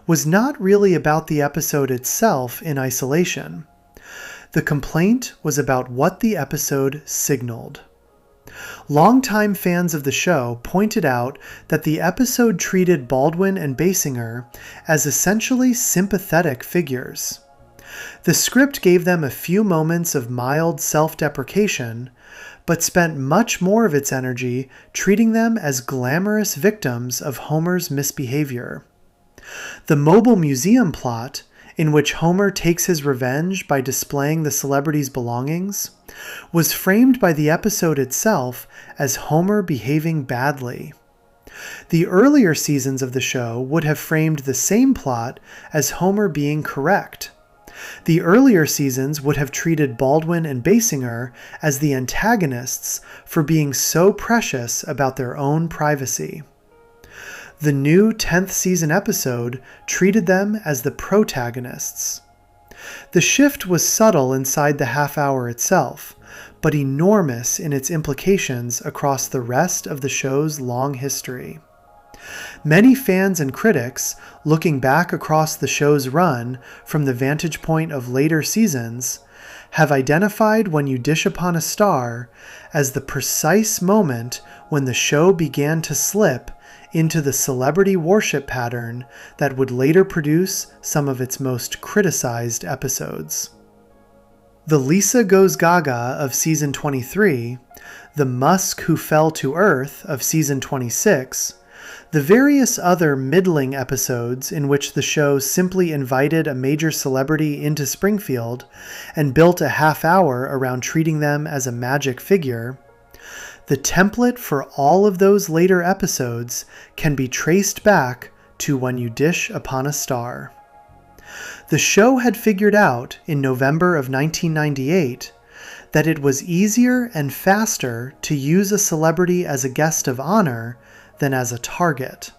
was not really about the episode itself in isolation. The complaint was about what the episode signaled. Longtime fans of the show pointed out that the episode treated Baldwin and Basinger as essentially sympathetic figures. The script gave them a few moments of mild self-deprecation, but spent much more of its energy treating them as glamorous victims of Homer's misbehavior. The mobile museum plot, in which Homer takes his revenge by displaying the celebrities' belongings, was framed by the episode itself as Homer behaving badly. The earlier seasons of the show would have framed the same plot as Homer being correct. The earlier seasons would have treated Baldwin and Basinger as the antagonists for being so precious about their own privacy. The new 10th season episode treated them as the protagonists. The shift was subtle inside the half hour itself, but enormous in its implications across the rest of the show's long history. Many fans and critics, looking back across the show's run from the vantage point of later seasons, have identified When You Dish Upon a Star as the precise moment when the show began to slip into the celebrity worship pattern that would later produce some of its most criticized episodes. The Lisa Goes Gaga of Season 23, the Musk Who Fell to Earth of Season 26, The various other middling episodes in which the show simply invited a major celebrity into Springfield and built a half hour around treating them as a magic figure, the template for all of those later episodes can be traced back to When You Dish Upon a Star. The show had figured out in November of 1998 that it was easier and faster to use a celebrity as a guest of honor than as a target.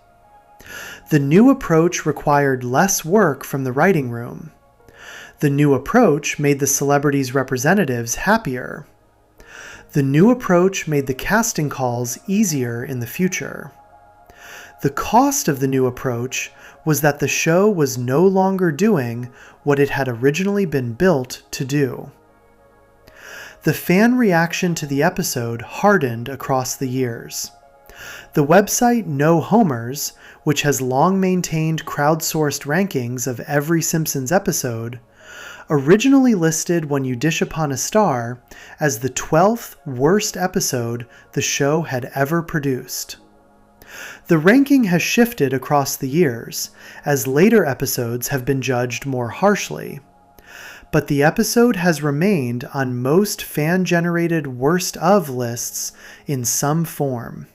The new approach required less work from the writing room. The new approach made the celebrities' representatives happier. The new approach made the casting calls easier in the future. The cost of the new approach was that the show was no longer doing what it had originally been built to do. The fan reaction to the episode hardened across the years. The website No Homers, which has long maintained crowdsourced rankings of every Simpsons episode, originally listed When You Dish Upon a Star as the 12th worst episode the show had ever produced. The ranking has shifted across the years, as later episodes have been judged more harshly. But the episode has remained on most fan-generated worst of lists in some form.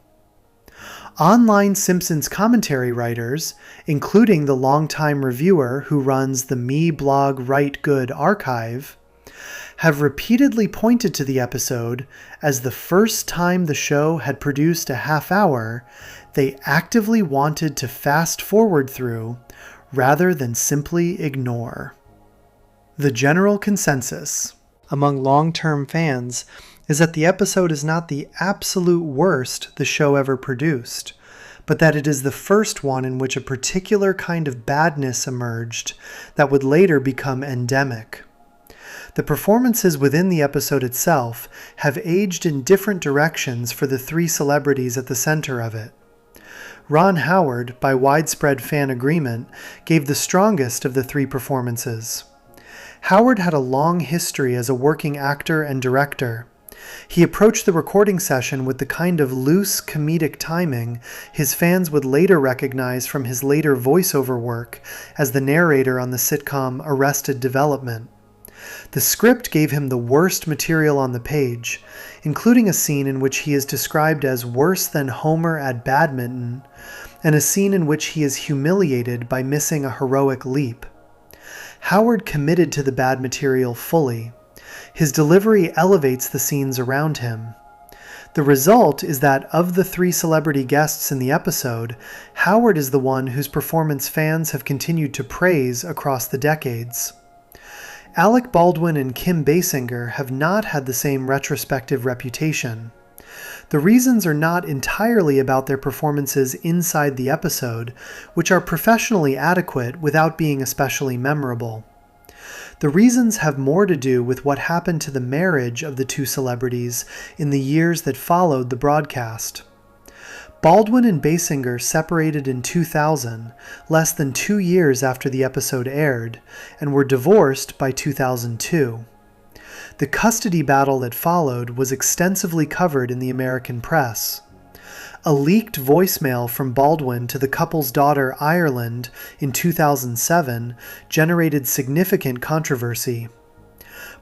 Online Simpsons commentary writers, including the longtime reviewer who runs the Me Blog Write Good archive, have repeatedly pointed to the episode as the first time the show had produced a half hour they actively wanted to fast forward through rather than simply ignore. The general consensus among long-term fans is that the episode is not the absolute worst the show ever produced, but that it is the first one in which a particular kind of badness emerged that would later become endemic. The performances within the episode itself have aged in different directions for the three celebrities at the center of it. Ron Howard, by widespread fan agreement, gave the strongest of the three performances. Howard had a long history as a working actor and director. He approached the recording session with the kind of loose comedic timing his fans would later recognize from his later voiceover work as the narrator on the sitcom Arrested Development. The script gave him the worst material on the page, including a scene in which he is described as worse than Homer at badminton, and a scene in which he is humiliated by missing a heroic leap. Howard committed to the bad material fully. His delivery elevates the scenes around him. The result is that of the three celebrity guests in the episode, Howard is the one whose performance fans have continued to praise across the decades. Alec Baldwin and Kim Basinger have not had the same retrospective reputation. The reasons are not entirely about their performances inside the episode, which are professionally adequate without being especially memorable. The reasons have more to do with what happened to the marriage of the two celebrities in the years that followed the broadcast. Baldwin and Basinger separated in 2000, less than 2 years after the episode aired, and were divorced by 2002. The custody battle that followed was extensively covered in the American press. A leaked voicemail from Baldwin to the couple's daughter Ireland in 2007 generated significant controversy.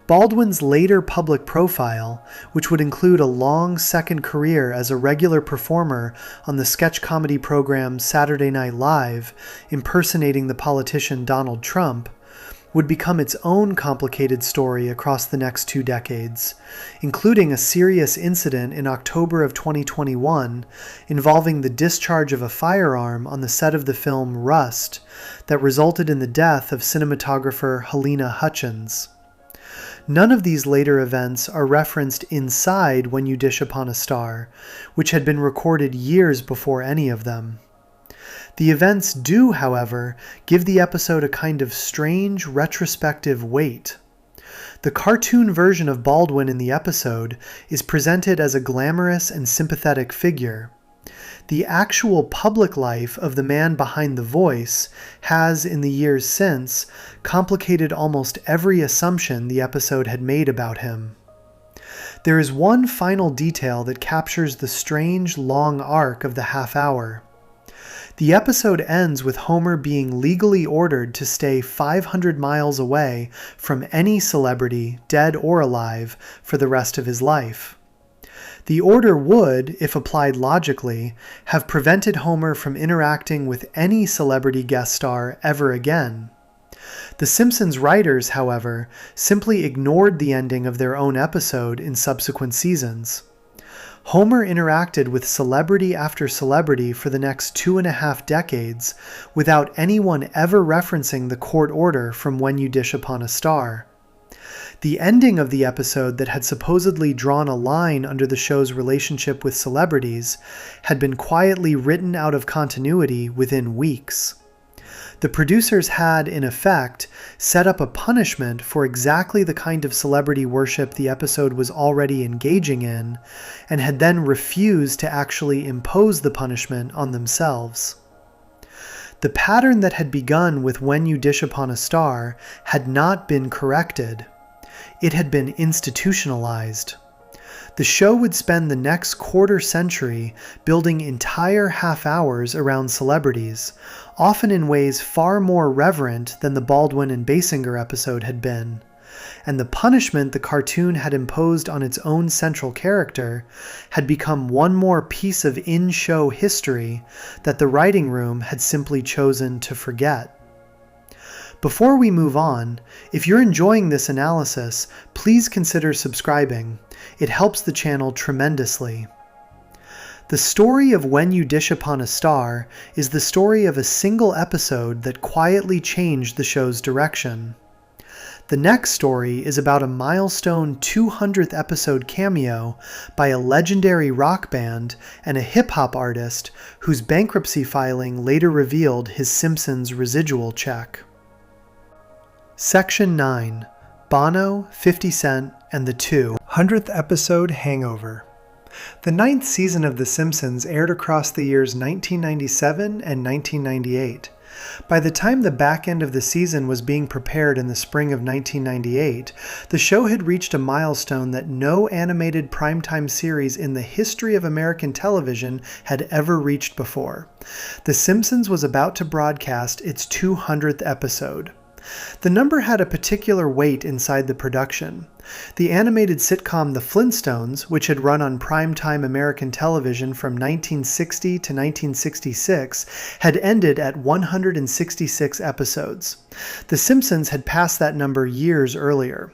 Baldwin's later public profile, which would include a long second career as a regular performer on the sketch comedy program Saturday Night Live, impersonating the politician Donald Trump, would become its own complicated story across the next 2 decades, including a serious incident in October of 2021 involving the discharge of a firearm on the set of the film Rust that resulted in the death of cinematographer Helena Hutchins. None of these later events are referenced inside When You Dish Upon a Star, which had been recorded years before any of them. The events do, however, give the episode a kind of strange retrospective weight. The cartoon version of Baldwin in the episode is presented as a glamorous and sympathetic figure. The actual public life of the man behind the voice has, in the years since, complicated almost every assumption the episode had made about him. There is one final detail that captures the strange long arc of the half hour. The episode ends with Homer being legally ordered to stay 500 miles away from any celebrity, dead or alive, for the rest of his life. The order would, if applied logically, have prevented Homer from interacting with any celebrity guest star ever again. The Simpsons writers, however, simply ignored the ending of their own episode in subsequent seasons. Homer interacted with celebrity after celebrity for the next 2.5 decades without anyone ever referencing the court order from When You Dish Upon a Star. The ending of the episode that had supposedly drawn a line under the show's relationship with celebrities had been quietly written out of continuity within weeks. The producers had, in effect, set up a punishment for exactly the kind of celebrity worship the episode was already engaging in, and had then refused to actually impose the punishment on themselves. The pattern that had begun with When You Dish Upon a Star had not been corrected. It had been institutionalized. The show would spend the next quarter century building entire half hours around celebrities, often in ways far more reverent than the Baldwin and Basinger episode had been. And the punishment the cartoon had imposed on its own central character had become one more piece of in-show history that the writing room had simply chosen to forget. Before we move on, if you're enjoying this analysis, please consider subscribing. It helps the channel tremendously. The story of When You Dish Upon a Star is the story of a single episode that quietly changed the show's direction. The next story is about a milestone 200th episode cameo by a legendary rock band and a hip-hop artist whose bankruptcy filing later revealed his Simpsons residual check. Section 9. Bono, 50 Cent, and the 200th episode hangover. The 9th season of The Simpsons aired across the years 1997 and 1998. By the time the back end of the season was being prepared in the spring of 1998, the show had reached a milestone that no animated primetime series in the history of American television had ever reached before. The Simpsons was about to broadcast its 200th episode. The number had a particular weight inside the production. The animated sitcom The Flintstones, which had run on primetime American television from 1960 to 1966, had ended at 166 episodes. The Simpsons had passed that number years earlier.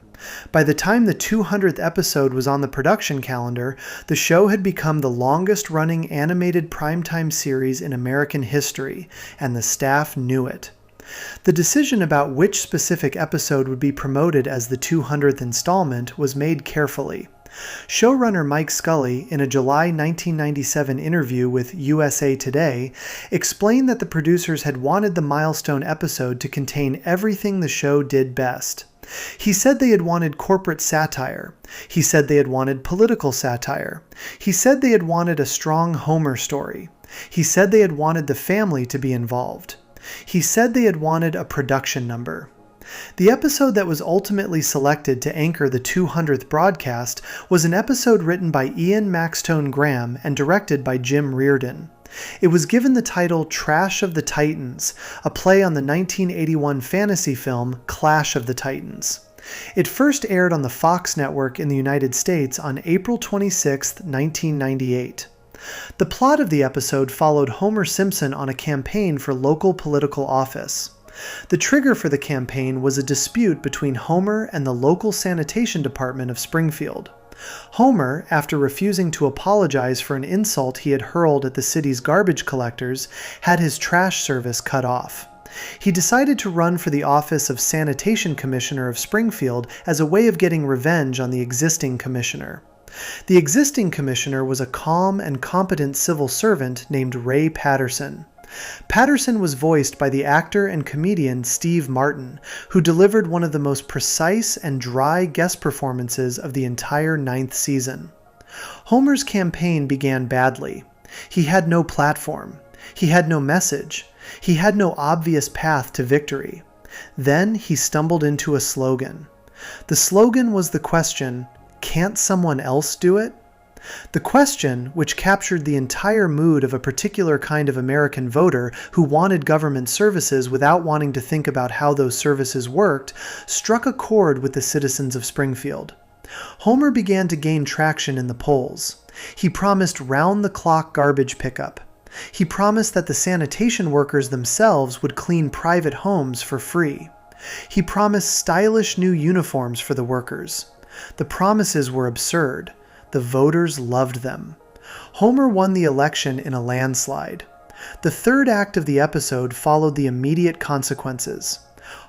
By the time the 200th episode was on the production calendar, the show had become the longest-running animated primetime series in American history, and the staff knew it. The decision about which specific episode would be promoted as the 200th installment was made carefully. Showrunner Mike Scully, in a July 1997 interview with USA Today, explained that the producers had wanted the milestone episode to contain everything the show did best. He said they had wanted corporate satire. He said they had wanted political satire. He said they had wanted a strong Homer story. He said they had wanted the family to be involved. He said they had wanted a production number. The episode that was ultimately selected to anchor the 200th broadcast was an episode written by Ian Maxtone Graham and directed by Jim Reardon. It was given the title Trash of the Titans, a play on the 1981 fantasy film Clash of the Titans. It first aired on the Fox network in the United States on April 26, 1998. The plot of the episode followed Homer Simpson on a campaign for local political office. The trigger for the campaign was a dispute between Homer and the local sanitation department of Springfield. Homer, after refusing to apologize for an insult he had hurled at the city's garbage collectors, had his trash service cut off. He decided to run for the office of Sanitation Commissioner of Springfield as a way of getting revenge on the existing commissioner. The existing commissioner was a calm and competent civil servant named Ray Patterson. Patterson was voiced by the actor and comedian Steve Martin, who delivered one of the most precise and dry guest performances of the entire 9th season. Homer's campaign began badly. He had no platform. He had no message. He had no obvious path to victory. Then he stumbled into a slogan. The slogan was the question, "Can't someone else do it?" The question, which captured the entire mood of a particular kind of American voter who wanted government services without wanting to think about how those services worked, struck a chord with the citizens of Springfield. Homer began to gain traction in the polls. He promised round-the-clock garbage pickup. He promised that the sanitation workers themselves would clean private homes for free. He promised stylish new uniforms for the workers. The promises were absurd. The voters loved them. Homer won the election in a landslide. The third act of the episode followed the immediate consequences.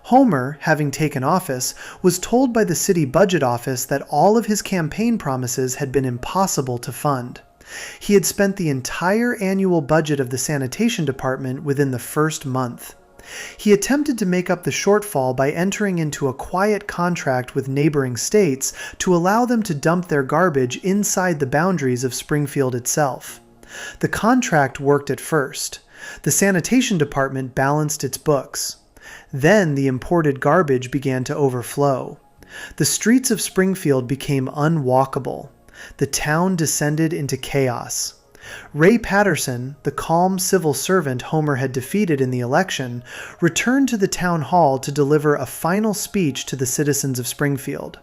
Homer, having taken office, was told by the city budget office that all of his campaign promises had been impossible to fund. He had spent the entire annual budget of the sanitation department within the first month. He attempted to make up the shortfall by entering into a quiet contract with neighboring states to allow them to dump their garbage inside the boundaries of Springfield itself. The contract worked at first. The sanitation department balanced its books. Then the imported garbage began to overflow. The streets of Springfield became unwalkable. The town descended into chaos. Ray Patterson, the calm civil servant Homer had defeated in the election, returned to the town hall to deliver a final speech to the citizens of Springfield.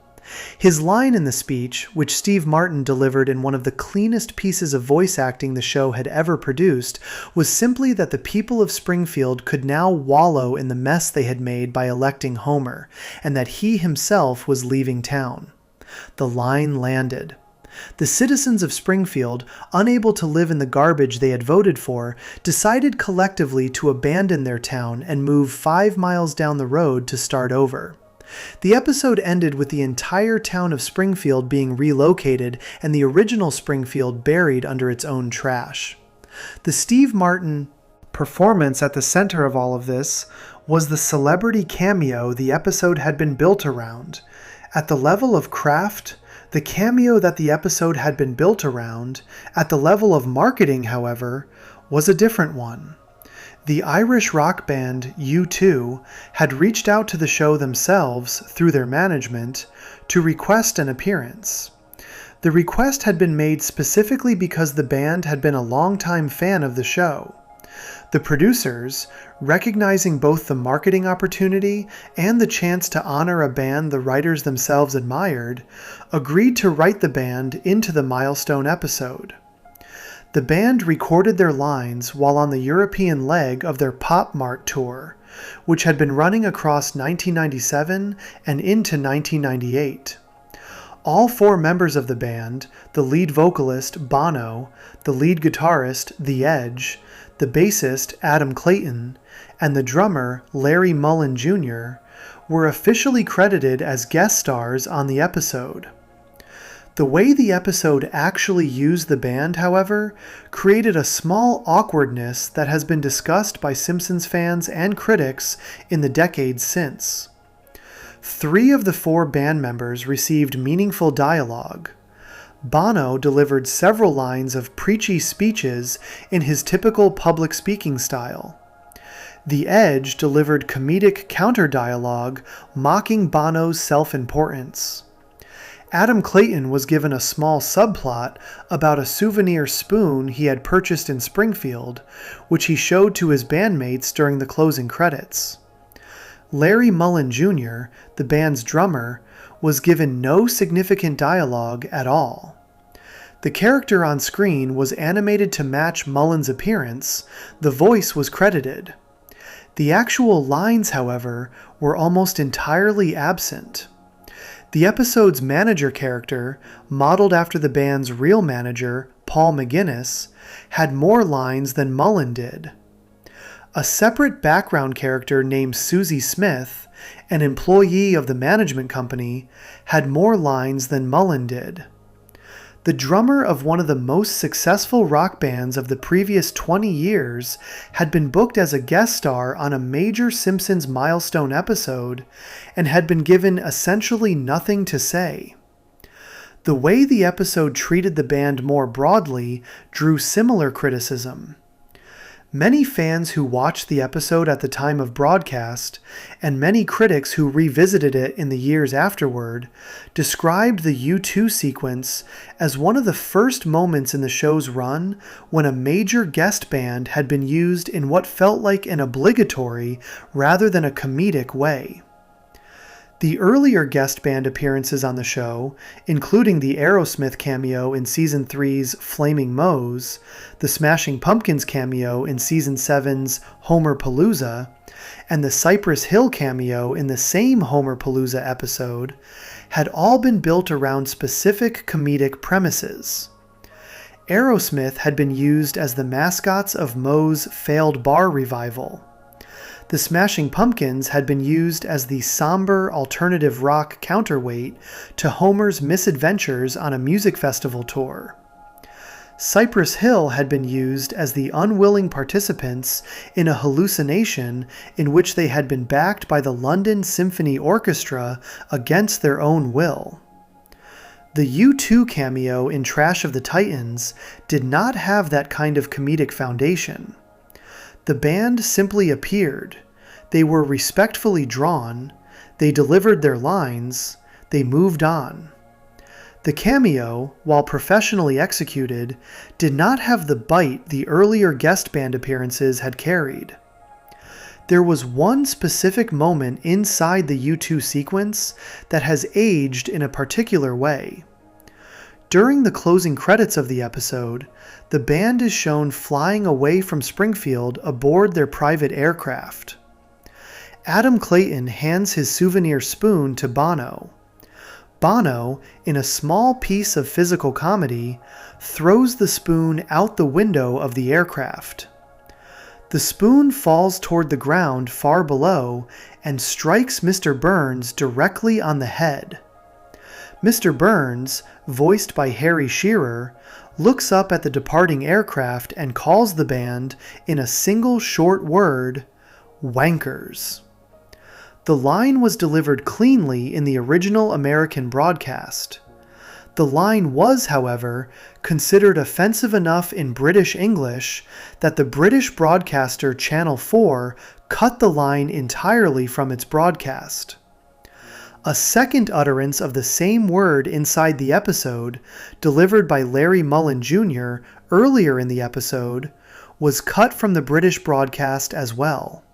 His line in the speech, which Steve Martin delivered in one of the cleanest pieces of voice acting the show had ever produced, was simply that the people of Springfield could now wallow in the mess they had made by electing Homer, and that he himself was leaving town. The line landed. The citizens of Springfield, unable to live in the garbage they had voted for, decided collectively to abandon their town and move 5 miles down the road to start over. The episode ended with the entire town of Springfield being relocated and the original Springfield buried under its own trash. The Steve Martin performance at the center of all of this was the celebrity cameo the episode had been built around. At the level of craft, the cameo that the episode had been built around, at the level of marketing, however, was a different one. The Irish rock band U2 had reached out to the show themselves, through their management, to request an appearance. The request had been made specifically because the band had been a longtime fan of the show. The producers, recognizing both the marketing opportunity and the chance to honor a band the writers themselves admired, agreed to write the band into the milestone episode. The band recorded their lines while on the European leg of their Pop Mart tour, which had been running across 1997 and into 1998. All 4 members of the band, the lead vocalist, Bono, the lead guitarist, The Edge, the bassist, Adam Clayton, and the drummer, Larry Mullen Jr., were officially credited as guest stars on the episode. The way the episode actually used the band, however, created a small awkwardness that has been discussed by Simpsons fans and critics in the decades since. 3 of the 4 band members received meaningful dialogue. Bono delivered several lines of preachy speeches in his typical public speaking style. The Edge delivered comedic counter-dialogue mocking Bono's self-importance. Adam Clayton was given a small subplot about a souvenir spoon he had purchased in Springfield, which he showed to his bandmates during the closing credits. Larry Mullen Jr., the band's drummer, was given no significant dialogue at all. The character on screen was animated to match Mullen's appearance. The voice was credited. The actual lines, however, were almost entirely absent. The episode's manager character, modeled after the band's real manager, Paul McGuinness, had more lines than Mullen did. A separate background character named Susie Smith, an employee of the management company, had more lines than Mullen did. The drummer of one of the most successful rock bands of the previous 20 years had been booked as a guest star on a major Simpsons milestone episode and had been given essentially nothing to say. The way the episode treated the band more broadly drew similar criticism. Many fans who watched the episode at the time of broadcast, and many critics who revisited it in the years afterward, described the U2 sequence as one of the first moments in the show's run when a major guest band had been used in what felt like an obligatory rather than a comedic way. The earlier guest band appearances on the show, including the Aerosmith cameo in Season 3's Flaming Moe's, the Smashing Pumpkins cameo in Season 7's Homerpalooza, and the Cypress Hill cameo in the same Homerpalooza episode, had all been built around specific comedic premises. Aerosmith had been used as the mascots of Moe's failed bar revival. The Smashing Pumpkins had been used as the somber alternative rock counterweight to Homer's misadventures on a music festival tour. Cypress Hill had been used as the unwilling participants in a hallucination in which they had been backed by the London Symphony Orchestra against their own will. The U2 cameo in Trash of the Titans did not have that kind of comedic foundation. The band simply appeared. They were respectfully drawn. They delivered their lines. They moved on. The cameo, while professionally executed, did not have the bite the earlier guest band appearances had carried. There was one specific moment inside the U2 sequence that has aged in a particular way. During the closing credits of the episode, the band is shown flying away from Springfield aboard their private aircraft. Adam Clayton hands his souvenir spoon to Bono. Bono, in a small piece of physical comedy, throws the spoon out the window of the aircraft. The spoon falls toward the ground far below and strikes Mr. Burns directly on the head. Mr. Burns, voiced by Harry Shearer, looks up at the departing aircraft and calls the band, in a single short word, "Wankers." The line was delivered cleanly in the original American broadcast. The line was, however, considered offensive enough in British English that the British broadcaster Channel 4 cut the line entirely from its broadcast. A second utterance of the same word inside the episode, delivered by Larry Mullen Jr. earlier in the episode, was cut from the British broadcast as well.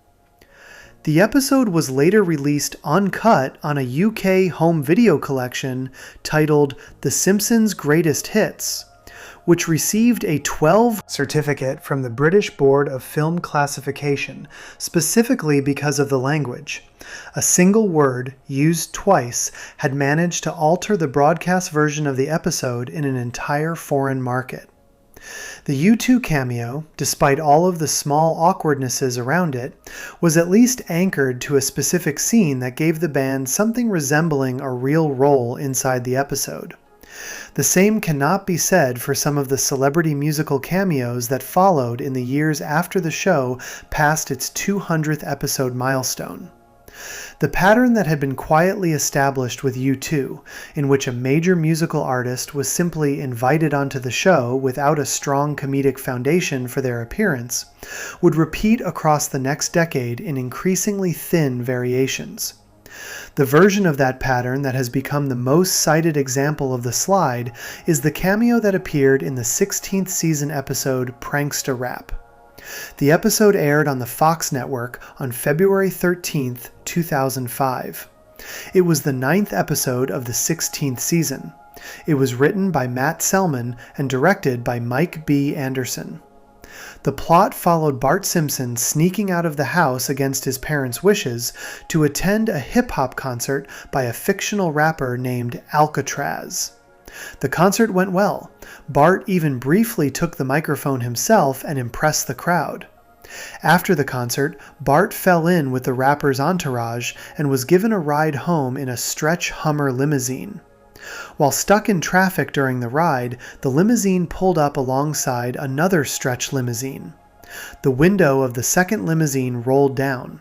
The episode was later released uncut on a UK home video collection titled The Simpsons Greatest Hits, which received a 12 certificate from the British Board of Film Classification, specifically because of the language. A single word, used twice, had managed to alter the broadcast version of the episode in an entire foreign market. The U2 cameo, despite all of the small awkwardnesses around it, was at least anchored to a specific scene that gave the band something resembling a real role inside the episode. The same cannot be said for some of the celebrity musical cameos that followed in the years after the show passed its 200th episode milestone. The pattern that had been quietly established with U2, in which a major musical artist was simply invited onto the show without a strong comedic foundation for their appearance, would repeat across the next decade in increasingly thin variations. The version of that pattern that has become the most cited example of the slide is the cameo that appeared in the 16th season episode Pranksta Rap. The episode aired on the Fox network on February 13, 2005. It was the 9th episode of the 16th season. It was written by Matt Selman and directed by Mike B. Anderson. The plot followed Bart Simpson sneaking out of the house against his parents' wishes to attend a hip-hop concert by a fictional rapper named Alcatraz. The concert went well. Bart even briefly took the microphone himself and impressed the crowd. After the concert, Bart fell in with the rapper's entourage and was given a ride home in a stretch Hummer limousine. While stuck in traffic during the ride, the limousine pulled up alongside another stretch limousine. The window of the second limousine rolled down.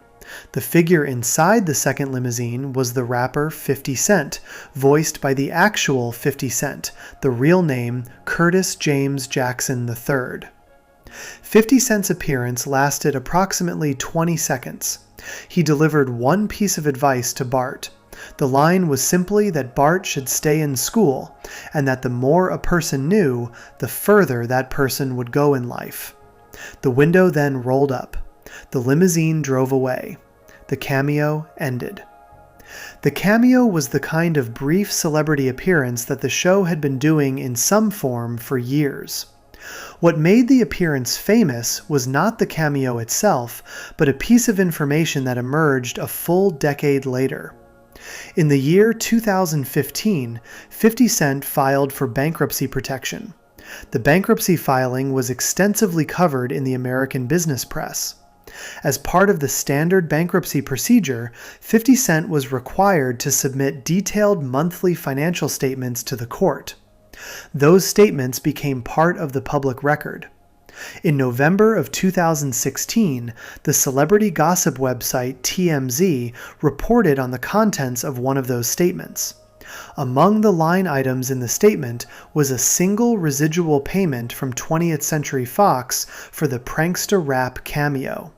The figure inside the second limousine was the rapper 50 Cent, voiced by the actual 50 Cent, the real name Curtis James Jackson III. 50 Cent's appearance lasted approximately 20 seconds. He delivered one piece of advice to Bart. The line was simply that Bart should stay in school, and that the more a person knew, the further that person would go in life. The window then rolled up. The limousine drove away. The cameo ended. The cameo was the kind of brief celebrity appearance that the show had been doing in some form for years. What made the appearance famous was not the cameo itself, but a piece of information that emerged a full decade later. In the year 2015, 50 Cent filed for bankruptcy protection. The bankruptcy filing was extensively covered in the American business press. As part of the standard bankruptcy procedure, 50 Cent was required to submit detailed monthly financial statements to the court. Those statements became part of the public record. In November of 2016, the celebrity gossip website TMZ reported on the contents of one of those statements. Among the line items in the statement was a single residual payment from 20th Century Fox for the prankster rap Cameo.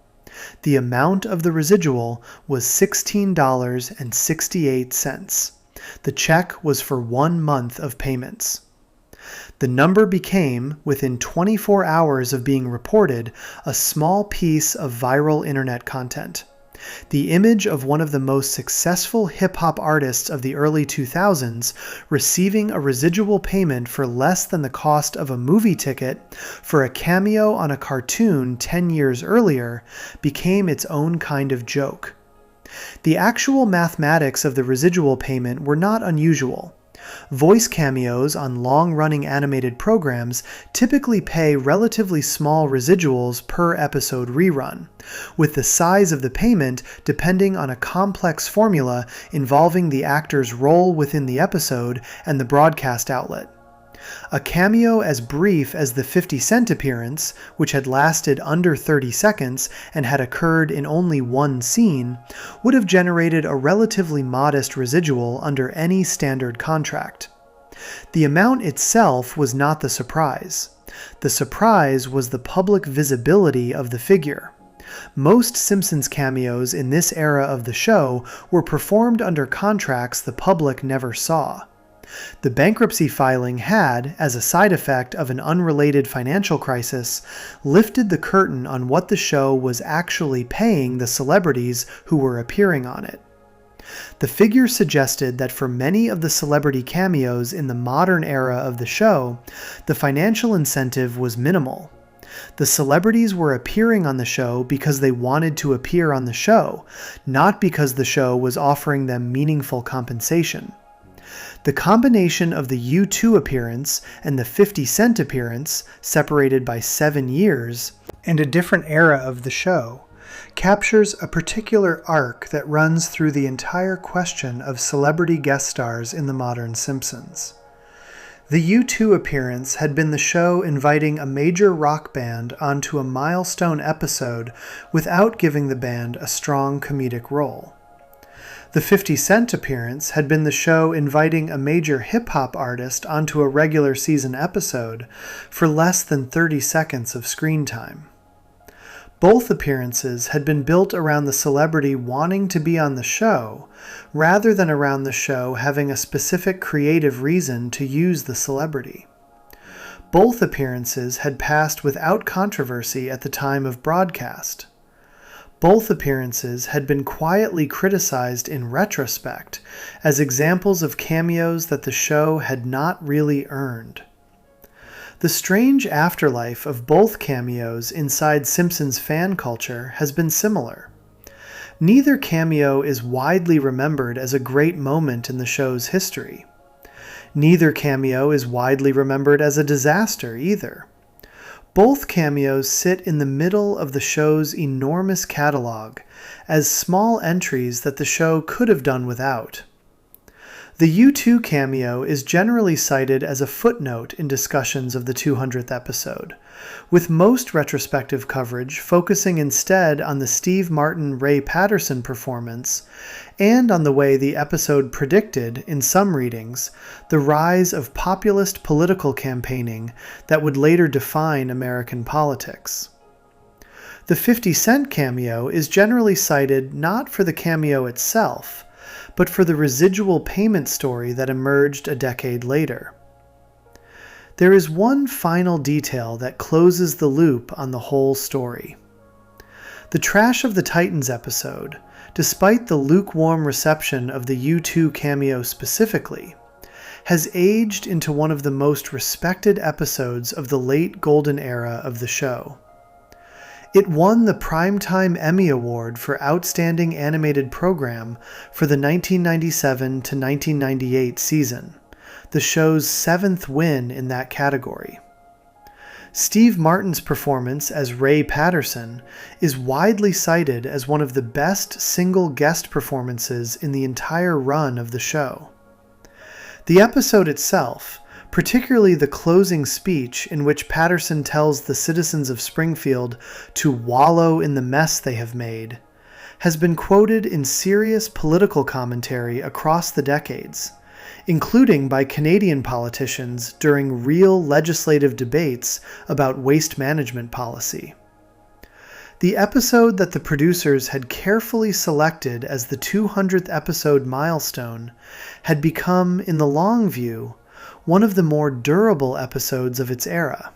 The amount of the residual was $16.68. The check was for 1 month of payments. The number became, within 24 hours of being reported, a small piece of viral internet content. The image of one of the most successful hip-hop artists of the early 2000s receiving a residual payment for less than the cost of a movie ticket for a cameo on a cartoon 10 years earlier became its own kind of joke. The actual mathematics of the residual payment were not unusual. Voice cameos on long-running animated programs typically pay relatively small residuals per episode rerun, with the size of the payment depending on a complex formula involving the actor's role within the episode and the broadcast outlet. A cameo as brief as the 50 Cent appearance, which had lasted under 30 seconds and had occurred in only one scene, would have generated a relatively modest residual under any standard contract. The amount itself was not the surprise. The surprise was the public visibility of the figure. Most Simpsons cameos in this era of the show were performed under contracts the public never saw. The bankruptcy filing had, as a side effect of an unrelated financial crisis, lifted the curtain on what the show was actually paying the celebrities who were appearing on it. The figure suggested that for many of the celebrity cameos in the modern era of the show, the financial incentive was minimal. The celebrities were appearing on the show because they wanted to appear on the show, not because the show was offering them meaningful compensation. The combination of the U2 appearance and the 50 Cent appearance, separated by 7 years, and a different era of the show, captures a particular arc that runs through the entire question of celebrity guest stars in the modern Simpsons. The U2 appearance had been the show inviting a major rock band onto a milestone episode without giving the band a strong comedic role. The 50 Cent appearance had been the show inviting a major hip-hop artist onto a regular season episode for less than 30 seconds of screen time. Both appearances had been built around the celebrity wanting to be on the show, rather than around the show having a specific creative reason to use the celebrity. Both appearances had passed without controversy at the time of broadcast. Both appearances had been quietly criticized in retrospect as examples of cameos that the show had not really earned. The strange afterlife of both cameos inside Simpsons fan culture has been similar. Neither cameo is widely remembered as a great moment in the show's history. Neither cameo is widely remembered as a disaster either. Both cameos sit in the middle of the show's enormous catalog as small entries that the show could have done without. The U2 cameo is generally cited as a footnote in discussions of the 200th episode, with most retrospective coverage focusing instead on the Steve Martin-Ray Patterson performance and on the way the episode predicted, in some readings, the rise of populist political campaigning that would later define American politics. The 50 Cent cameo is generally cited not for the cameo itself, but for the residual payment story that emerged a decade later. There is one final detail that closes the loop on the whole story. The Trash of the Titans episode, despite the lukewarm reception of the U2 cameo specifically, has aged into one of the most respected episodes of the late golden era of the show. It won the Primetime Emmy Award for Outstanding Animated Program for the 1997 to 1998 season, the show's 7th win in that category. Steve Martin's performance as Ray Patterson is widely cited as one of the best single guest performances in the entire run of the show. The episode itself, particularly the closing speech in which Patterson tells the citizens of Springfield to wallow in the mess they have made, has been quoted in serious political commentary across the decades, including by Canadian politicians during real legislative debates about waste management policy. The episode that the producers had carefully selected as the 200th episode milestone had become, in the long view, one of the more durable episodes of its era.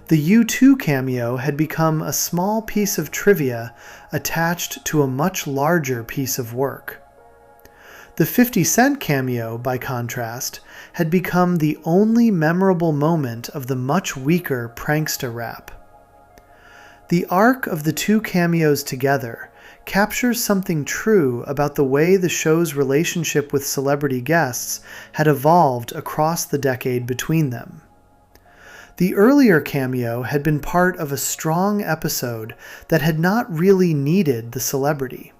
The U2 cameo had become a small piece of trivia attached to a much larger piece of work. The 50 Cent cameo, by contrast, had become the only memorable moment of the much weaker prankster rap. The arc of the two cameos together captures something true about the way the show's relationship with celebrity guests had evolved across the decade between them. The earlier cameo had been part of a strong episode that had not really needed the celebrity.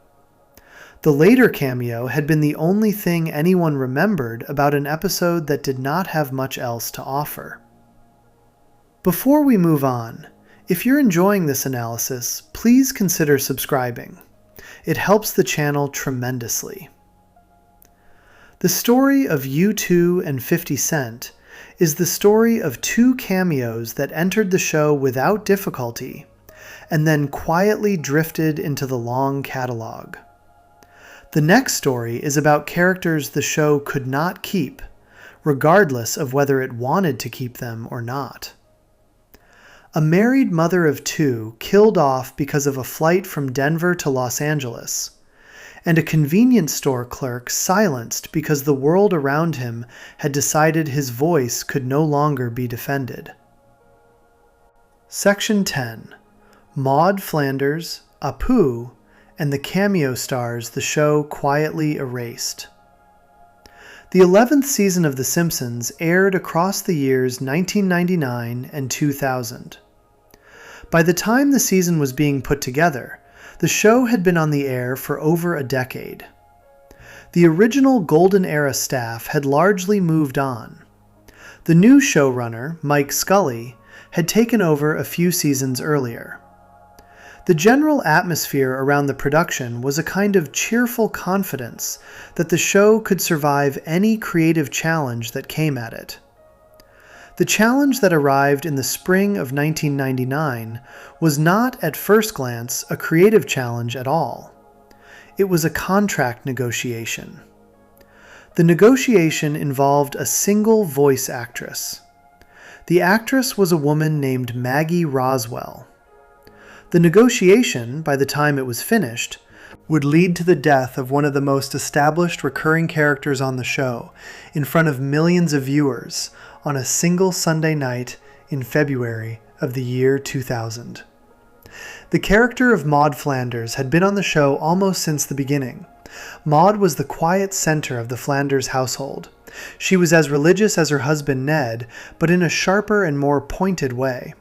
The later cameo had been the only thing anyone remembered about an episode that did not have much else to offer. Before we move on, if you're enjoying this analysis, please consider subscribing. It helps the channel tremendously. The story of U2 and 50 Cent is the story of two cameos that entered the show without difficulty and then quietly drifted into the long catalog. The next story is about characters the show could not keep, regardless of whether it wanted to keep them or not. A married mother of two killed off because of a flight from Denver to Los Angeles, and a convenience store clerk silenced because the world around him had decided his voice could no longer be defended. Section 10. Maud Flanders, Apu, and the cameo stars the show quietly erased. The 11th season of The Simpsons aired across the years 1999 and 2000. By the time the season was being put together, the show had been on the air for over a decade. The original Golden Era staff had largely moved on. The new showrunner, Mike Scully, had taken over a few seasons earlier. The general atmosphere around the production was a kind of cheerful confidence that the show could survive any creative challenge that came at it. The challenge that arrived in the spring of 1999 was not, at first glance, a creative challenge at all. It was a contract negotiation. The negotiation involved a single voice actress. The actress was a woman named Maggie Roswell. The negotiation, by the time it was finished, would lead to the death of one of the most established recurring characters on the show in front of millions of viewers on a single Sunday night in February of the year 2000. The character of Maud Flanders had been on the show almost since the beginning. Maud was the quiet center of the Flanders household. She was as religious as her husband Ned, but in a sharper and more pointed way.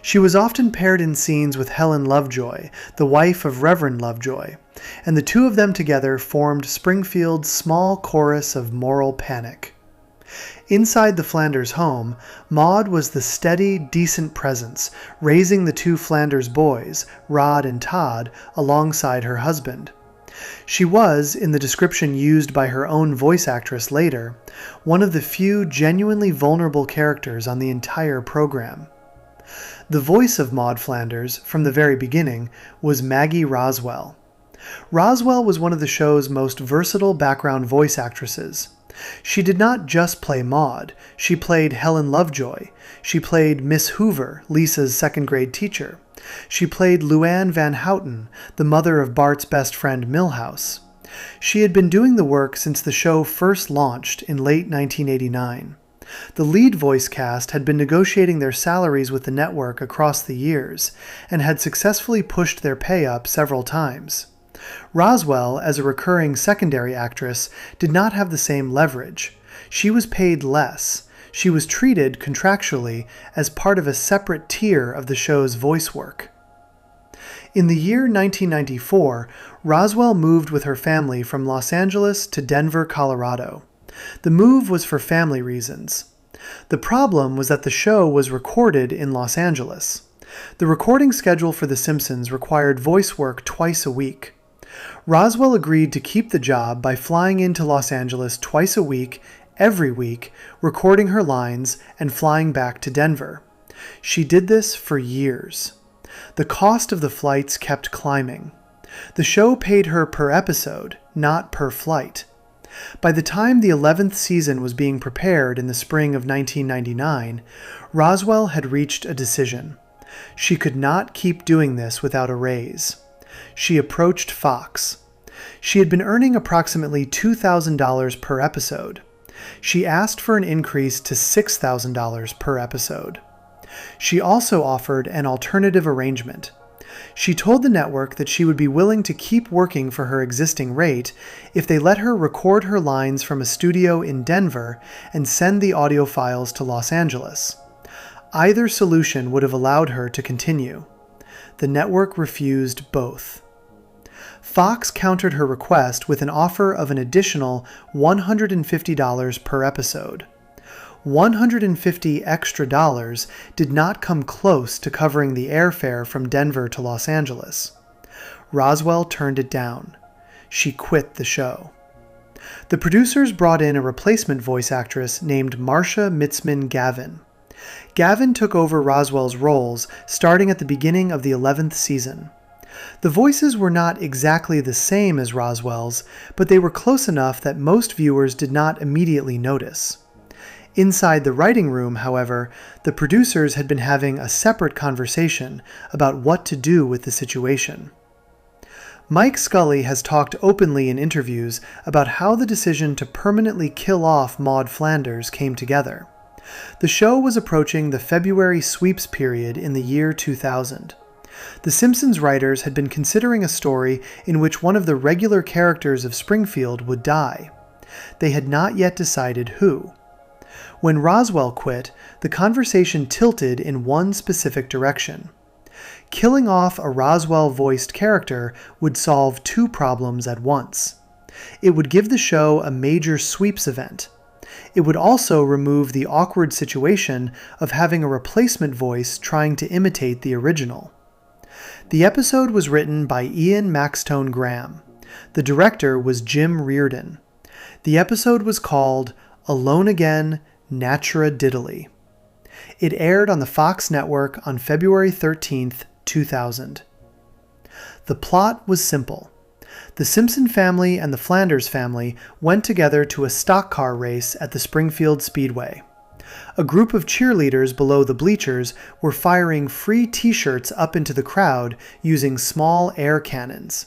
She was often paired in scenes with Helen Lovejoy, the wife of Reverend Lovejoy, and the two of them together formed Springfield's small chorus of moral panic. Inside the Flanders home, Maude was the steady, decent presence, raising the two Flanders boys, Rod and Todd, alongside her husband. She was, in the description used by her own voice actress later, one of the few genuinely vulnerable characters on the entire program. The voice of Maude Flanders, from the very beginning, was Maggie Roswell. Roswell was one of the show's most versatile background voice actresses. She did not just play Maude, she played Helen Lovejoy. She played Miss Hoover, Lisa's second-grade teacher. She played Luann Van Houten, the mother of Bart's best friend Milhouse. She had been doing the work since the show first launched in late 1989. The lead voice cast had been negotiating their salaries with the network across the years, and had successfully pushed their pay up several times. Roswell, as a recurring secondary actress, did not have the same leverage. She was paid less. She was treated, contractually, as part of a separate tier of the show's voice work. In the year 1994, Roswell moved with her family from Los Angeles to Denver, Colorado. The move was for family reasons. The problem was that the show was recorded in Los Angeles. The recording schedule for The Simpsons required voice work twice a week. Roswell agreed to keep the job by flying into Los Angeles twice a week, every week, recording her lines, and flying back to Denver. She did this for years. The cost of the flights kept climbing. The show paid her per episode, not per flight. By the time the 11th season was being prepared in the spring of 1999, Roswell had reached a decision. She could not keep doing this without a raise. She approached Fox. She had been earning approximately $2,000 per episode. She asked for an increase to $6,000 per episode. She also offered an alternative arrangement. She told the network that she would be willing to keep working for her existing rate if they let her record her lines from a studio in Denver and send the audio files to Los Angeles. Either solution would have allowed her to continue. The network refused both. Fox countered her request with an offer of an additional $150 per episode. $150 extra dollars did not come close to covering the airfare from Denver to Los Angeles. Roswell turned it down. She quit the show. The producers brought in a replacement voice actress named Marcia Mitzman Gavin. Gavin took over Roswell's roles starting at the beginning of the 11th season. The voices were not exactly the same as Roswell's, but they were close enough that most viewers did not immediately notice. Inside the writing room, however, the producers had been having a separate conversation about what to do with the situation. Mike Scully has talked openly in interviews about how the decision to permanently kill off Maude Flanders came together. The show was approaching the February sweeps period in the year 2000. The Simpsons writers had been considering a story in which one of the regular characters of Springfield would die. They had not yet decided who. When Roswell quit, the conversation tilted in one specific direction. Killing off a Roswell-voiced character would solve two problems at once. It would give the show a major sweeps event. It would also remove the awkward situation of having a replacement voice trying to imitate the original. The episode was written by Ian Maxtone Graham. The director was Jim Reardon. The episode was called Alone Again, Natura Diddly. It aired on the Fox network on February 13th, 2000. The plot was simple. The Simpson family and the Flanders family went together to a stock car race at the Springfield Speedway. A group of cheerleaders below the bleachers were firing free t-shirts up into the crowd using small air cannons.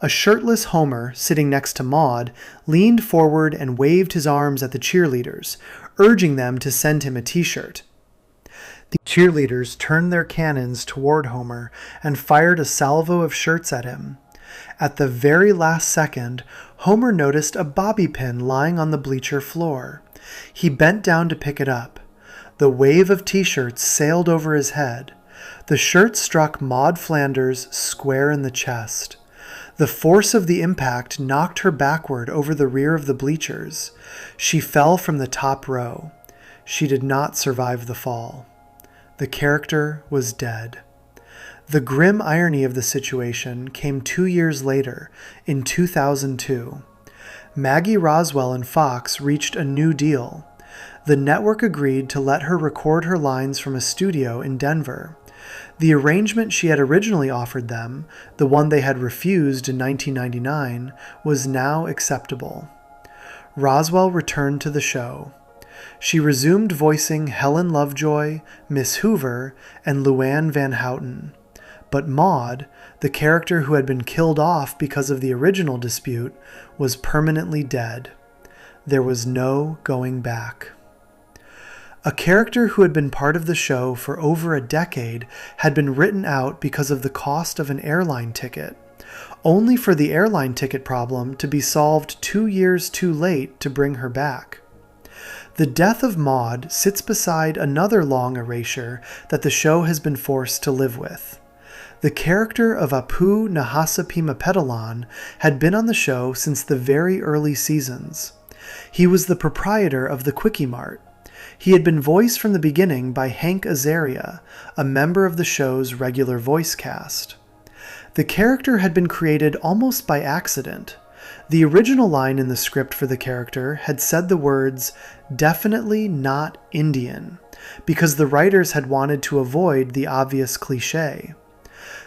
A shirtless Homer, sitting next to Maude, leaned forward and waved his arms at the cheerleaders, urging them to send him a t-shirt. The cheerleaders turned their cannons toward Homer and fired a salvo of shirts at him. At the very last second, Homer noticed a bobby pin lying on the bleacher floor. He bent down to pick it up. The wave of t-shirts sailed over his head. The shirt struck Maude Flanders square in the chest. The force of the impact knocked her backward over the rear of the bleachers. She fell from the top row. She did not survive the fall. The character was dead. The grim irony of the situation came 2 years later, in 2002. Maggie Roswell and Fox reached a new deal. The network agreed to let her record her lines from a studio in Denver. The arrangement she had originally offered them, the one they had refused in 1999, was now acceptable. Roswell returned to the show. She resumed voicing Helen Lovejoy, Miss Hoover, and Luann Van Houten. But Maude, the character who had been killed off because of the original dispute, was permanently dead. There was no going back. A character who had been part of the show for over a decade had been written out because of the cost of an airline ticket, only for the airline ticket problem to be solved 2 years too late to bring her back. The death of Maude sits beside another long erasure that the show has been forced to live with. The character of Apu Nahasapimapetalan had been on the show since the very early seasons. He was the proprietor of the Quickie Mart. He had been voiced from the beginning by Hank Azaria, a member of the show's regular voice cast. The character had been created almost by accident. The original line in the script for the character had said the words, "Definitely not Indian," because the writers had wanted to avoid the obvious cliché.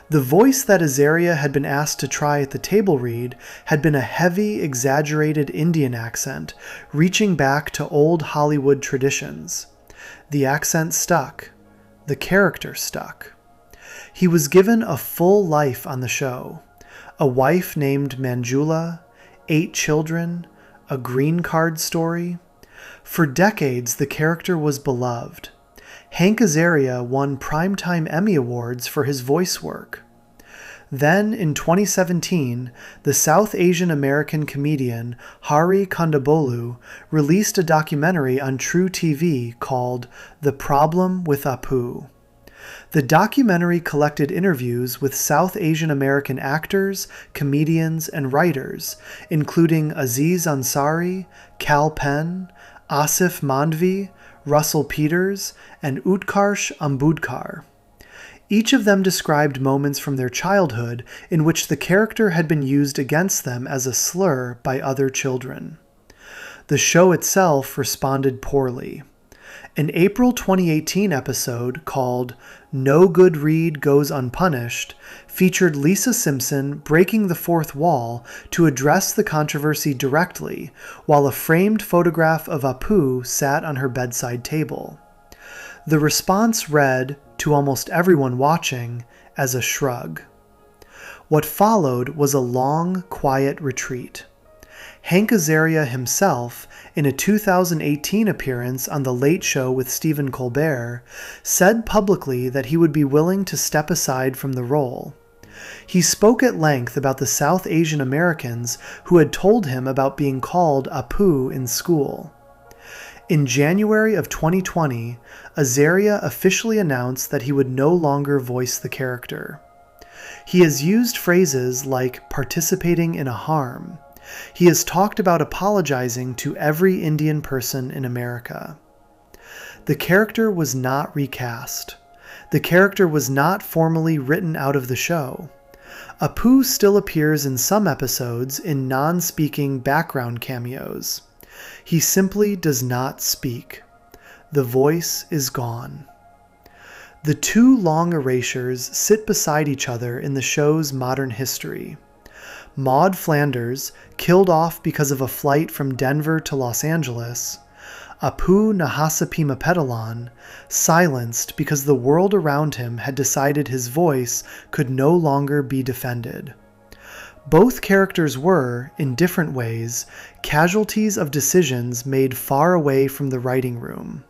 The voice that Azaria had been asked to try at the table read had been a heavy, exaggerated Indian accent, reaching back to old Hollywood traditions. The accent stuck. The character stuck. He was given a full life on the show. A wife named Manjula, 8 children, a green card story. For decades, the character was beloved. Hank Azaria won Primetime Emmy Awards for his voice work. Then, in 2017, the South Asian American comedian Hari Kondabolu released a documentary on True TV called The Problem with Apu. The documentary collected interviews with South Asian American actors, comedians, and writers, including Aziz Ansari, Kal Penn, Asif Mandvi, Russell Peters, and Utkarsh Ambudkar. Each of them described moments from their childhood in which the character had been used against them as a slur by other children. The show itself responded poorly. An April 2018 episode called No Good Read Goes Unpunished featured Lisa Simpson breaking the fourth wall to address the controversy directly, while a framed photograph of Apu sat on her bedside table. The response read, to almost everyone watching, as a shrug. What followed was a long, quiet retreat. Hank Azaria himself, in a 2018 appearance on The Late Show with Stephen Colbert, said publicly that he would be willing to step aside from the role. He spoke at length about the South Asian Americans who had told him about being called Apu in school. In January of 2020, Azaria officially announced that he would no longer voice the character. He has used phrases like participating in a harm. He has talked about apologizing to every Indian person in America. The character was not recast. The character was not formally written out of the show. Apu still appears in some episodes in non-speaking background cameos. He simply does not speak. The voice is gone. The two long erasures sit beside each other in the show's modern history. Maud Flanders, killed off because of a flight from Denver to Los Angeles. Apu Nahasapimapetalan, silenced because the world around him had decided his voice could no longer be defended. Both characters were, in different ways, casualties of decisions made far away from the writing room.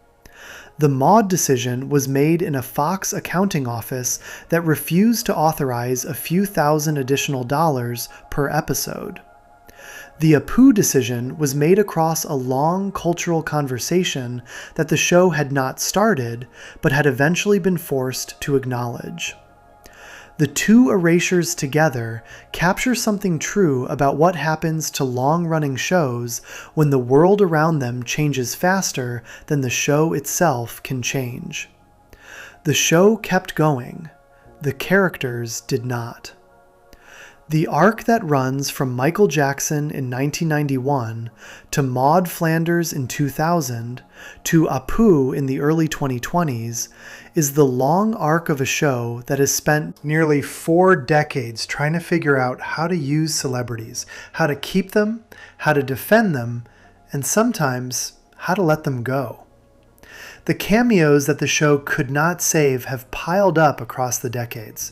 The Maud decision was made in a Fox accounting office that refused to authorize a few thousand additional dollars per episode. The Apu decision was made across a long cultural conversation that the show had not started, but had eventually been forced to acknowledge. The two erasures together capture something true about what happens to long-running shows when the world around them changes faster than the show itself can change. The show kept going. The characters did not. The arc that runs from Michael Jackson in 1991 to Maud Flanders in 2000 to Apu in the early 2020s is the long arc of a show that has spent nearly 4 decades trying to figure out how to use celebrities, how to keep them, how to defend them, and sometimes how to let them go. The cameos that the show could not save have piled up across the decades.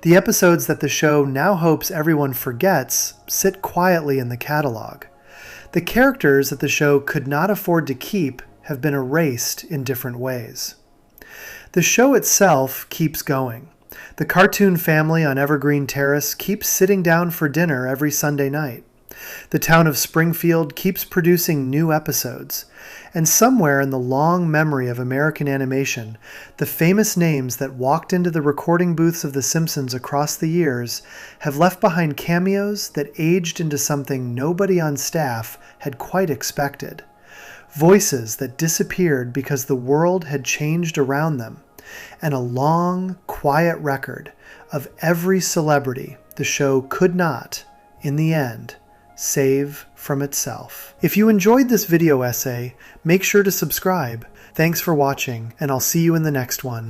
The episodes that the show now hopes everyone forgets sit quietly in the catalog. The characters that the show could not afford to keep have been erased in different ways. The show itself keeps going. The cartoon family on Evergreen Terrace keeps sitting down for dinner every Sunday night. The town of Springfield keeps producing new episodes. And somewhere in the long memory of American animation, the famous names that walked into the recording booths of The Simpsons across the years have left behind cameos that aged into something nobody on staff had quite expected. Voices that disappeared because the world had changed around them. And a long, quiet record of every celebrity the show could not, in the end, save from itself. If you enjoyed this video essay, make sure to subscribe. Thanks for watching, and I'll see you in the next one.